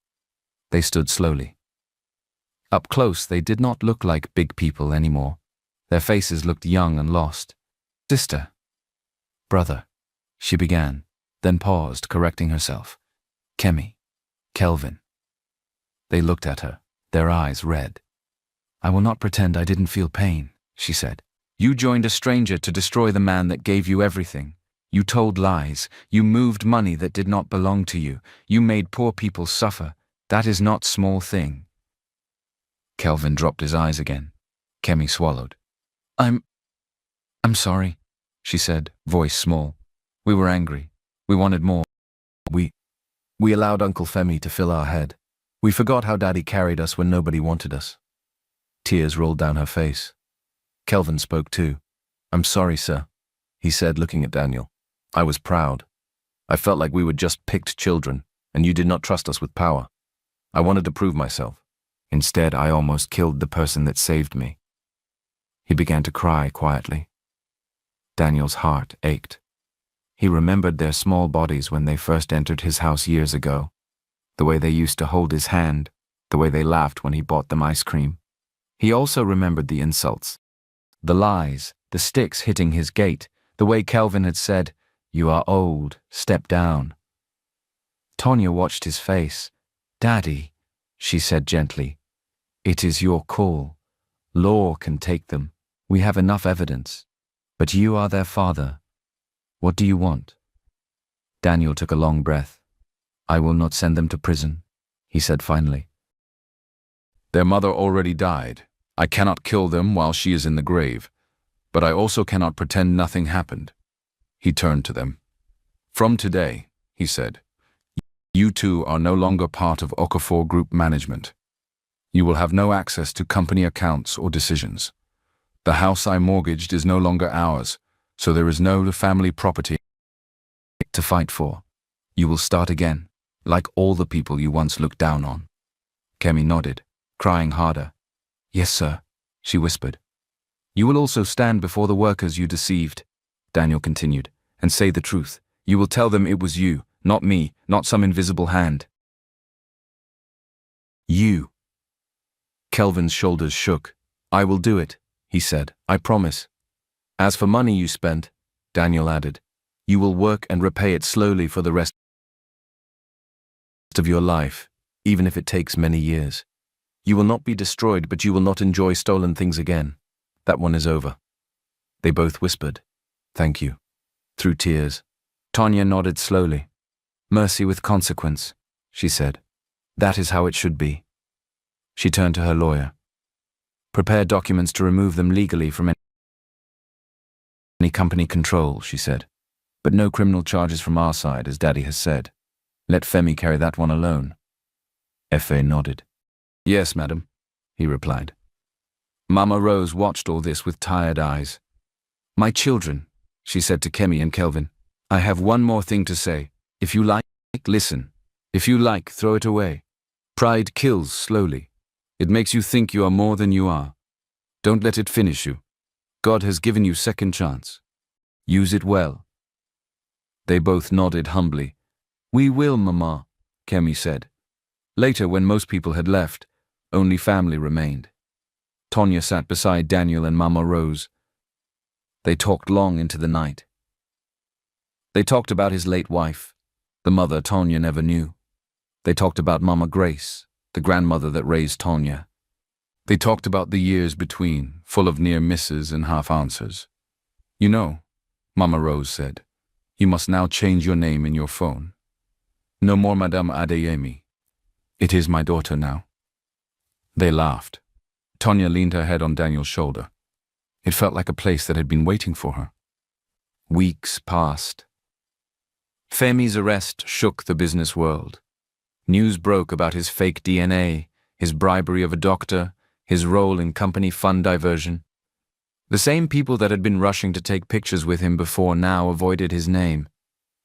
They stood slowly. Up close, they did not look like big people anymore. Their faces looked young and lost. Sister. Brother, she began, then paused, correcting herself. Kemi. Kelvin. They looked at her, their eyes red. I will not pretend I didn't feel pain, she said. You joined a stranger to destroy the man that gave you everything. You told lies. You moved money that did not belong to you. You made poor people suffer. That is not small thing. Kelvin dropped his eyes again. Kemi swallowed. I'm sorry, she said, voice small. We were angry. We wanted more. We allowed Uncle Femi to fill our head. We forgot how Daddy carried us when nobody wanted us. Tears rolled down her face. Kelvin spoke too. I'm sorry, sir, he said, looking at Daniel. I was proud. I felt like we were just picked children, and you did not trust us with power. I wanted to prove myself. Instead, I almost killed the person that saved me. He began to cry quietly. Daniel's heart ached. He remembered their small bodies when they first entered his house years ago. The way they used to hold his hand, the way they laughed when he bought them ice cream. He also remembered the insults, the lies, the sticks hitting his gate, the way Kelvin had said, You are old, step down. Tonya watched his face. Daddy, she said gently, it is your call. Law can take them. We have enough evidence. But you are their father. What do you want? Daniel took a long breath. I will not send them to prison, he said finally. Their mother already died. I cannot kill them while she is in the grave, but I also cannot pretend nothing happened. He turned to them. From today, he said, you two are no longer part of Okafor Group management. You will have no access to company accounts or decisions. The house I mortgaged is no longer ours, so there is no family property to fight for. You will start again, like all the people you once looked down on. Kemi nodded, crying harder. "Yes, sir," she whispered. "You will also stand before the workers you deceived," Daniel continued, "and say the truth. You will tell them it was you, not me, not some invisible hand. You." Kelvin's shoulders shook. "I will do it," he said. "I promise. As for money you spent," Daniel added, "you will work and repay it slowly for the rest of your life, even if it takes many years. You will not be destroyed, but you will not enjoy stolen things again. That one is over." They both whispered, "Thank you," through tears. Tonya nodded slowly. "Mercy with consequence," she said. "That is how it should be." She turned to her lawyer. "Prepare documents to remove them legally from any company control," she said. "But no criminal charges from our side, as Daddy has said. Let Femi carry that one alone." F.A. nodded. "Yes, madam," he replied. Mama Rose watched all this with tired eyes. "My children," she said to Kemi and Kelvin, "I have one more thing to say. If you like, listen. If you like, throw it away. Pride kills slowly. It makes you think you are more than you are. Don't let it finish you. God has given you second chance. Use it well." They both nodded humbly. "We will, Mama," Kemi said. Later, when most people had left, only family remained. Tonya sat beside Daniel and Mama Rose. They talked long into the night. They talked about his late wife, the mother Tonya never knew. They talked about Mama Grace, the grandmother that raised Tonya. They talked about the years between, full of near misses and half answers. "You know," Mama Rose said, "you must now change your name in your phone. No more Madame Adeyemi. It is my daughter now." They laughed. Tonya leaned her head on Daniel's shoulder. It felt like a place that had been waiting for her. Weeks passed. Femi's arrest shook the business world. News broke about his fake DNA, his bribery of a doctor, his role in company fund diversion. The same people that had been rushing to take pictures with him before now avoided his name.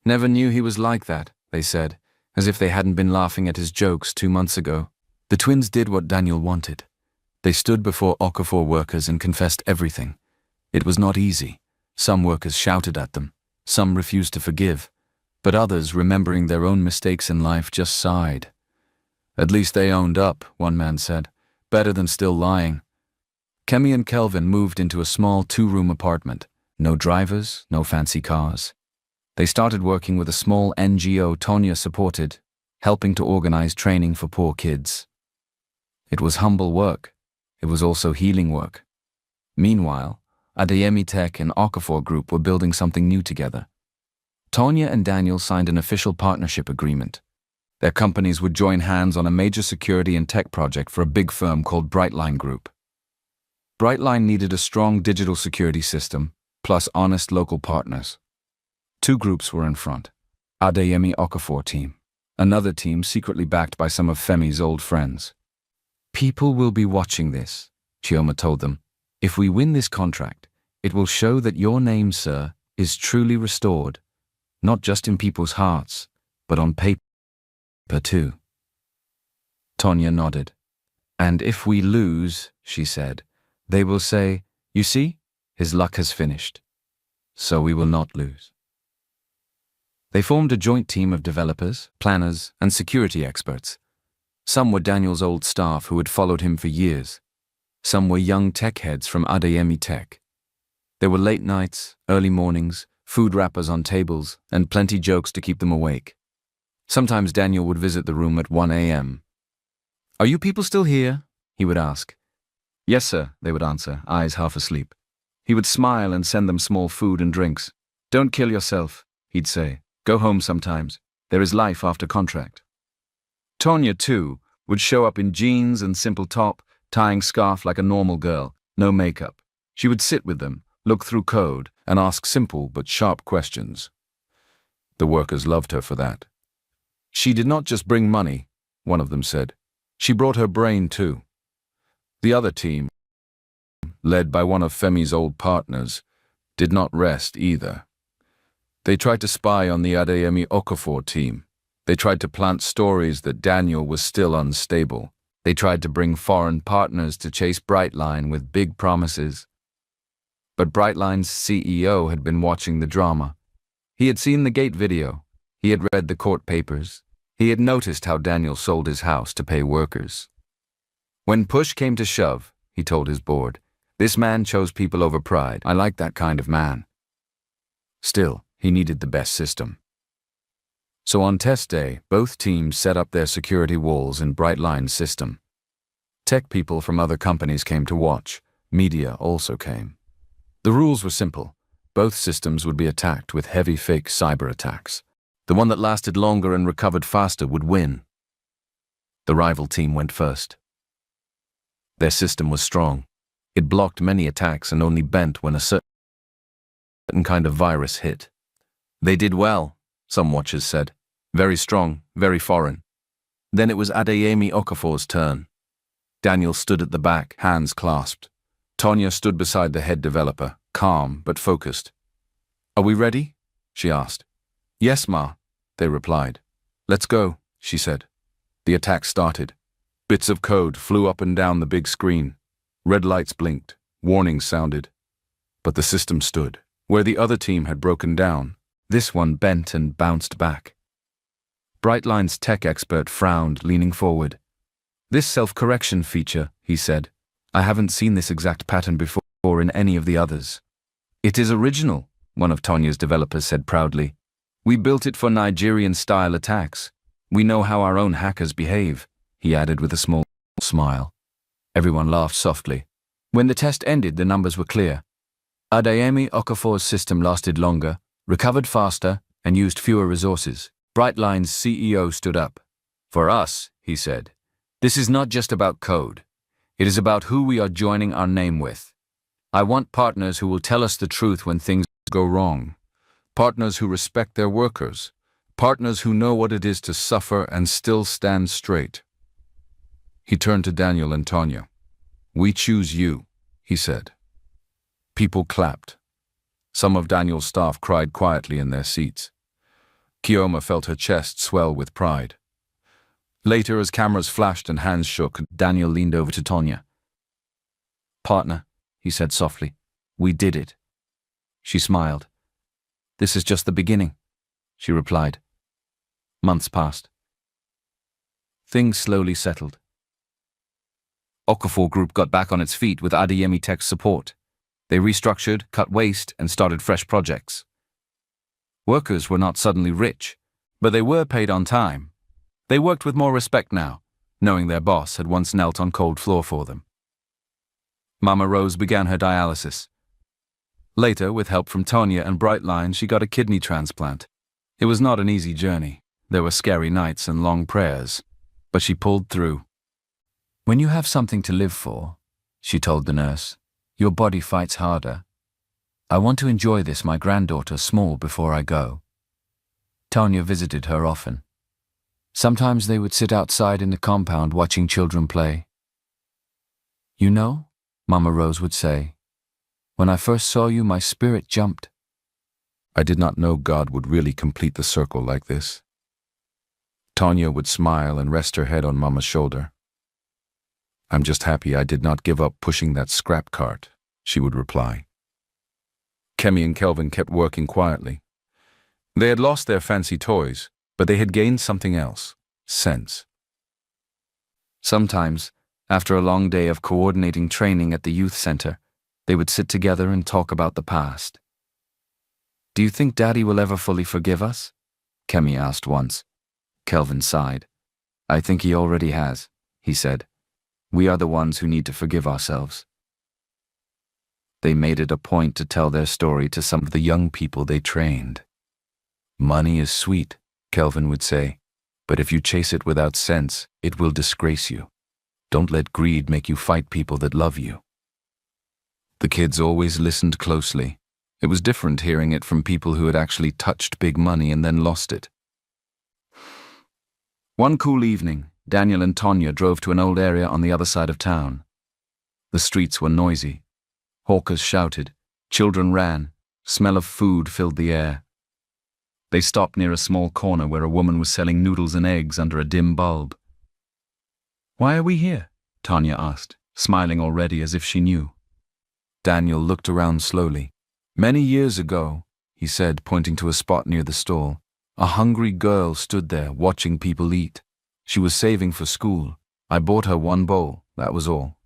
"Never knew he was like that," they said, as if they hadn't been laughing at his jokes 2 months ago. The twins did what Daniel wanted. They stood before Okafor workers and confessed everything. It was not easy. Some workers shouted at them. Some refused to forgive. But others, remembering their own mistakes in life, just sighed. "At least they owned up," one man said. "Better than still lying." Kemi and Kelvin moved into a small 2-room apartment. No drivers, no fancy cars. They started working with a small NGO Tonya supported, helping to organize training for poor kids. It was humble work. It was also healing work. Meanwhile, Adeyemi Tech and Okafor Group were building something new together. Tonya and Daniel signed an official partnership agreement. Their companies would join hands on a major security and tech project for a big firm called Brightline Group. Brightline needed a strong digital security system, plus honest local partners. 2 groups were in front. Adeyemi Okafor team. Another team secretly backed by some of Femi's old friends. "People will be watching this," Chioma told them. "If we win this contract, it will show that your name, sir, is truly restored, not just in people's hearts, but on paper too." Tonya nodded. "And if we lose," she said, "they will say, 'You see, his luck has finished.' So we will not lose." They formed a joint team of developers, planners, and security experts. Some were Daniel's old staff who had followed him for years. Some were young tech heads from Adeyemi Tech. There were late nights, early mornings, food wrappers on tables, and plenty jokes to keep them awake. Sometimes Daniel would visit the room at 1 a.m. "Are you people still here?" he would ask. "Yes, sir," they would answer, eyes half asleep. He would smile and send them small food and drinks. "Don't kill yourself," he'd say. "Go home sometimes. There is life after contract." Tonya, too, would show up in jeans and simple top, tying scarf like a normal girl, no makeup. She would sit with them, look through code, and ask simple but sharp questions. The workers loved her for that. "She did not just bring money," one of them said. "She brought her brain too." The other team, led by one of Femi's old partners, did not rest either. They tried to spy on the Adeyemi Okafor team. They tried to plant stories that Daniel was still unstable, They tried to bring foreign partners to chase Brightline with big promises. But Brightline's CEO had been watching the drama. He had seen the gate video. He had read the court papers. He had noticed how Daniel sold his house to pay workers. When push came to shove, he told his board, this man chose people over pride. I like that kind of man. Still, he needed the best system. So on test day, both teams set up their security walls in Brightline's system. Tech people from other companies came to watch. Media also came. The rules were simple. Both systems would be attacked with heavy fake cyber attacks. The one that lasted longer and recovered faster would win. The rival team went first. Their system was strong. It blocked many attacks and only bent when a certain kind of virus hit. They did well, some watchers said. Very strong, very foreign. Then it was Adeyemi Okafor's turn. Daniel stood at the back, hands clasped. Tonya stood beside the head developer, calm but focused. Are we ready? She asked. Yes, Ma, they replied. Let's go, she said. The attack started. Bits of code flew up and down the big screen. Red lights blinked. Warnings sounded. But the system stood. Where the other team had broken down, this one bent and bounced back. Brightline's tech expert frowned, leaning forward. This self-correction feature, he said. I haven't seen this exact pattern before in any of the others. It is original, one of Tonya's developers said proudly. We built it for Nigerian-style attacks. We know how our own hackers behave, he added with a small smile. Everyone laughed softly. When the test ended, the numbers were clear. Adeyemi Okafor's system lasted longer, recovered faster, and used fewer resources. Brightline's CEO stood up. For us, he said, this is not just about code. It is about who we are joining our name with. I want partners who will tell us the truth when things go wrong. Partners who respect their workers. Partners who know what it is to suffer and still stand straight. He turned to Daniel and Tonya. We choose you, he said. People clapped. Some of Daniel's staff cried quietly in their seats. Kioma felt her chest swell with pride. Later, as cameras flashed and hands shook, Daniel leaned over to Tonya. Partner, he said softly, we did it. She smiled. This is just the beginning, she replied. Months passed. Things slowly settled. Okafor Group got back on its feet with Adeyemi Tech's support. They restructured, cut waste, and started fresh projects. Workers were not suddenly rich, but they were paid on time. They worked with more respect now, knowing their boss had once knelt on cold floor for them. Mama Rose began her dialysis. Later, with help from Tonya and Brightline, she got a kidney transplant. It was not an easy journey. There were scary nights and long prayers, but she pulled through. When you have something to live for, she told the nurse, your body fights harder. I want to enjoy this, my granddaughter, small, before I go. Tonya visited her often. Sometimes they would sit outside in the compound watching children play. You know, Mama Rose would say, when I first saw you, my spirit jumped. I did not know God would really complete the circle like this. Tonya would smile and rest her head on Mama's shoulder. I'm just happy I did not give up pushing that scrap cart, she would reply. Kemi and Kelvin kept working quietly. They had lost their fancy toys, but they had gained something else, sense. Sometimes, after a long day of coordinating training at the youth center, they would sit together and talk about the past. Do you think Daddy will ever fully forgive us? Kemi asked once. Kelvin sighed. I think he already has, he said. We are the ones who need to forgive ourselves. They made it a point to tell their story to some of the young people they trained. Money is sweet, Kelvin would say, but if you chase it without sense, it will disgrace you. Don't let greed make you fight people that love you. The kids always listened closely. It was different hearing it from people who had actually touched big money and then lost it. One cool evening, Daniel and Tonya drove to an old area on the other side of town. The streets were noisy. Hawkers shouted, children ran, smell of food filled the air. They stopped near a small corner where a woman was selling noodles and eggs under a dim bulb. Why are we here? Tanya asked, smiling already as if she knew. Daniel looked around slowly. Many years ago, he said, pointing to a spot near the stall, a hungry girl stood there watching people eat. She was saving for school. I bought her one bowl, that was all.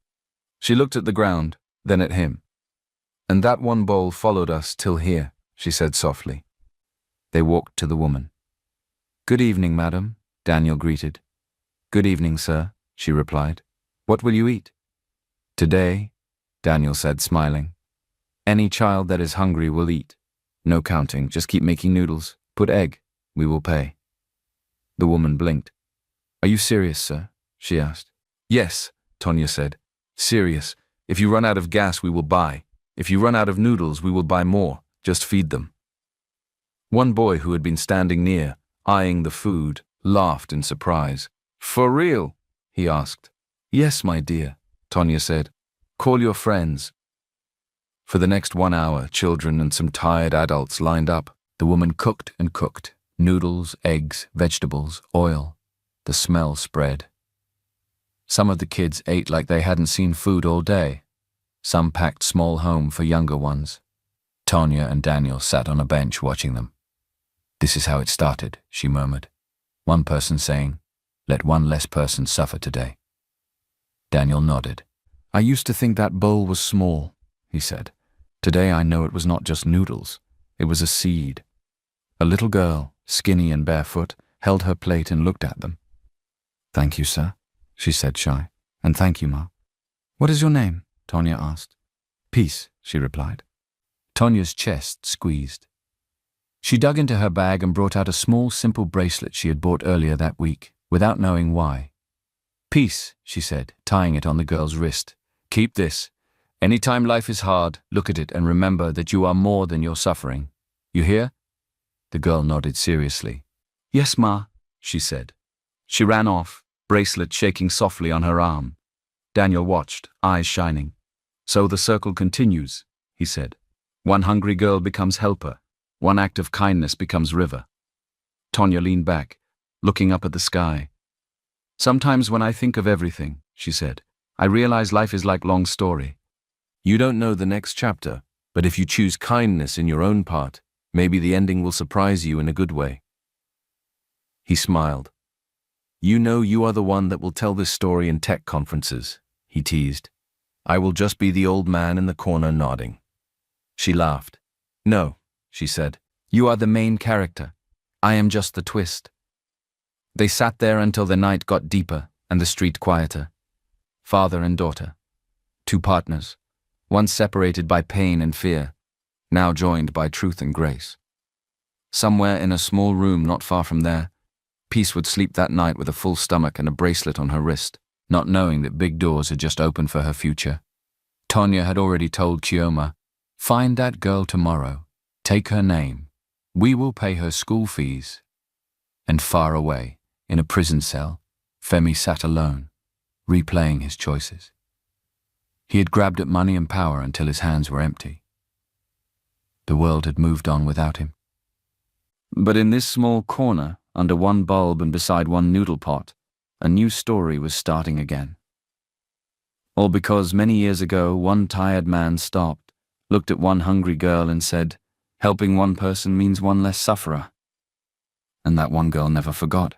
She looked at the ground, then at him. And that one bowl followed us till here, she said softly. They walked to the woman. Good evening, madam, Daniel greeted. Good evening, sir, she replied. What will you eat? Today, Daniel said, smiling. Any child that is hungry will eat. No counting, just keep making noodles. Put egg, we will pay. The woman blinked. Are you serious, sir? She asked. Yes, Tonya said. Serious. If you run out of gas, we will buy. If you run out of noodles, we will buy more. Just feed them. One boy who had been standing near, eyeing the food, laughed in surprise. For real? He asked. Yes, my dear, Tonya said. Call your friends. For the next 1 hour, children and some tired adults lined up. The woman cooked and cooked. Noodles, eggs, vegetables, oil. The smell spread. Some of the kids ate like they hadn't seen food all day. Some packed small home for younger ones. Tonya and Daniel sat on a bench watching them. This is how it started, she murmured. One person saying, let one less person suffer today. Daniel nodded. I used to think that bowl was small, he said. Today I know it was not just noodles. It was a seed. A little girl, skinny and barefoot, held her plate and looked at them. Thank you, sir, she said shy. And thank you, Ma. What is your name? Tonya asked. Peace, she replied. Tonya's chest squeezed. She dug into her bag and brought out a small, simple bracelet she had bought earlier that week, without knowing why. Peace, she said, tying it on the girl's wrist. Keep this. Anytime life is hard, look at it and remember that you are more than your suffering. You hear? The girl nodded seriously. Yes, Ma, she said. She ran off, bracelet shaking softly on her arm. Daniel watched, eyes shining. So the circle continues, he said. One hungry girl becomes helper. One act of kindness becomes river. Tonya leaned back, looking up at the sky. Sometimes when I think of everything, she said, I realize life is like long story. You don't know the next chapter, but if you choose kindness in your own part, maybe the ending will surprise you in a good way. He smiled. You know you are the one that will tell this story in tech conferences, he teased. I will just be the old man in the corner nodding. She laughed. No, she said. You are the main character. I am just the twist. They sat there until the night got deeper and the street quieter. Father and daughter. Two partners. Once separated by pain and fear, now joined by truth and grace. Somewhere in a small room not far from there, Peace would sleep that night with a full stomach and a bracelet on her wrist, not knowing that big doors had just opened for her future. Tonya had already told Chioma, find that girl tomorrow, take her name, we will pay her school fees. And far away, in a prison cell, Femi sat alone, replaying his choices. He had grabbed at money and power until his hands were empty. The world had moved on without him. But in this small corner, under one bulb and beside one noodle pot, a new story was starting again. All because many years ago one tired man stopped, looked at one hungry girl and said, helping one person means one less sufferer. And that one girl never forgot.